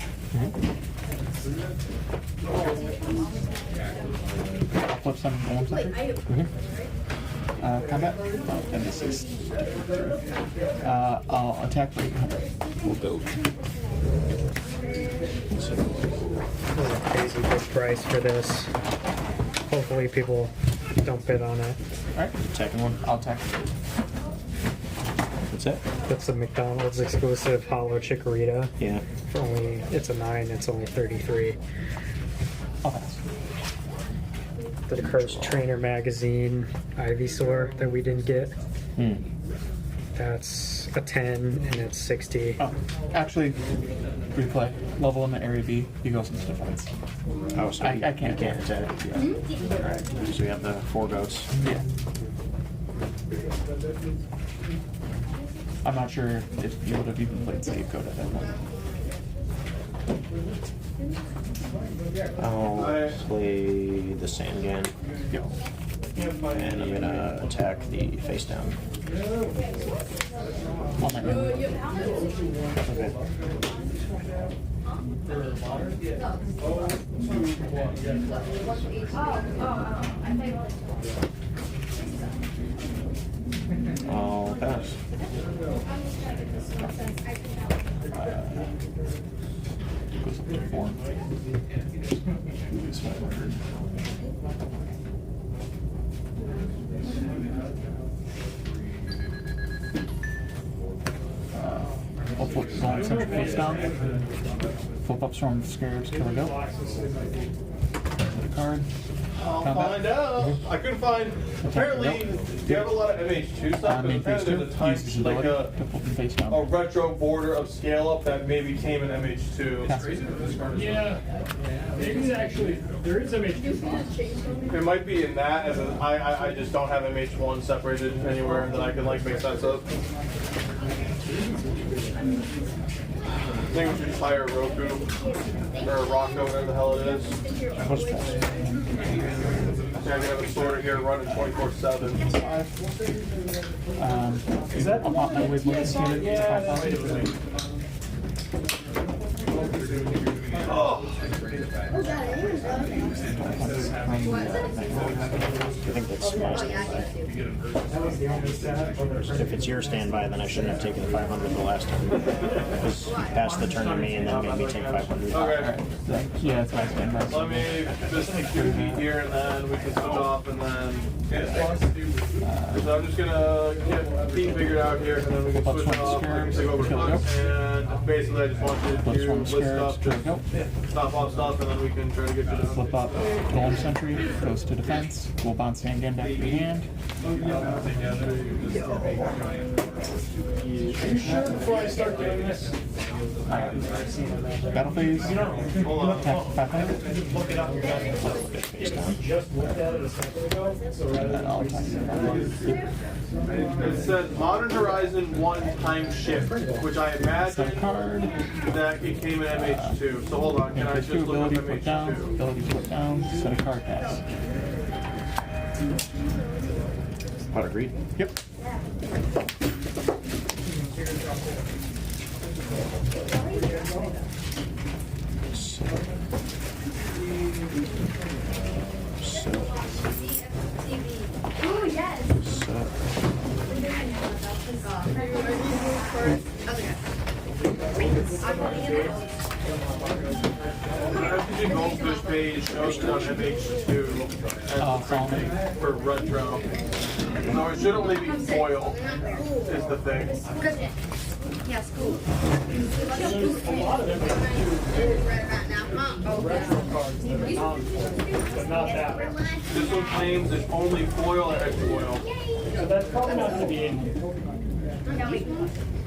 I'll flip some Golem Sentry. Combat. And this is. I'll attack for 800. We'll go. Crazy good price for this. Hopefully people don't bid on it. Alright. Second one. I'll attack. What's that? That's a McDonald's exclusive Hollow Chikorita. Yeah. For only, it's a 9, it's only 33. I'll pass. The Cursed Trainer magazine Ivysaur that we didn't get. That's a 10 and it's 60. Oh, actually, replay. Level in the area B, he goes into defense. Oh, so I can't attack. Yeah. Alright, so we have the 4 goats. Yeah. I'm not sure if you would have even played Scapegoat at that point. I'll play the Sandgan. Go. And I'm gonna attack the face down. On that round. Okay. I'll pass. Goes up to 4. Lose 500. I'll flip Golem Sentry face down. Flip up Storm of Scarabs, kill a goat. Put a card. I'll find out. I couldn't find. Apparently, you have a lot of MH2 stuff, but apparently there's a type, like a retro border of scale up that maybe came in MH2. Yeah. Maybe actually, there is MH2. It might be in that, as I just don't have MH1 separated anywhere that I can like make sense of. I think we should just hire Roku or Rocco, whatever the hell it is. Yeah, I can have it sorted here, running 24/7. Is that a hot night with Oh. I think that's if it's your standby, then I shouldn't have taken the 500 the last time. Because you passed the turn to me and then made me take 500. Okay. Yeah, that's my standby. Let me just do heat here and then we can switch off and then. So I'm just gonna get heat figured out here and then we can switch off. And take over pucks, and basically I just want you to do list stuff, just stop off stuff, and then we can try to get you down. Flip up Golem Sentry, goes to defense. We'll bounce hand again back to the hand. Are you sure before I start doing this? Battle phase. Attack 500. Just looked at it a second ago. It says Modern Horizon 1 time shift, which I imagine that it came in MH2. So hold on, can I just look up MH2? Ability to put down, set a card pass. Pot agreed? Yep. Oh, yes. The Goldfish page shows it on MH2 for retro. No, it should only be foil, is the thing. Yes, cool. A lot of them right now. but not that one. This one claims it's only foil or edge foil. So that's probably not going to be in.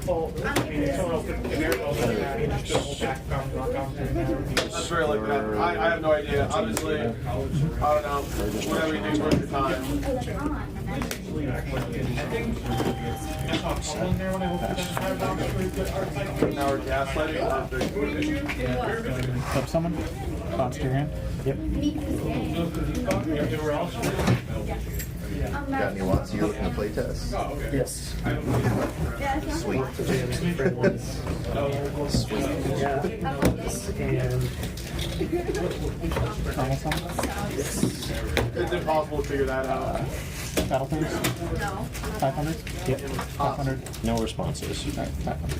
Well, I mean, if someone else could compare those, then just do a whole back rock out there. That's very like that. I have no idea. Honestly, I don't know. Whatever you think worth your time. Now we're gaslighting. Flip summon. Bounce to your hand. Yep. Everywhere else? Got any watts you looking to play test? Yes. Sweet. Sweet. Yeah. And It's impossible to figure that out. Battle phase. 500. Yep. 500. No responses. All right, 500.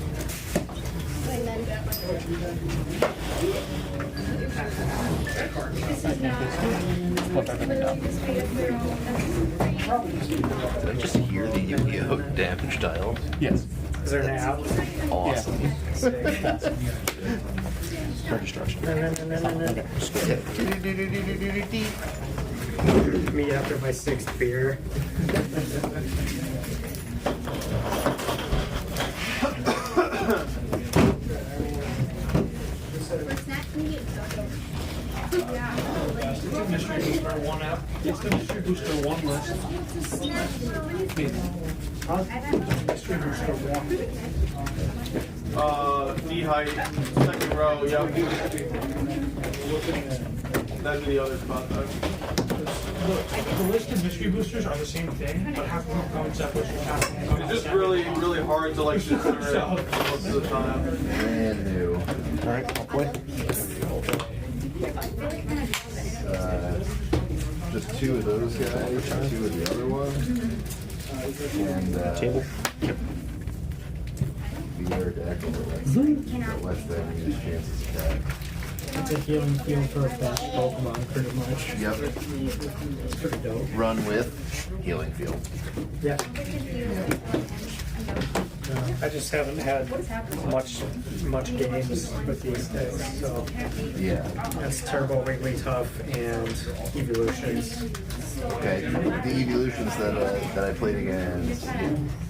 Flip everything down. Did I just hear the Yu-Gi-Oh damage dial? Yes. is there an app? Awesome. For destruction. Me after my 6th beer. Mystery Booster 1 app. It's the Mystery Booster 1 list. Mystery Booster 1. D-height, second row, yep. That'd be the other spot though. The list of mystery boosters are the same thing, but half of them come in separate. It's just really hard to like discern most of the time. Brand new. Alright, I'll play. Just 2 of those guys, 2 of the other ones. And Table? Yep. The air deck. That lets them use chances attack. It's a healing field for a fast Pokemon, pretty much. Yep. It's pretty dope. Run with healing field. Yeah. I just haven't had much games with these things, so Yeah. that's Turbo, Wiggly Tough, and Evolutions. Okay. The evolutions that I played against.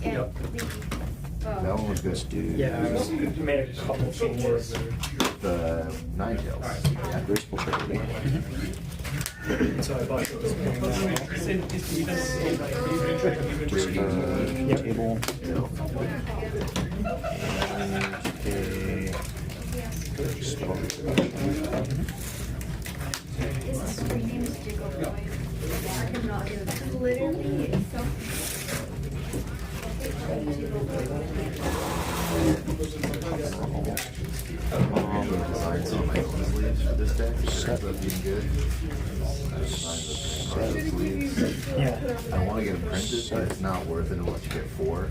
Yep. That one was good. Yeah, I made a couple changes. The Ninetales. Yeah. Graceful Charity. So I bought this Table. Literally, it's so. Designed some of my own sleeves for this deck. Set up being good. I designed the sleeves. Yeah. I want to get them printed, but it's not worth it unless you get 4.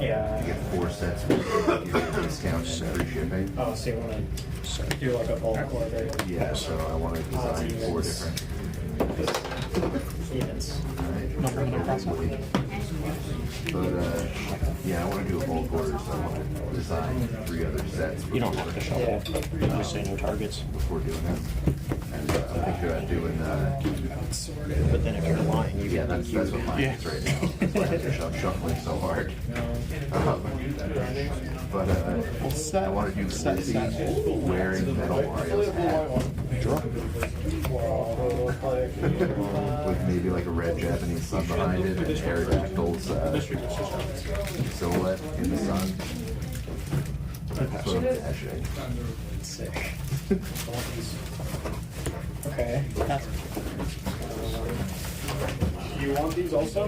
Yeah. You get 4 sets with a discount and free shipping. Oh, so you want to do like a bulk order? Yeah, so I want to design 4 different events. Right. But yeah, I want to do a bulk order, so I want to design 3 other sets. You don't have to shuffle. You just say no targets. Before doing that. And I think about doing But then if you're lying, you yeah, that's what mine is right now. That's why I'm shuffling so hard. But I want to do Lizzie wearing Metal Mario's hat. With maybe like a red Japanese sun behind it and pterodactyls silhouette in the sun. That's what I'm imagining. Sick. Okay. Do you want these also?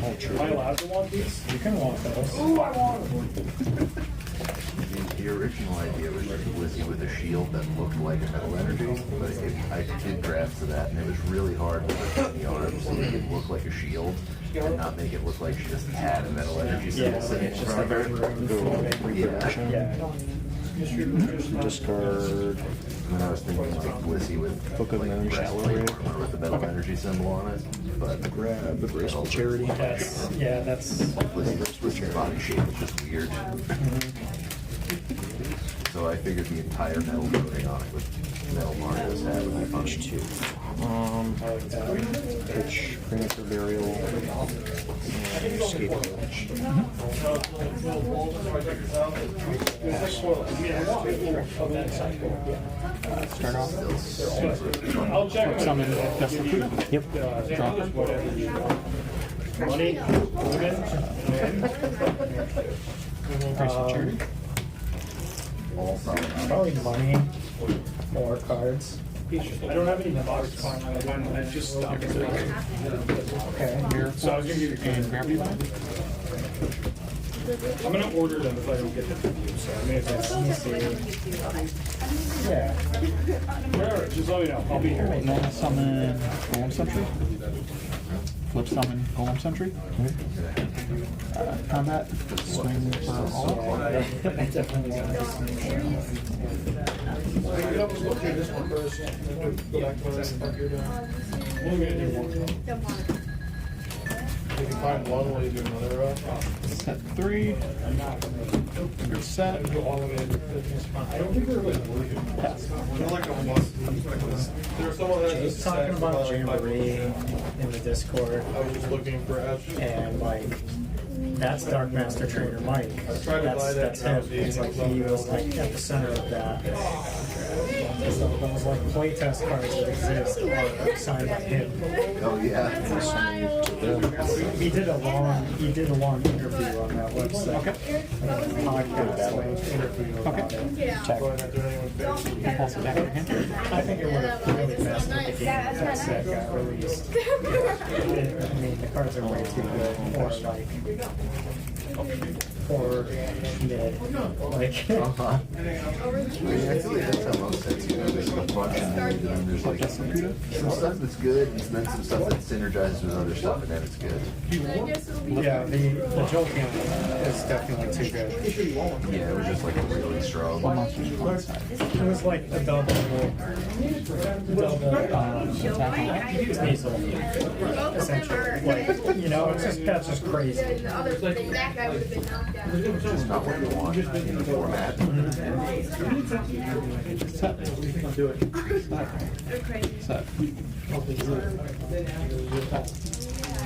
Am I allowed to want these? You can want those. Ooh, I want them. The original idea was just Lizzie with a shield that looked like a metal energy, but I did drafts of that, and it was really hard to put in the arms to make it look like a shield and not make it look like she just had a metal energy symbol sitting in front of her. Yeah. Discard. And then I was thinking like Lizzie with Book of Known Shallow Ray. with the metal energy symbol on it, but Grab the Graceful Charity. That's Lizzie's body shape is just weird. So I figured the entire metal coating on it with Metal Mario's hat would be fun. Pitch, Premature Burial, and Scapegoat. Start off. I'll check. Summon Dust of Food. Yep. Draw. Money, Graceful Charity. Probably money or cards. I don't have any cards. I just stopped. Okay. Mirror So I was gonna give you and Gravity Bind. I'm gonna order them if I don't get them from you, so I may as well. Yeah. Whatever, just let me know. I'll be here. Normal summon Golem Sentry. Flip summon Golem Sentry. Combat. Swing for all. I definitely want Let's look through this one first. And then go back to the part you're doing. If you find one, will you do another Set 3. Your set. I don't think they're really working. They're like a must. There's someone that has He's this talking set about for like Jamboree in the Discord. I was just looking for And like, that's Dark Master Trainer Mike. tried to buy that That's him. It's like he was like at the center of that. So those like playtest cards that exist are signed by him. Oh yeah. He did a long interview on that website. Okay. Podcast like, interview about it. Check. Pulse it back in your hand. I think it would have really messed with the game if that set got released. I mean, the cards are way too good. Or like, or mid. Like, I feel like that's how most sets go. There's like a bunch of need, and then there's like some stuff that's good, and then some stuff that synergizes with other stuff, and then it's good. yeah, the Joking is definitely too good. Yeah, it was just like a really strong from. One monster on one side. It was like a double Hazel. Essentially. Like, you know, it's just, that's just crazy. It's just not what you want in the format.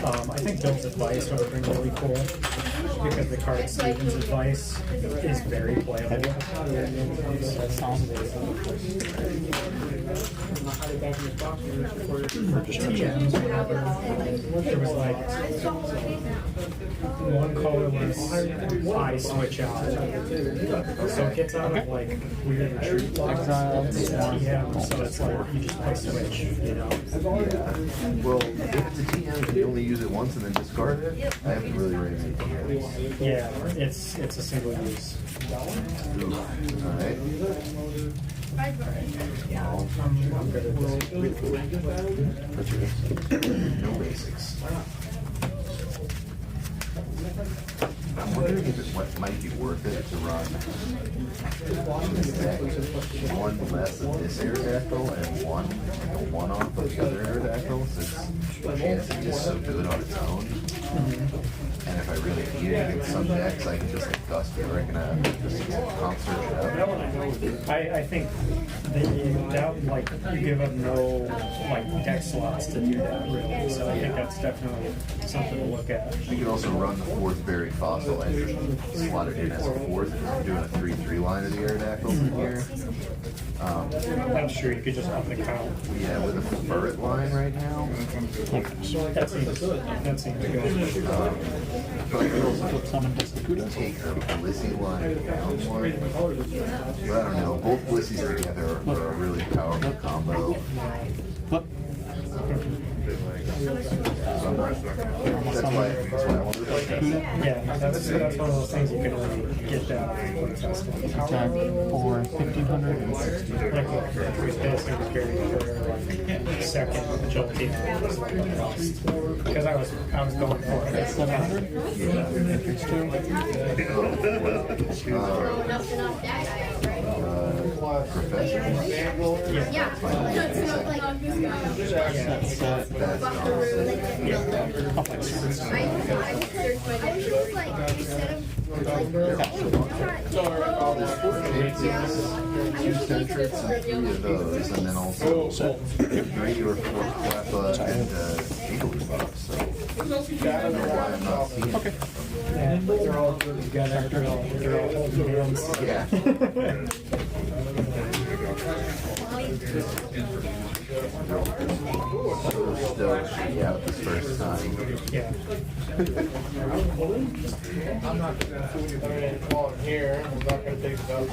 I think Bill's advice would have been really cool because the card Steven's advice is very playable. TMs or whatever. There was like one colorless eye switch out. So it gets out of like weird retreat blocks. TM, so it's like you just play switch, you know. Well, if it's a TM and you only use it once and then discard it, I haven't really ran any TMs. Yeah, it's a single use. Alright. No basics. I'm wondering if it might be worth it to run one less of this Aerodactyl and one off of the other Aerodactyl, since the chance is just so good on its own. And if I really need it in some decks, I can just like gust it, or I can just concert it out. I think that like you give up no like deck slots to do that really. So I think that's definitely something to look at. You can also run the fourth buried fossil and just slot it in as a fourth, and I'm doing a 3/3 line of the Aerodactyls in here. I'm sure you could just up the count. Yeah, with a ferret line right now. That seems good. But I could also take the Blissey line down one. But I don't know, both Blissies together are a really powerful combo. That's why I wanted to play that. Yeah, that's one of those things you can only get that Attack for 1,500 and 60. like basically the carry for like second jolty because I was going for it. 700? Yeah. Infix 2. Professor? Yeah. Two Centrix and 3 of those, and then also 3 or 4 Quappa and Igloo buffs. So I don't know why I'm not seeing it. And they're all good together. They're all holding hands. Yeah. Still should be out this first time. Yeah. I'm not gonna call it here. I'm not gonna take it out.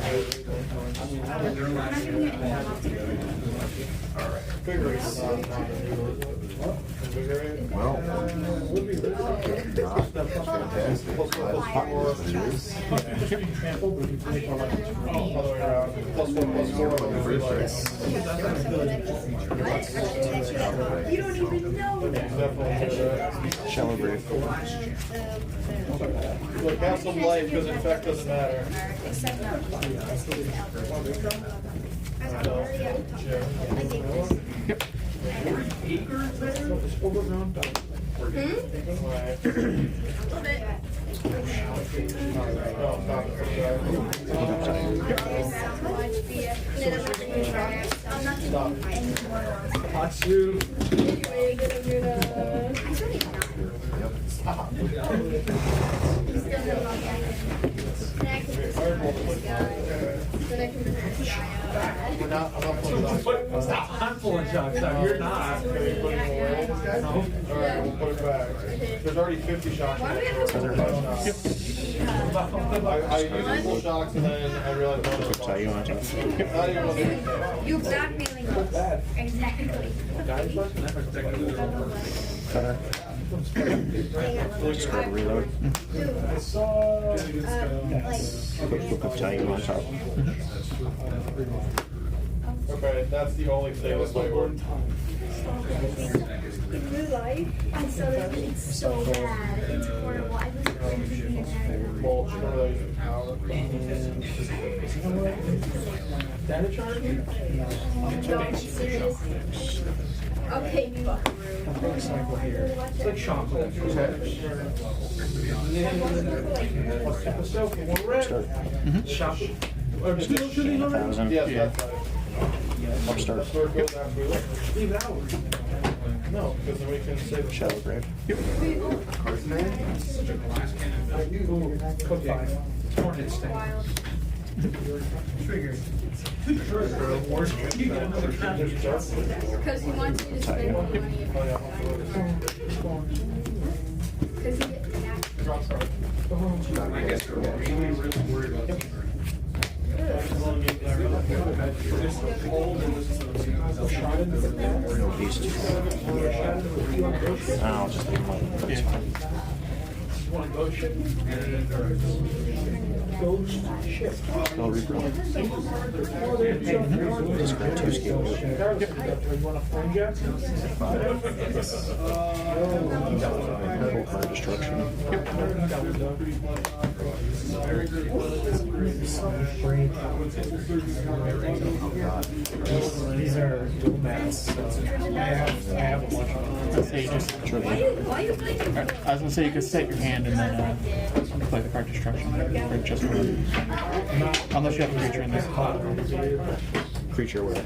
Figure it out. Well, not fantastic, but it is. You don't even know. Shallow grave. Look, have some life because effect doesn't matter. Yep. Hot you. Stop! I'm pulling shots now. You're not. Alright, we'll put it back. There's already 50 shocks. I used full shocks and then I realized one of them. You're blackmailing us. Exactly. Just grab a reload. Book of Titan on top. Okay, that's the only thing that's my order. in real life. And so it's so bad. It's horrible. I was cringing the entire time. No, I'm serious. Okay, buckaroo. It's like chocolate. So, when we're at shop, or just shooting already? Yeah. Upstart. Leave it out. No, because then we can save a Shallow grave. Code 5. Hornet sting. Trigger. Because he wants me to spend more money. Because he gets I guess we're really worried about that. These two. I'll just leave one. That's fine. Ghost ship? I'll reroll. Just grab 2 scales. You want a flame jack? Full card destruction. These are dual mats, so I have a bunch of them. So you just, why are you playing? I was gonna say you could set your hand and then play the card destruction for just one. Unless you have a creature in this. Creature where?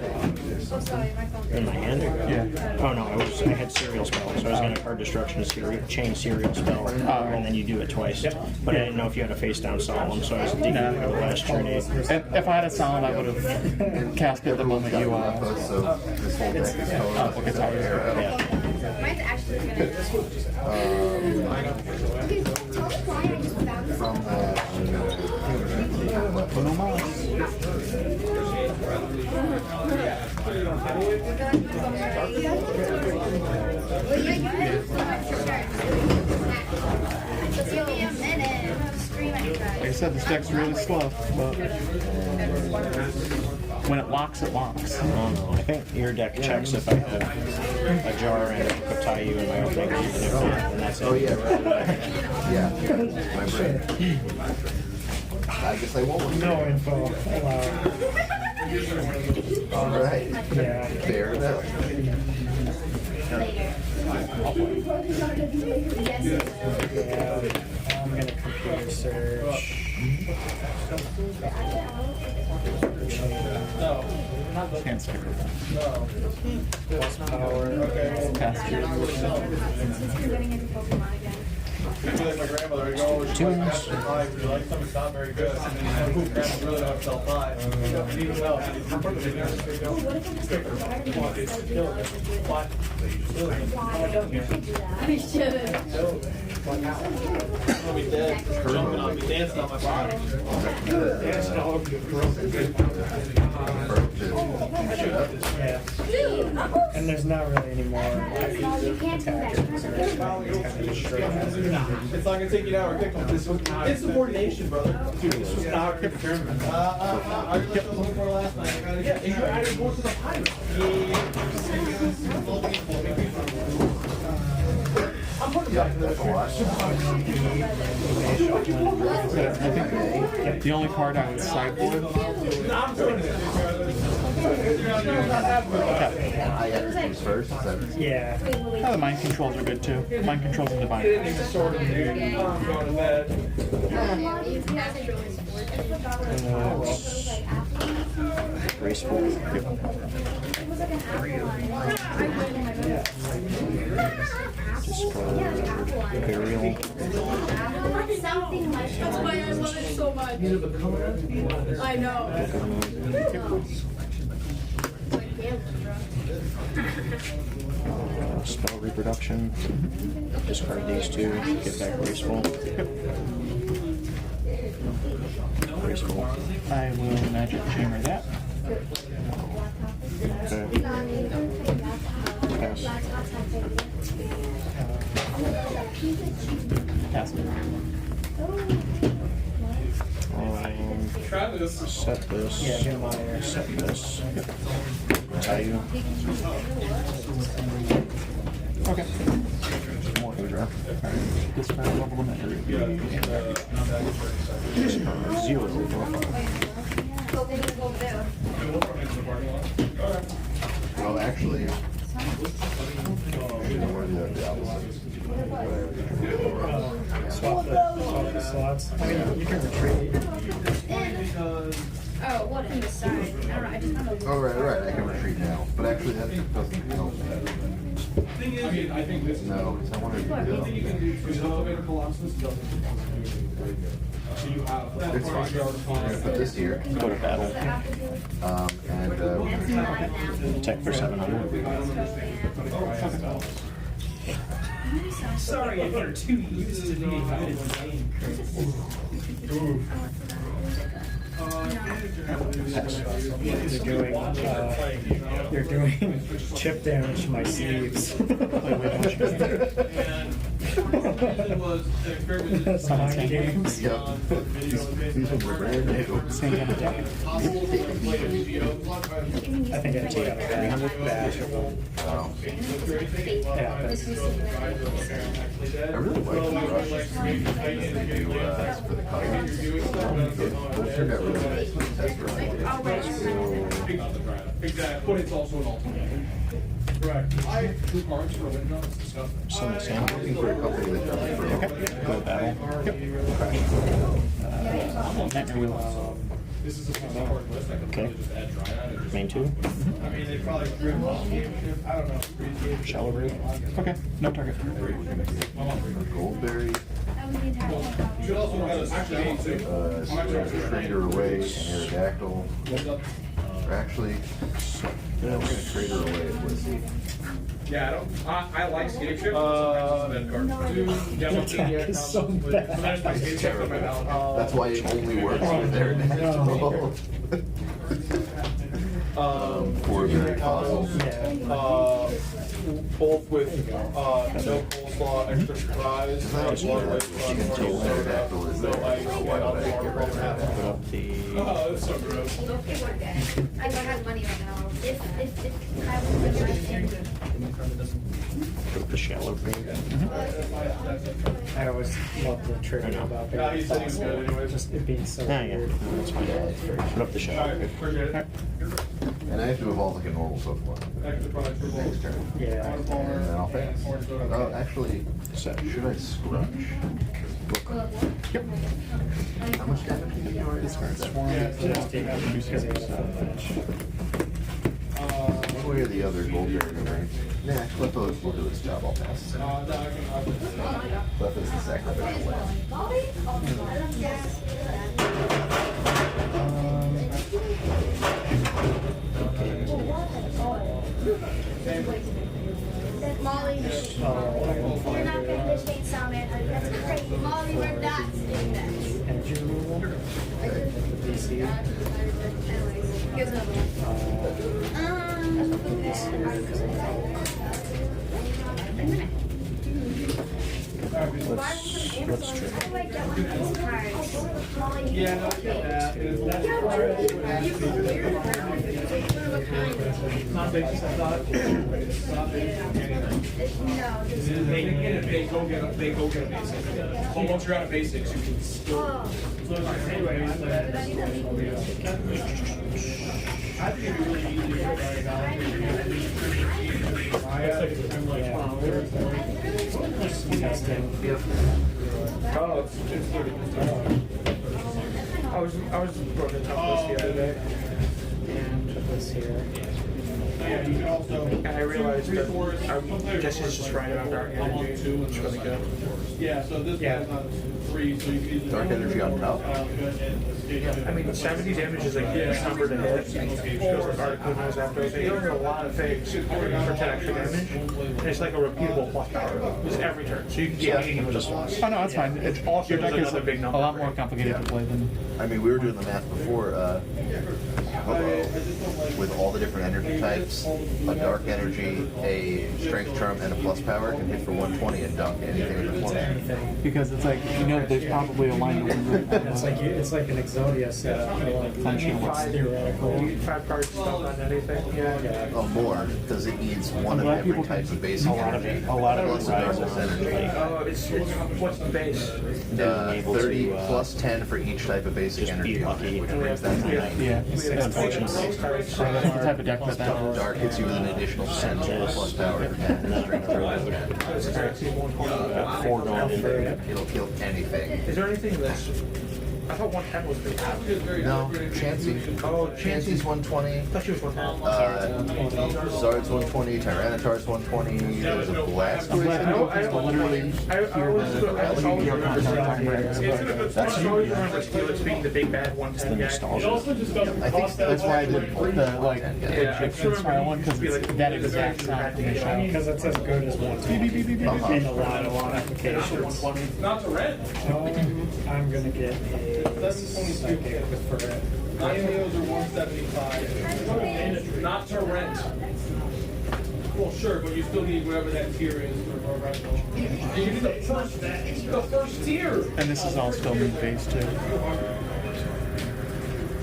Oh, sorry, my phone. In my hand? Yeah. Oh no, I had serial spell, so I was gonna card destruction chain serial spell, and then you do it twice. But I didn't know if you had a face down solemn, so I was digging into the last turn 8. If I had a solemn, I would have cast it the moment you So this whole deck is totally Yeah. Mine's actually gonna. Okay, tell me why I just found this. from Just give me a minute. I'm scream at you guys. Like I said, this deck's really slow, but when it locks, it locks. I think your deck checks if I have a jar and a Kotayu in my opening, even if not, and that's it. Oh yeah, right. Yeah, my brain. I guess I won't. No info allowed. All right. Yeah. Fair enough. I'm gonna computer search. Can't stick with that. Plus power. Okay. Past you. Since you're getting into Pokemon again. I feel like my grandmother would go, she like after 5, you like something not very good. And then grandma really don't sell 5. Even though, I should. I'll be dead. Jumping on me, dancing on my body. Dancing all over the Yeah. And there's not really any more attacks. It's not gonna take you an hour to pick one. This was not. It's subordination, brother. Dude, this was not a quick tournament. I was looking for last night. Yeah, and you added more to the pirate. I'm putting back to the I think the only card I would sideboard. I had to use first. Yeah. Oh, the mind controls are good too. Mind controls and divine. Graceful. Burial. Something like That's why I love it so much. I know. Spell reproduction. Discard these 2. Get back graceful. Graceful. I will magic chamber that. Okay. Pass. Pass it. Set this. Yeah, get 'em out of here. Set this. tell you. Okay. More for draft. Alright. Discard level limit. Zero. Well, actually, we're the opposite. Swap the slots. I mean, you can retreat. Oh, what in the side? Alright, I just have a Oh, right, I can retreat now. But actually, that doesn't help. I think this is No, because I wanted to do thing you can do to elevator colossus doesn't. So you have It's fine. We're gonna put this here. Go to battle. And we're gonna Tech for 700. Sorry if you're too used to being good at the game, Chris. You're doing chip damage to my sleeves. Sonic games. Yep. These ones are brand new. Same kind of deck. I think I take out a 300 bash of them. Wow. Yeah, I that's really like the brushes to do for the color. Those turned out really nice for the test run. Exactly, but it's also an alternative. Correct. I two cards for a win, it's disgusting. So the same. I'm looking for a company that does it for Okay. Go to battle. Nightmare wheel. This is a 60-card list, I could Okay. probably just add Dryad and just... Main 2. I mean, they probably threw them off game, I don't know. Shallow root. Okay, no target. Goldberry. You should also have a Trader away, Aerodactyl. Or actually, we're gonna trade her away at Blissey. Yeah, I like Scape Shift, sometimes it's a bad card. attack is so bad. That's why it only works with Aerodactyl. For very possible. Both with no coleslaw, extra fries. Aerodactyl is there. Why would I get rid of that? Oh, that's so gross. I don't have money right now. If I was Put the shallow green. I always love the trivia about that. He said he was good anyways. Just it being so Yeah, yeah. weird. That's fine. Put up the shallow. And I have to evolve like a normal Pokemon. Next turn. Yeah. And then I'll pass. Oh, actually, should I scrunch? Yep. How much damage do you do? Discard swarm. Just take out the because they just One way or the other, Goldberry. Nah, Cliff will do his job, I'll pass. Cliff is the sacrificial lamb. Molly, you're not gonna this thing sound man. That's crazy. Molly, we're not doing that. energy removal. DC. Anyways, here's another one. Let's try. Yeah, no, I get that. Not big, I thought. They go get a basic. Well, once you're out of basics, you can still. Anyway, I think it'd be really easy to Oh, it's 30. I was running top this the other day. And this here. Yeah, you can also. And I realized that I guess it's just right about dark energy. It's really good. Yeah, so this one's on 3, so you can either. Dark energy on top? I mean, 70 damage is like this number to hit. Because the article knows after. They do a lot of things for 10 extra damage. And it's like a repeatable plus power. It's every turn. So you can get 80 with this one. Oh no, that's fine. It's Also, your deck there's is another big a number. lot more complicated to play than. I mean, we were doing the math before, with all the different energy types, a dark energy, a strength charm, and a plus power can hit for 120 and dunk anything in the format. Because it's like, you know, there's probably a line to win. It's like an Exodia setup. I'm sure what's theoretical. You need 5 cards to spell on anything. Yeah. Oh, more, because it needs one of every type of basic energy. A lot of plus it the rides darkness on, energy. like, Oh, it's what's the base? 30 plus 10 for each type of basic energy, which brings that to 90. Yeah. unfortunately. That's the type of deck that that Dark hits you with an additional 10 plus power for 10. Strength throw. 4 going in. It'll kill anything. Is there anything that's... I thought 110 was pretty high. No, Chansey. Oh, Chansey's 120. I thought she was 110. Zard's 120. Tyranitar's 120. There's a Blastoise. I always remember Steelix being the big bad 110 guy. I think that's why I did the like Egyptian style one because it's that exact sound from the show. Because it's as good as 120 in a lot of applications. Not to rent. I'm gonna get a psychic for it. Ioneos are 175. Not to rent. Well, sure, but you still need whatever that tier is for rental. You need the first tier. And this is all still moon based too.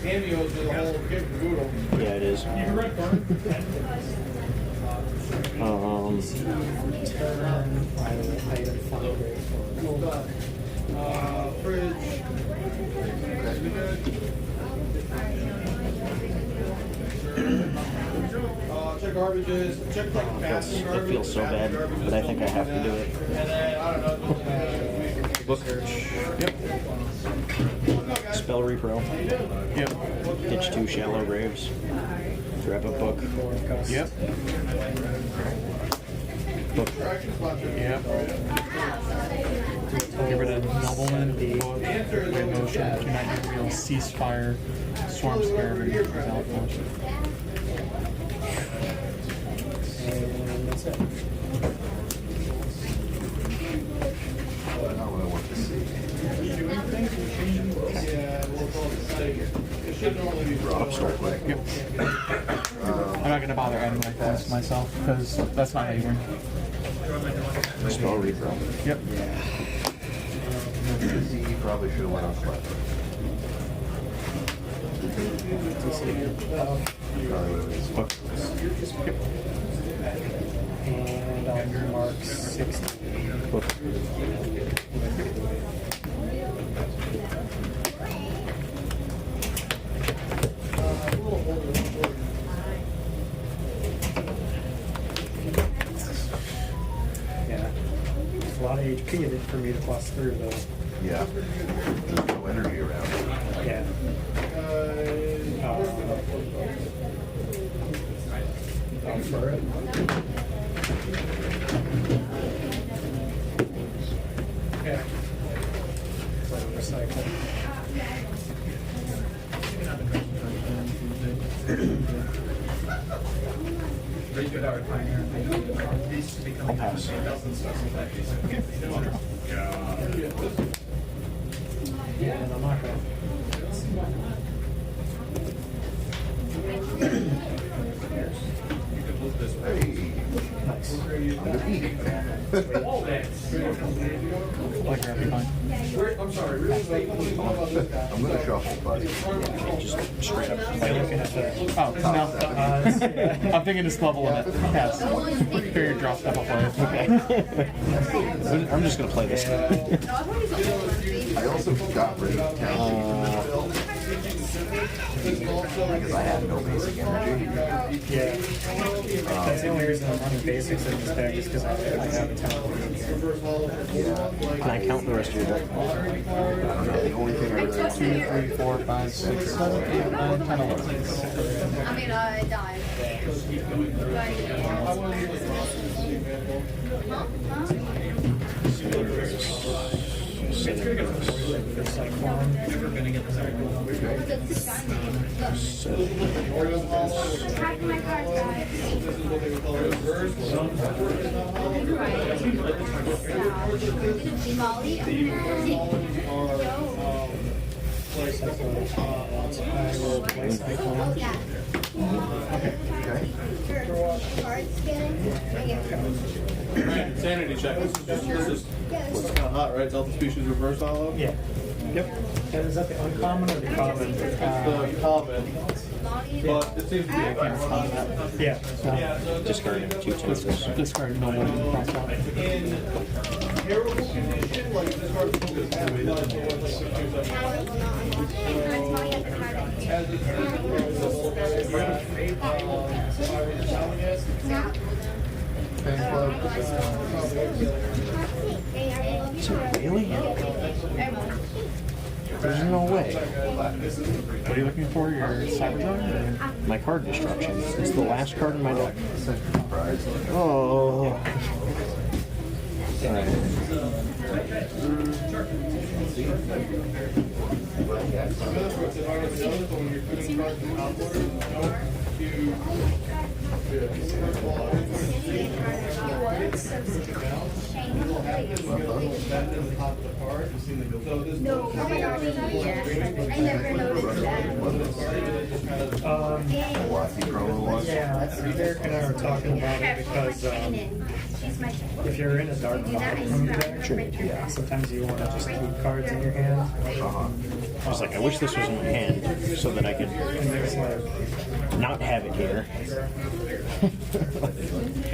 Cameos is a whole kit and caboodle. Yeah, it is. You can rent them. Fridge. Check garbages. Check It feels so bad, but I think I have to do it. And then, I don't know. Book. Yep. Spell repro. Yep. Ditch 2 shallow graves. Grab a book. Yep. Book. Yep. Get rid of Nobleman, Red Motion, 290 Wheel, Ceasefire, Swarm Scarab, and Valid Force. And that's it. Not what I want to see. Yeah, we'll call it the site. It should normally be Drop so quick. Yep. I'm not going to bother adding my points myself because that's not how you win. Spell repro. Yep. He probably should have went on flat. And I'll mark 60. Yeah. It's a lot of HP in it for me to plus through though. Yeah. There's no energy around. Yeah. For it. Yeah. Recycle. I'll pass. Yeah, and I'm not gonna. Hey. Nice. I'm the peak. Like you're fine. I'm sorry, really? I'm going to shuffle, buddy. Just straight up. Oh, no. I'm thinking it's level limit. Pass. Figure drop stuff up on it. Okay. I'm just gonna play this. I also got rid of Town from the build because I had no basic energy. Yeah. That's the only reason I'm running basics in this deck is because I have a talent. Yeah. Can I count the rest of your deck? I don't know. The only thing I really want to do 2, 3, 4, 5, 6, 7, 8, 9, 10, 11. I mean, I died. Pack my cards, guys. Molly, I will play Cyclone. Sanity check. This is what's kind of hot, right? It's Alpha Species Reverse Hollow? Yeah. Yep. And is that the uncommon or the common? It's the common. But it seems to be a common. Yeah. Discarding 2 times. Discard no more than cross out. In terrible condition, like this card is Really? There's no way. What are you looking for? Your Cybertron? My card destruction. It's the last card in my deck. Oh. Alright. No, I never noticed that. Yeah, Derek and I were talking about it because if you're in a dark from deck, yeah, sometimes you want to just keep cards in your hand. I was like, I wish this was in my hand so that I could not have it here.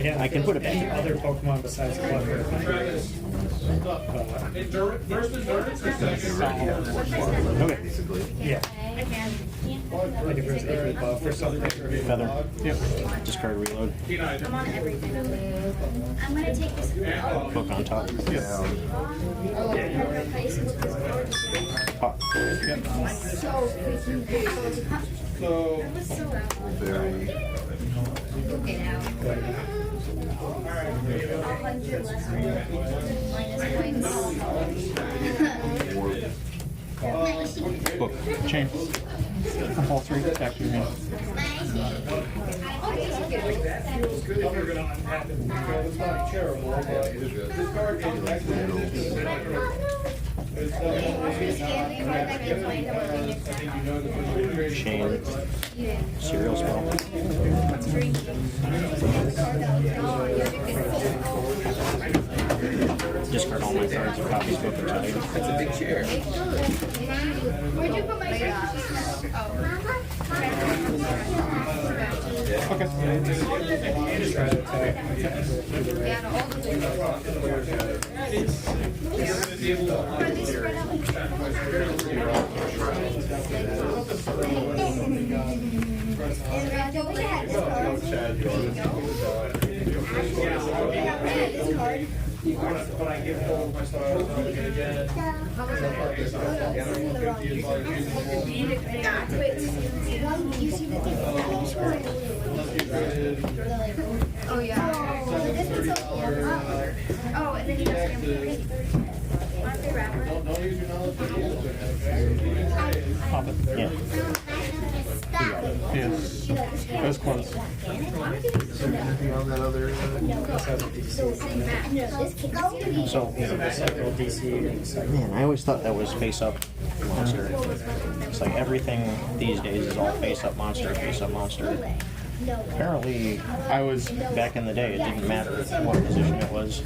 Yeah, I can put it back. Any other Pokemon besides Clever. Okay. Yeah. Like if there's a buff or something. Feather. Yep. Discard reload. I'm on everything. I'm gonna take this. Book on top. Pop. So freaking good. So That was so loud. Okay, now. 100 less minus points. Book. Chain. Compulsory. Back to your hand. Chain. Serial spell. Discard all my cards and copies book and tell you. That's a big chair. Where'd you put my But I give all my stars again. Oh yeah. Oh, and then you have to want the wrapper? Don't use your knowledge. Pop it. Yeah. Yes. That was close. Anything on that other? So, man, I always thought that was face up monster. It's like everything these days is all face up monster, face up monster. Apparently, I was back in the day, it didn't matter what position it was.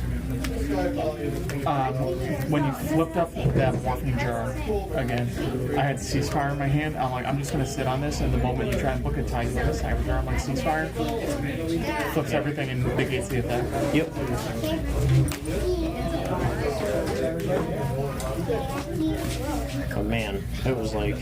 When you flipped up that walking jar again, I had ceasefire in my hand. I'm like, I'm just gonna sit on this, and the moment you try and book a tie with a cyber jar, I'm like, ceasefire, flips everything and negates the attack. Yep. Oh man, it was like,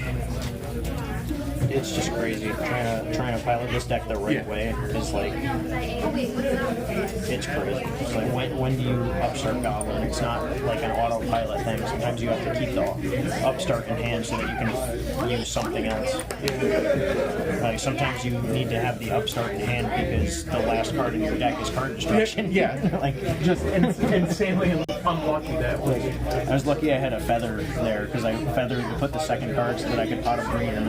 it's just crazy. Trying to pilot this deck the right way is like, it's crazy. It's like when do you upstart Goblin? It's not like an autopilot thing. Sometimes you have to keep the upstart in hand so that you can use something else. Like sometimes you need to have the upstart in hand because the last card in your deck is card destruction. Yeah. Like Just insanely unlucky that way. I was lucky I had a feather there because I feathered to put the second card so that I could pot a green.